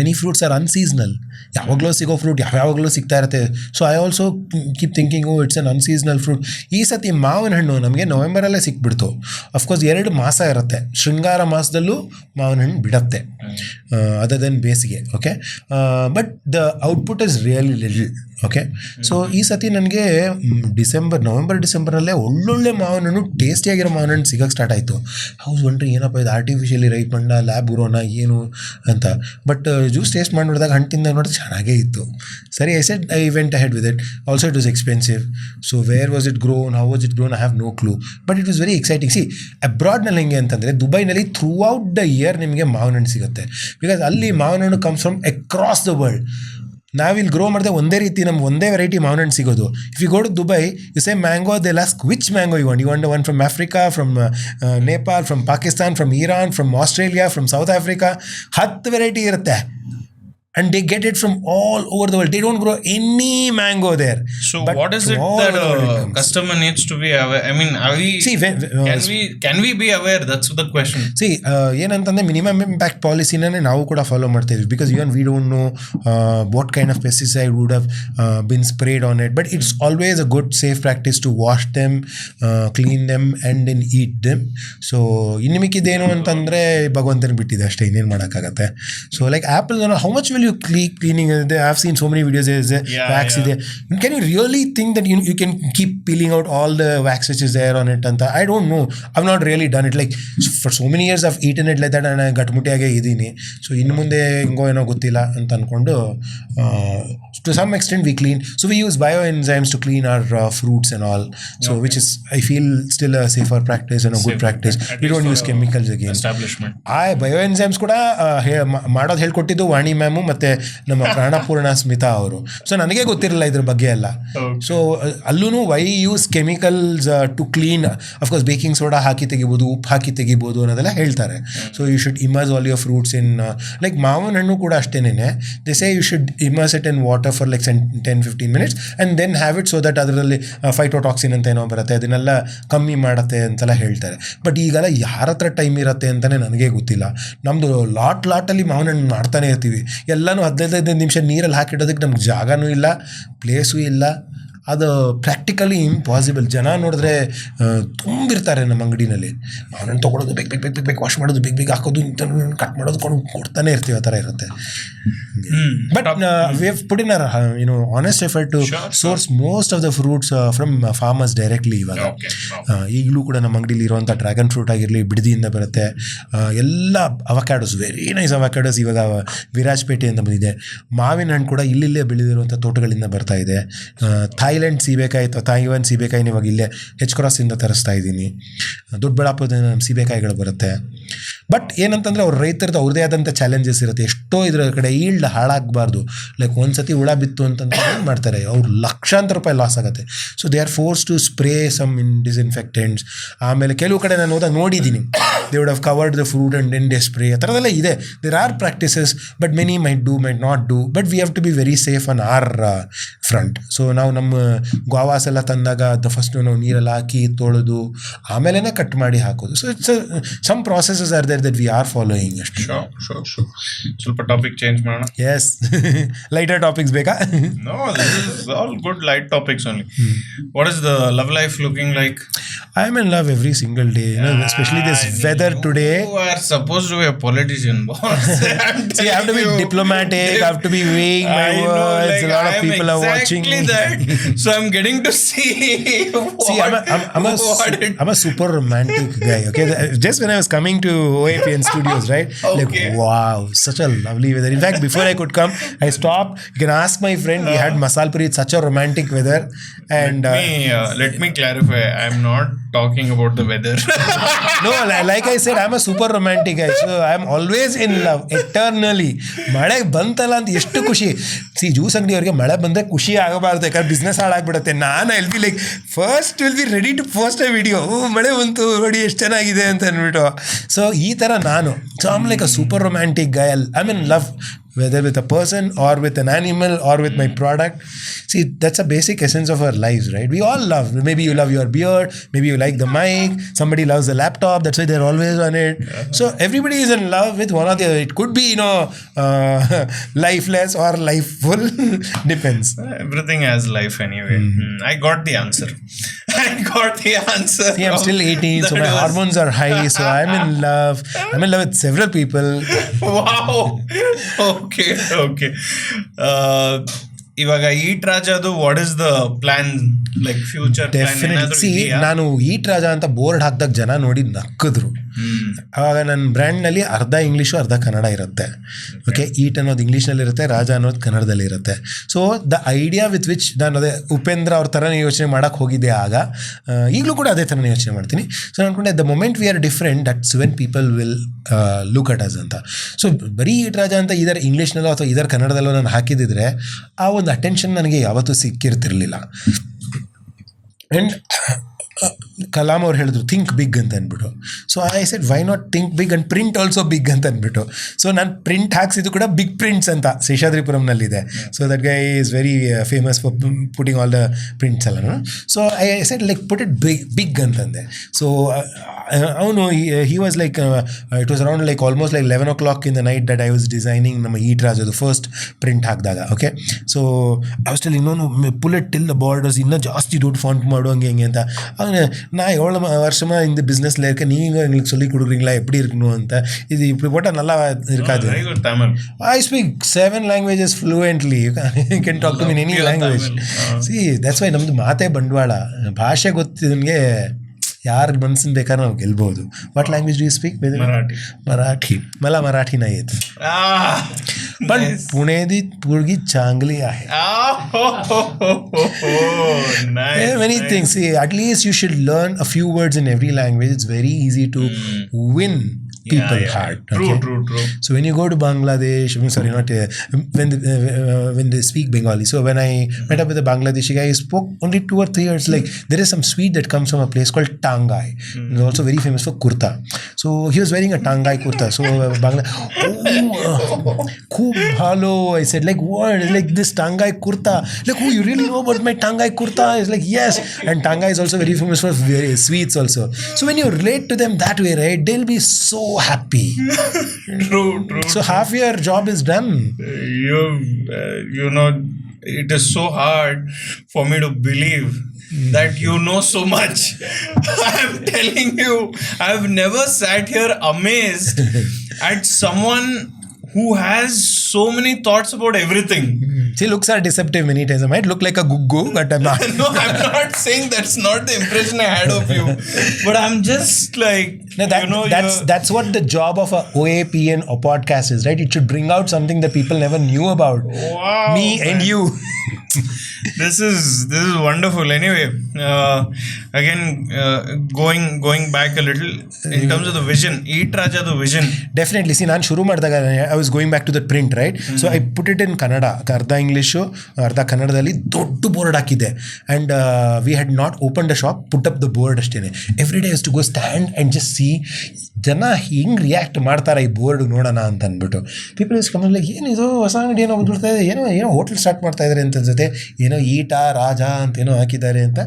many fruits are unseasonal. ಯಾವಾಗಲೂ ಸಿಗೋ fruit ಯಾವಾಗಲೂ ಸಿಗ್ತಾ ಇರುತ್ತೆ. So I also keep thinking it's un unseasonal fruit. ಈ ಸತಿ ಮಾವಿನ ಹಣ್ಣು ನಮಗೆ ನವೆಂಬರಲ್ಲೇ ಸಿಕ್ಬಿಡ್ತು. ಅಫ್ಕೋರ್ಸ್ 2 ಮಾಸ ಇರುತ್ತೆ, ಶೃಂಗಾರ ಮಾಸದಲ್ಲೂ ಮಾವಿನ ಹಣ್ಣು ಬಿಡತ್ತೆ ಅದರ್ ದೆನ್ ಬೇಸಿಗೆ. Okay, but the output is really little. Okay, so ಈ ಸತಿ ನನಗೆ ನವೆಂಬರ್ ಡಿಸೆಂಬರಲ್ಲೇ ಒಳ್ಳೊಳ್ಳೆ ಮಾವಿನ ಹಣ್ಣು, ಟೇಸ್ಟಿಯಾಗಿರೋ ಮಾವಿನ ಹಣ್ಣು ಸಿಗೋಕ್ಕೆ ಸ್ಟಾರ್ಟ್ ಆಯಿತು. ಹೌಸ್ ಒಂಟ್ರಿ ಏನಪ್ಪ ಇದು ಆರ್ಟಿಫಿಷಿಯಲಿ ರೈಪ್ ಮಣ್ಣ, ಲ್ಯಾಬ್ ಗ್ರೋನ ಏನು ಅಂತ. ಬಟ್ ಜ್ಯೂಸ್ ಟೇಸ್ಟ್ ಮಾಡಿ ನೋಡಿದಾಗ ಹಣ್ಣು ತಿಂದಾಗ ನೋಡಿದ್ರೆ ಚೆನ್ನಾಗೇ ಇತ್ತು. ಸರಿ, I said I went ahead with it. Also it was expensive. So where was it grown, how was it grown, I have no clue. But it was very exciting. See, ಅಬ್ರಾಡ್ನಲ್ಲಿ ಹೆಂಗೆ ಅಂತಂದರೆ ದುಬೈನಲ್ಲಿ ಥ್ರೂ ಔಟ್ ದ ಇಯರ್ ನಿಮಗೆ ಮಾವಿನ ಹಣ್ಣು ಸಿಗುತ್ತೆ. Because ಅಲ್ಲಿ ಮಾವಿನ ಹಣ್ಣು comes from across the world. ನಾವಿಲ್ಲಿ ಗ್ರೋ ಮಾಡಿದೆ ಒಂದೇ ರೀತಿ, ನಮ್ಗೆ ಒಂದೇ ವೆರೈಟಿ ಮಾವಿನ ಹಣ್ಣು ಸಿಗೋದು. If you go to Dubai, you say mango, they ask which mango you want one from Africa, from Nepal, from Pakistan, from Iran, from Australia, from South Africa. 10 variety ಇರುತ್ತೆ. And they get it from all over the world. They don't grow any mango there. So But what is it all that over it comes. customer needs to be aware? I mean, are we? See, can we be aware? That's the question. See, ಏನಂತಂದರೆ minimum impact ಪಾಲಿಸಿನೇ ನಾವು ಕೂಡ follow ಮಾಡ್ತಾ ಇದ್ವಿ. Because even we don't know what kind of pesticide would have been sprayed on it. But it's always a good safe practice to wash them, clean them and then eat them. So ಇನ್ನು ಮಿಕ್ಕಿದ್ದೇನು ಅಂತಂದರೆ ಭಗವಂತನ ಬಿಟ್ಟಿದೆ ಅಷ್ಟೇ, ಇನ್ನೇನು ಮಾಡೋಕ್ಕಾಗತ್ತೆ. So like apple, how much will you cleaning? I've seen so many videos. There's wax there. Can you really think that you can keep peeling out all the wax which is there on it? And I don't know. I've not really done it. Like for so many years I've eaten it like that and I ಗಟ್ಮುಟಿಯಾಗೆ ಇದ್ದೀನಿ. So ಇನ್ನು ಮುಂದೆ ಹಿಂಗೋ ಏನೋ ಗೊತ್ತಿಲ್ಲ ಅಂತ ಅಂದ್ಕೊಂಡು to some extent we clean. So we use bioenzymes to clean our fruits and all. So okay. Which is, I feel, still a safer practice and a good practice. We don't use chemicals again. Establishment. ಬಯೋಎನ್ಸೈಮ್ಸ್ ಕೂಡ ಮಾಡೋದು ಹೇಳ್ಕೊಟ್ಟಿದ್ದು ವಾಣಿ ma'am ಮತ್ತು ನಮ್ಮ ಪ್ರಾಣಪೂರ್ಣ ಸ್ಮಿತಾ ಅವರು. So ನನಗೆ ಗೊತ್ತಿರಲಿಲ್ಲ ಇದ್ರ ಬಗ್ಗೆ ಎಲ್ಲ. ಸೊ ಅಲ್ಲೂ why use chemicals to clean. Of course baking soda ಹಾಕಿ ತೆಗಿಬೋದು, ಉಪ್ಪು ಹಾಕಿ ತೆಗಿಬೋದು ಅನ್ನೋದೆಲ್ಲ ಹೇಳ್ತಾರೆ. So you should immerse all your fruits in, like ಮಾವಿನ ಹಣ್ಣು ಕೂಡ ಅಷ್ಟೇನೆ. They say you should immerse it in water for like 10-15 minutes and then have it, so that ಅದರಲ್ಲಿ ಫೈಟೋಟಾಕ್ಸಿನ್ ಅಂತ ಏನೋ ಬರುತ್ತೆ, ಅದನ್ನೆಲ್ಲ ಕಮ್ಮಿ ಮಾಡುತ್ತೆ ಅಂತೆಲ್ಲ ಹೇಳ್ತಾರೆ. ಬಟ್ ಈಗೆಲ್ಲ ಯಾರ ಹತ್ರ ಟೈಮ್ ಇರುತ್ತೆ ಅಂತಲೇ ನನಗೆ ಗೊತ್ತಿಲ್ಲ. ನಮ್ಮದು ಲಾಟಲ್ಲಿ ಮಾವಿನ ಹಣ್ಣು ಮಾಡ್ತಾನೆ ಇರ್ತೀವಿ. ಎಲ್ಲನೂ 15 ನಿಮಿಷ ನೀರಲ್ಲಿ ಹಾಕಿಡೋದಕ್ಕೆ ನಮ್ಗೆ ಜಾಗನೂ ಇಲ್ಲ, ಪ್ಲೇಸು ಇಲ್ಲ. ಅದು ಪ್ರಾಕ್ಟಿಕಲಿ ಇಂಪಾಸಿಬಲ್. ಜನ ನೋಡಿದ್ರೆ ತುಂಬಿರ್ತಾರೆ ನಮ್ಮ ಅಂಗಡಿನಲ್ಲಿ. ಮಾವಿನ ತೊಗೊಳೋದು, ಬೇಗ ವಾಶ್ ಮಾಡೋದು, ಬೇಗ ಹಾಕೋದು, ಕಟ್ ಮಾಡೋದು, ಕೊಡ್ತಾನೆ ಇರ್ತೀವಿ. ಆ ಥರ ಇರುತ್ತೆ. But we have put in our honest effort to source most of the fruits from farmers directly. ಇವಾಗ ಈಗಲೂ ಕೂಡ ನಮ್ಮ ಅಂಗಡಿಲಿ ಇರುವಂಥ ಡ್ರ್ಯಾಗನ್ ಫ್ರೂಟ್ ಆಗಿರಲಿ, ಬಿಡದಿಯಿಂದ ಬರುತ್ತೆ. ಎಲ್ಲ ಅವಕ್ಯಾಡೋಸ್, ವೆರಿ ನೈಸ್ ಅವಕ್ಯಾಡೋಸ್ ಇವಾಗ ವಿರಾಜಪೇಟೆಯಿಂದ ಬಂದಿದೆ. ಮಾವಿನ ಹಣ್ಣು ಕೂಡ ಇಲ್ಲಿಲ್ಲೇ ಬೆಳೆದಿರುವಂಥ ತೋಟಗಳಿಂದ ಬರ್ತಾ ಇದೆ. ಥೈಲ್ಯಾಂಡ್ ಸೀಬೆಕಾಯಿ, ತಾಯ್ವಾನ್ ಸೀಬೆಕಾಯಿನ ಇವಾಗ ಇಲ್ಲೇ ಕ್ರಾಸಿಂದ ತರಿಸ್ತಾ ಇದ್ದೀನಿ. ದೊಡ್ಡಬಳ್ಳಾಪುರದಿಂದ ನಮ್ಮ ಸೀಬೆಕಾಯಿಗಳು ಬರುತ್ತೆ. ಬಟ್ ಏನಂತಂದರೆ ಅವ್ರ ರೈತರದ್ದು ಅವ್ರದ್ದೇ ಆದಂಥ ಚಾಲೆಂಜಸ್ ಇರುತ್ತೆ. ಎಷ್ಟೋ ಇದ್ರ ಕಡೆ ಈಲ್ಡ್ ಹಾಳಾಗಬಾರ್ದು. ಲೈಕ್ ಒಂದು ಸತಿ ಹುಳ ಬಿತ್ತು ಅಂತಂದ್ರೆ ಏನು ಮಾಡ್ತಾರೆ, ಅವ್ರು ಲಕ್ಷಾಂತರ ರೂಪಾಯಿ ಲಾಸ್ ಆಗುತ್ತೆ. So they are forced to spray some disinfectants. ಆಮೇಲೆ ಕೆಲವು ಕಡೆ ನಾನು ಹೋದಾಗ ನೋಡಿದ್ದೀನಿ, they would have covered the fruit and then they spray. ಆ ಥರದೆಲ್ಲ ಇದೆ. There are practices, but many might do, might not do. But we have to be very safe on our front. So ನಾವು ನಮ್ಮ ಗಾವಾಸ್ ಎಲ್ಲ ತಂದಾಗ first ನಾವು ನೀರೆಲ್ಲ ಹಾಕಿ ತೊಳೆದು ಆಮೇಲೆ ಕಟ್ ಮಾಡಿ ಹಾಕೋದು. So it's some processes are there that we are following ಅಷ್ಟೇ. ಸ್ವಲ್ಪ ಟಾಪಿಕ್ ಚೇಂಜ್ ಮಾಡೋಣ. ಎಸ್, ಲೈಟರ್ ಟಾಪಿಕ್ಸ್ ಬೇಕಾ? No, this is all good light topics only. What is the love life looking like? I am in love every single day, especially this weather today. You are supposed to be a politician, boss. See, I have to be diplomatic, I have to be weighing my words. A lot of people are watching. watching me. that. So I'm getting to see. See, I'm a super romantic guy. Okay, just when I was coming to OAPN Studios, right? Okay. Like, wow, such a lovely weather. In fact, before I could come, I stopped. You can ask my friend. We had masal puri. It's such a romantic weather. And let me clarify. I'm not talking about the weather. no, like I said, I'm a super romantic guy. So I'm always in love eternally. ಮಳೆ ಬಂತಲ್ಲ ಅಂತ ಎಷ್ಟು ಖುಷಿ. C juice ಅಂಗಡಿಯವ್ರಿಗೆ ಮಳೆ ಬಂದರೆ ಖುಷಿ ಆಗಬಾರ್ದು, ಯಾಕಂದ್ರೆ ಬಿಸ್ನೆಸ್ ಹಾಳಾಗ್ಬಿಡುತ್ತೆ. ನಾನು I'll be like first will be ready to post a video. ಮಳೆ ಬಂತು ನೋಡಿ ಎಷ್ಟು ಚೆನ್ನಾಗಿದೆ ಅಂತ ಅಂದ್ಬಿಟ್ಟು. ಸೊ ಈ ಥರ ನಾನು. So I'm like a super romantic Guy. I mean love, whether with a person or with an animal or with my product. See, that's a basic essence of our lives, right? We all love. Maybe you love your beard, maybe you like the mic, somebody loves the laptop, that's why they're always on it. So everybody is in love with one or the other. It could be, lifeless or lifeful. Depends. Everything has life anyway. I got the answer. See, I'm still 18, so my hormones are high, so I'm in love. I'm in love with several people. Wow. Okay. ಇವಾಗ ಈಟ್ ರಾಜದು what is the plan, like future definitely. See, ನಾನು Eat ರಾಜ ಅಂತ board ಹಾಕಿದಾಗ ಜನ ನೋಡಿ ನಕ್ಕಿದ್ರು. ಆವಾಗ ನನ್ನ ಬ್ರ್ಯಾಂಡ್ನಲ್ಲಿ ಅರ್ಧ ಇಂಗ್ಲೀಷು ಅರ್ಧ ಕನ್ನಡ ಇರುತ್ತೆ. ಓಕೆ, ಈಟ್ ಅನ್ನೋದು ಇಂಗ್ಲೀಷ್ನಲ್ಲಿ ಇರುತ್ತೆ, ರಾಜ ಅನ್ನೋದು ಕನ್ನಡದಲ್ಲಿ ಇರುತ್ತೆ. So the idea with which ನಾನು ಅದೇ ಉಪೇಂದ್ರ ಅವ್ರ ಥರನೇ ಯೋಚನೆ ಮಾಡೋಕ್ಕೆ ಹೋಗಿದ್ದೆ ಆಗ. ಈಗಲೂ ಕೂಡ ಅದೇ ಥರನೇ ಯೋಚನೆ ಮಾಡ್ತೀನಿ. ಸೊ ನಾನು ಅನ್ಕೊಂಡೆ the moment we are different, that's when people will look at us ಅಂತ. ಸೊ ಬರೀ ಈಟ್ ರಾಜ ಅಂತ ಇದರ ಇಂಗ್ಲೀಷ್ನಲ್ಲೋ ಅಥವಾ ಇದರ ಕನ್ನಡದಲ್ಲೋ ನಾನು ಹಾಕಿದ್ದಿದ್ರೆ ಆ ಒಂದು ಅಟೆನ್ಷನ್ ನನಗೆ ಯಾವತ್ತೂ ಸಿಕ್ಕಿರ್ತಿರ್ಲಿಲ್ಲ. ಆ್ಯಂಡ್ ಕಲಾಮ್ ಅವ್ರು ಹೇಳಿದ್ರು ಥಿಂಕ್ ಬಿಗ್ ಅಂತ ಅಂದ್ಬಿಟ್ಟು. So I said why not think big and print also big ಅಂತ ಅಂದ್ಬಿಟ್ಟು. ಸೊ ನಾನು ಪ್ರಿಂಟ್ ಹಾಕ್ಸಿದ್ದು ಕೂಡ ಬಿಗ್ ಪ್ರಿಂಟ್ಸ್ ಅಂತ ಶೇಷಾದ್ರಿಪುರಂನಲ್ಲಿದೆ. So that guy is very famous for putting all the prints ಎಲ್ಲ. So I said like put it big ಅಂತಂದೆ. So ಅವನು he was like it was around like almost like 11 o'clock in the night that I was designing ನಮ್ಮ ಈಟ್ ರಾಜದು first print ಹಾಕಿದಾಗ. Okay, so I was tell ಇನ್ನೊಂದು pull it till the borders, ಇನ್ನೂ ಜಾಸ್ತಿ ದುಡ್ಡು ಫಾಂಟ್ ಮಾಡು ಹಂಗೆ ಅಂತ. நான் 7 வருஷமா இந்த பிஸ்னஸில் இருக்கேன், நீங்கள் எங்களுக்கு சொல்லி கொடுக்குறீங்களா எப்படி இருக்கணும் ಅಂತ. இது இப்படி போட்டால் நல்லா இருக்காது. I speak 7 languages fluently. You can talk to me in any language. See, that's why ನಮ್ಮದು ಮಾತೇ ಬಂಡವಾಳ. ಭಾಷೆ ಗೊತ್ತಿದ್ದನಿಗೆ ಯಾರ ಮನ್ಸಿನ ಬೇಕಾದ್ರೆ ನಾವು ಗೆಲ್ಬೋದು. What language do you speak? Marathi. मला मराठी नाही येत, पण पुणेदी पोरगी चांगली आहे. Many things. See, at least you should learn a few words in every language. It's very easy to win people heart. True. So when you go to Bangladesh, when they speak Bengali. So when I met up with a Bangladeshi guy, he spoke only 2 or 3 words. Like there is some sweet that comes from a place called Tangai. It's also very famous for kurta. So he was wearing a Tangai kurta. So Khub bhalo. I said like what? Like this Tangai kurta. Like, oh, you really know about my Tangai kurta? He's like yes. And Tangai is also very famous for very sweets also. So when you relate to them that way, right, they'll be so happy. True. So half your job is done. You know, it is so hard for me to believe that you know so much. I'm telling you, I've never sat here amazed at someone who has so many thoughts about everything. See, looks are deceptive many times. I might look like a guggu, but I'm not. No, I'm not saying that's not the impression I had of you. But I'm just like, no, that's what the job of a OAPN or podcast is, right? It should bring out something that people never knew about. Wow, me man. And you. This is wonderful. Anyway, again, going back a little in terms of the vision, Eat Raja, the vision. Definitely. See, ನಾನು ಶುರು ಮಾಡಿದಾಗ I was going back to the print, right? So I put it in Kannada, ಅರ್ಧ English ಅರ್ಧ ಕನ್ನಡದಲ್ಲಿ ದೊಡ್ಡ board ಹಾಕಿದ್ದೆ. And we had not opened a shop, put up the board ಅಷ್ಟೇನೆ. Every day I used to go stand and just see ಜನ ಹಿಂಗೆ react ಮಾಡ್ತಾರೆ ಈ ಬೋರ್ಡ್ ನೋಡೋಣ ಅಂತ ಅಂದ್ಬಿಟ್ಟು. ಪೀಪಲ್ ಇಸ್ ಕಮಿಂಗ್ ಲೈಕ್ ಏನಿದು ಹೊಸ ಅಂಗಡಿ ಏನೋ ಬಿಡ್ತಾ ಇದೆ, ಏನೋ ಹೋಟೆಲ್ ಸ್ಟಾರ್ಟ್ ಮಾಡ್ತಾ ಇದ್ದಾರೆ ಅಂತ ಅನ್ಸುತ್ತೆ, ಏನೋ ಈಟ ರಾಜ ಅಂತ ಏನೋ ಹಾಕಿದ್ದಾರೆ ಅಂತ.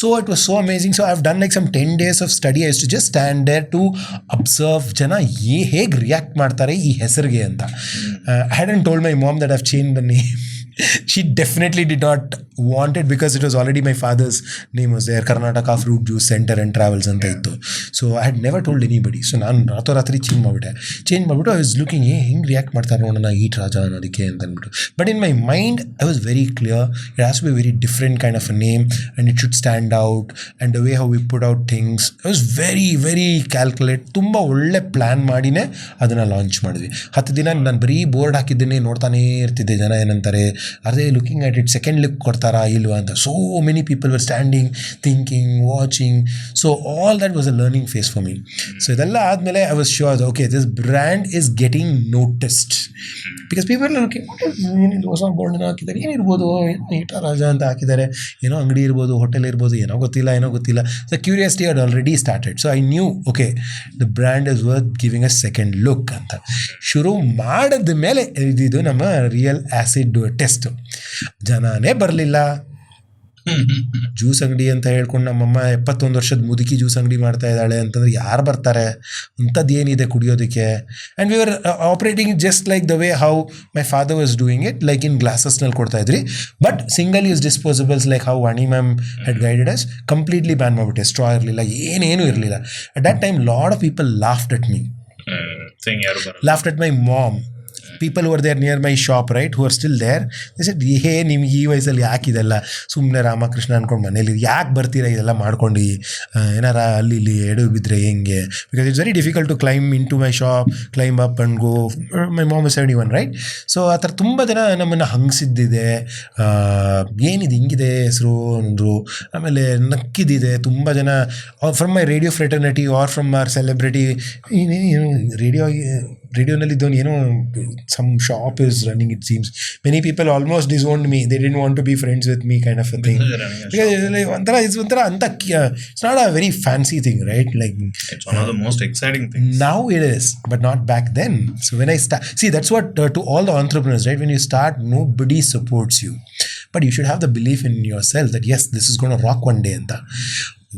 So it was so amazing. So I have done like some 10 days of study. I use to just stand there to observe ಜನ ಹೇಗೆ ರಿಯಾಕ್ಟ್ ಮಾಡ್ತಾರೆ ಈ ಹೆಸರಿಗೆ ಅಂತ. I hadn't told my mom that I have change the name. She definitely did not wanted, because it was already my father's name was there, Karnataka Fruit Juice Center and Travels ಅಂತ ಇತ್ತು. So I had never told anybody. So ನಾನು ರಾತ್ರಿ change ಮಾಡಿಬಿಟ್ಟು I was looking ಹೆಂಗೆ react ಮಾಡ್ತಾರೆ ನೋಡೋಣ eat Raja ಅನ್ನೋದಕ್ಕೆ ಅಂತ ಅಂದ್ಬಿಟ್ಟು. But in my mind I was very clear, it has to be very different kind of a name and it should stand out and the way how we put out things I was very very calculate. ತುಂಬ ಒಳ್ಳೆ plan ಮಾಡಿನೇ ಅದನ್ನು launch ಮಾಡಿದ್ವಿ. 10 ದಿನ ನಾನು ಬರೀ board ಹಾಕಿದ್ದೇನೆ, ನೋಡ್ತಾನೇ ಇರ್ತಿದ್ದೆ ಜನ ಏನಂತಾರೆ, ಅದೇ looking at it, second look ಕೊಡ್ತಾರಾ ಇಲ್ವಾ ಅಂತ. So many people were standing, thinking, watching. So all that was a learning phase for me. So ಇದೆಲ್ಲ ಆದಮೇಲೆ I was sure okay this brand is getting noticed because people ಏನಿಲ್ಲ ಹೊಸ ಬೋರ್ಡನ್ನ ಹಾಕಿದ್ದಾರೆ, ಏನಿರ್ಬೋದು, ಈಟ ರಾಜ ಅಂತ ಹಾಕಿದ್ದಾರೆ, ಏನೋ ಅಂಗಡಿ ಇರ್ಬೋದು, ಹೋಟೆಲ್ ಇರ್ಬೋದು, ಏನೋ ಗೊತ್ತಿಲ್ಲ. So curiosity had already started. So I knew okay the brand is worth giving a second look ಅಂತ. ಶುರು ಮಾಡಿದ ಮೇಲೆ ಇದು ನಮ್ಮ ರಿಯಲ್ ಆ್ಯಸಿಡ್ ಟೆಸ್ಟ್. ಜನನೇ ಬರಲಿಲ್ಲ. ಜ್ಯೂಸ್ ಅಂಗಡಿ ಅಂತ ಹೇಳ್ಕೊಂಡು ನಮ್ಮಮ್ಮ 71 ವರ್ಷದ ಮುದುಕಿ ಜ್ಯೂಸ್ ಅಂಗಡಿ ಮಾಡ್ತಾ ಇದ್ದಾಳೆ ಅಂತಂದ್ರೆ ಯಾರು ಬರ್ತಾರೆ? ಅಂಥದ್ದು ಏನಿದೆ ಕುಡಿಯೋದಕ್ಕೆ? And we are operating just like the way how my father was doing it, like in ಗ್ಲಾಸಸ್ನಲ್ಲಿ ಕೊಡ್ತಾ ಇದ್ರಿ. But single use disposables like how Vani ma'am had guided us completely ban ಮಾಡಿಬಿಟ್ಟೆ. ಸ್ಟ್ರಾ ಇರಲಿಲ್ಲ, ಏನೇನೂ ಇರಲಿಲ್ಲ. At that time lot of people laughed at me, laughed at my mom. People who were there near my shop, right, who are still there, they said, ಹೇ ನಿಮ್ಗೆ ಈ ವಯಸ್ಸಲ್ಲಿ ಯಾಕೆ ಇದೆಲ್ಲ, ಸುಮ್ಮನೆ ರಾಮಕೃಷ್ಣ ಅಂದ್ಕೊಂಡು ಮನೇಲಿ ಯಾಕೆ ಬರ್ತೀರಾ ಇದೆಲ್ಲ ಮಾಡ್ಕೊಂಡು, ಏನಾರ ಅಲ್ಲಿ ಇಲ್ಲಿ ಎಡು ಬಿದ್ದರೆ ಹೆಂಗೆ? Because it's very difficult to climb in to my shop, climb up and go. My mom is 71, right? So ಆ ಥರ ತುಂಬ ಜನ ನಮ್ಮನ್ನು ಹಂಗಿಸಿದ್ದಿದೆ. ಏನಿದೆ ಹಿಂಗಿದೆ ಹೆಸರು ಅಂದರು. ಆಮೇಲೆ ನಕ್ಕಿದ್ದಿದೆ ತುಂಬ ಜನ from my radio fraternity are from our celebrity. ಏನು ರೇಡಿಯೋನಲ್ಲಿ ಇದ್ದವನು ಏನೋ some shop is running, it seems. Many people almost disowned me. They didn't want to be friends with me, kind of a thing. Because it's not a very fancy thing, right? Like it's one of the most exciting things. Now it is, but not back then. So when I start, see, that's what to all the entrepreneurs, right? When you start, nobody supports you, but you should have the belief in yourself that yes, this is going to rock one day. Anta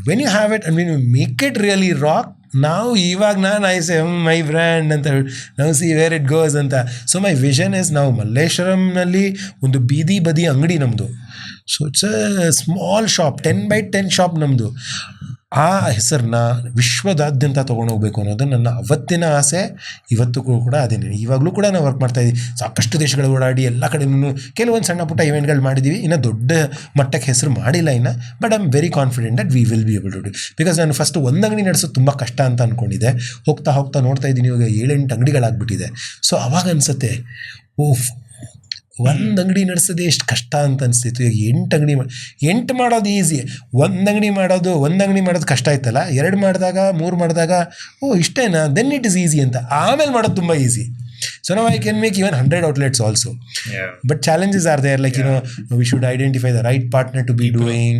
when you have it and when you make it really rock, ನಾವು ಇವಾಗ ನಾನು I say my brand ಅಂತ ನಾವು C where it goes ಅಂತ. So my vision is ನಾವು ಮಲ್ಲೇಶ್ವರಂನಲ್ಲಿ ಒಂದು ಬೀದಿ ಬದಿ ಅಂಗಡಿ ನಮ್ಮದು. So it's a small shop, 10x10 shop ನಮ್ಮದು. ಆ ಹೆಸರನ್ನ ವಿಶ್ವದಾದ್ಯಂತ ತೊಗೊಂಡೋಗ್ಬೇಕು ಅನ್ನೋದು ನನ್ನ ಅವತ್ತಿನ ಆಸೆ. ಇವತ್ತಿಗೂ ಕೂಡ ಅದೇನೆ. ಇವಾಗಲೂ ಕೂಡ ನಾವು ವರ್ಕ್ ಮಾಡ್ತಾಯಿದ್ದೀವಿ. ಸಾಕಷ್ಟು ದೇಶಗಳು ಓಡಾಡಿ ಎಲ್ಲ ಕಡೆಯೂ ಕೆಲವೊಂದು ಸಣ್ಣ ಪುಟ್ಟ ಇವೆಂಟ್ಗಳು ಮಾಡಿದ್ದೀವಿ. ಇನ್ನು ದೊಡ್ಡ ಮಟ್ಟಕ್ಕೆ ಹೆಸರು ಮಾಡಿಲ್ಲ ಇನ್ನು. But I am very confident that we will be able to do. Because ನಾನು ಫಸ್ಟ್ ಒಂದು ಅಂಗಡಿ ನಡೆಸೋದು ತುಂಬ ಕಷ್ಟ ಅಂತ ಅಂದ್ಕೊಂಡಿದ್ದೆ. ಹೋಗ್ತಾ ನೋಡ್ತಾ ಇದ್ದೀನಿ, ಇವಾಗ 7-8 ಅಂಗಡಿಗಳಾಗ್ಬಿಟ್ಟಿದೆ. ಸೊ ಅವಾಗ ಅನಿಸುತ್ತೆ ಓಫ್, ಒಂದು ಅಂಗಡಿ ನಡೆಸೋದೇ ಎಷ್ಟು ಕಷ್ಟ ಅಂತ ಅನಿಸ್ತಿತ್ತು. ಈಗ 8 ಮಾಡೋದು ಈಸಿ. ಒಂದು ಅಂಗಡಿ ಮಾಡೋದು ಕಷ್ಟ ಆಯ್ತಲ್ಲ. 2 ಮಾಡಿದಾಗ 3 ಮಾಡಿದಾಗ ಇಷ್ಟೇನಾ, ದೆನ್ ಇಟ್ ಇಸ್ ಈಸಿ ಅಂತ. ಆಮೇಲೆ ಮಾಡೋದು ತುಂಬ easy. So now I can make even 100 outlets also. Yeah. But challenges are there, like we should identify the right partner to be doing.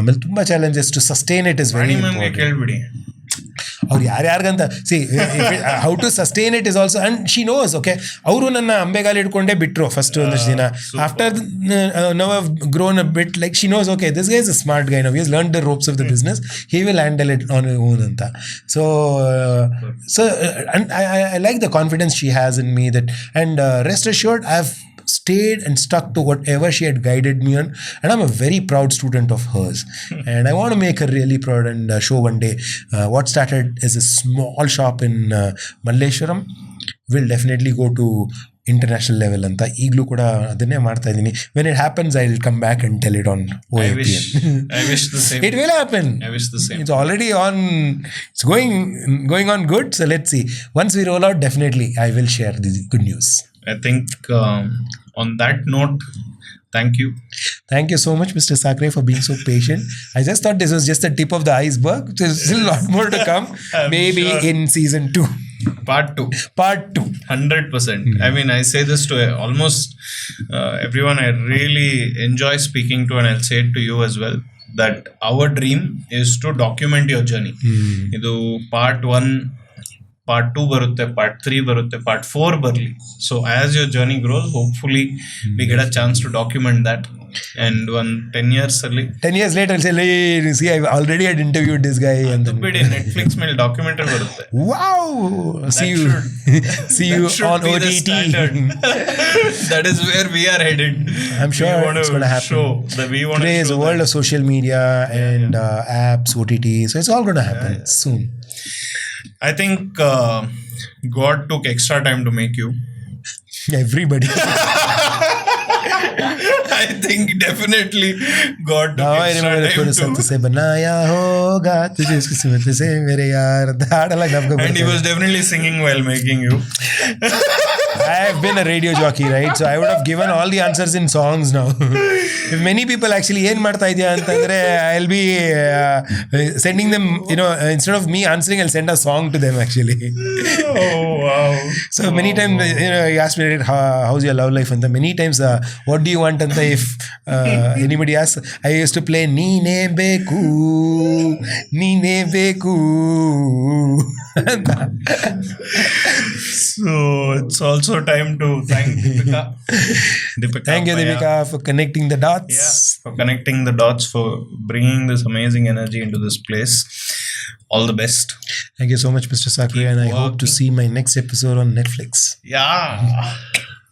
ಆಮೇಲೆ ತುಂಬ challenges to sustain it is very important. ಅವ್ರು ಯಾರ್ಯಾರಿಗಂತ see how to sustain it is also. And she knows. Okay, ಅವರು ನನ್ನ ಅಂಬೆಗಾಲಿ ಇಟ್ಕೊಂಡೇ ಬಿಟ್ಟರು first ಒಂದಷ್ಟು ದಿನ. After now have grown a bit, like she knows okay this guy is a smart guy, now he has learned the ropes of the business, he will handle it on own ಅಂತ. So I like the confidence she has in me that. And rest assured I have stayed and stuck to whatever she had guided me on, and I'm a very proud student of hers. And I want to make her really proud and show one day what started as a small shop in Malleshwaram will definitely go to international level anta. ಈಗಲೂ ಕೂಡ ಅದನ್ನೇ ಮಾಡ್ತಾ ಇದ್ದೀನಿ. When it happens, I'll come back and tell it on OAPN. I wish the same. It will happen. I wish the same. It's already on. It's going on good. So let's see. Once we roll out, definitely I will share the good news. I think on that note, thank you. Thank you so much, Mr. Sakare, for being so patient. I just thought this was just the tip of the iceberg. There's still a lot more to come. Maybe sure. In season 2. Part 2. 100%. I mean, I say this to almost everyone I really enjoy speaking to, and I'll say it to you as well, that our dream is to document your journey. Idu part 1, part 2 ಬರುತ್ತೆ, part 3 ಬರುತ್ತೆ, part 4 ಬರಲಿ. So as your journey grows, hopefully we get a chance to document that. And one 10 years ಅಲ್ಲಿ 10 years later, I'll say, "Hey, see, I already had interviewed this guy." And then, ಬಿಡಿ Netflix ಮೇಲೆ documentary ಬರುತ್ತೆ. wow, see you, see you That should on be the OTT. standard. That is where we are headed. I'm sure we want it's to going to happen. show that we want Today to is show the world that. of social media and apps, OTT, so it's all going to happen soon. I think God took extra time to make you. Everybody. I think definitely God took Now I extra remember the time chorus to. से बनाया होगा तुझे इसकी किस्मत से मेरे यार दाढ़ लग आपको And he was definitely singing while making you. I have been a radio jockey, right? So I would have given all the answers in songs now. If many people actually ಏನ್ ಮಾಡ್ತಾ ಇದೆಯಾ ಅಂತಂದ್ರೆ I'll be sending them, instead of me answering, I'll send a song to them actually. Oh wow. So many times, you ask me, how's your love life? And many times, what do you want? And if anybody asks, I used to play Neene Beku. So it's also time to thank Deepika. Thank you, Maya. Deepika, for connecting the dots. Yeah, for connecting the dots, for bringing this amazing energy into this place. All the best. Thank you so much, Mr. Sakare, and I hope to see my next episode on Netflix. Yeah.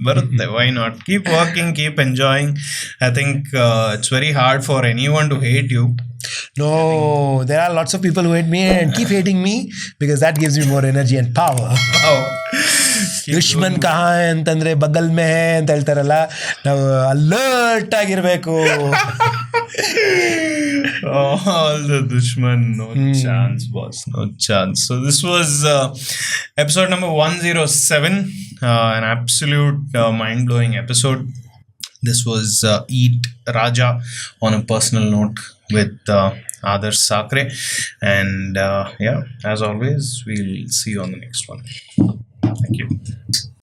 Barutte, why not? Keep working, keep enjoying. I think it's very hard for anyone to hate you. No, there are lots of people who hate me and keep hating me because that gives me more energy and power. Wow. ದುಶ್ಮನ್ ಕಹಾ ಅಂತಂದ್ರೆ ಬಗಲ್ ಮೇ ಹೇ ಅಂತ ಹೇಳ್ತಾರಲ್ಲ, ನಾವು alert ಆಗಿರ್ಬೇಕು. All the dushman, no chance, boss, no chance. So this was episode number 107, an absolute mind-blowing episode. This was Eat Raja on a personal note with Adarsh Sakare, and as always, we'll see you on the next one. Thank you.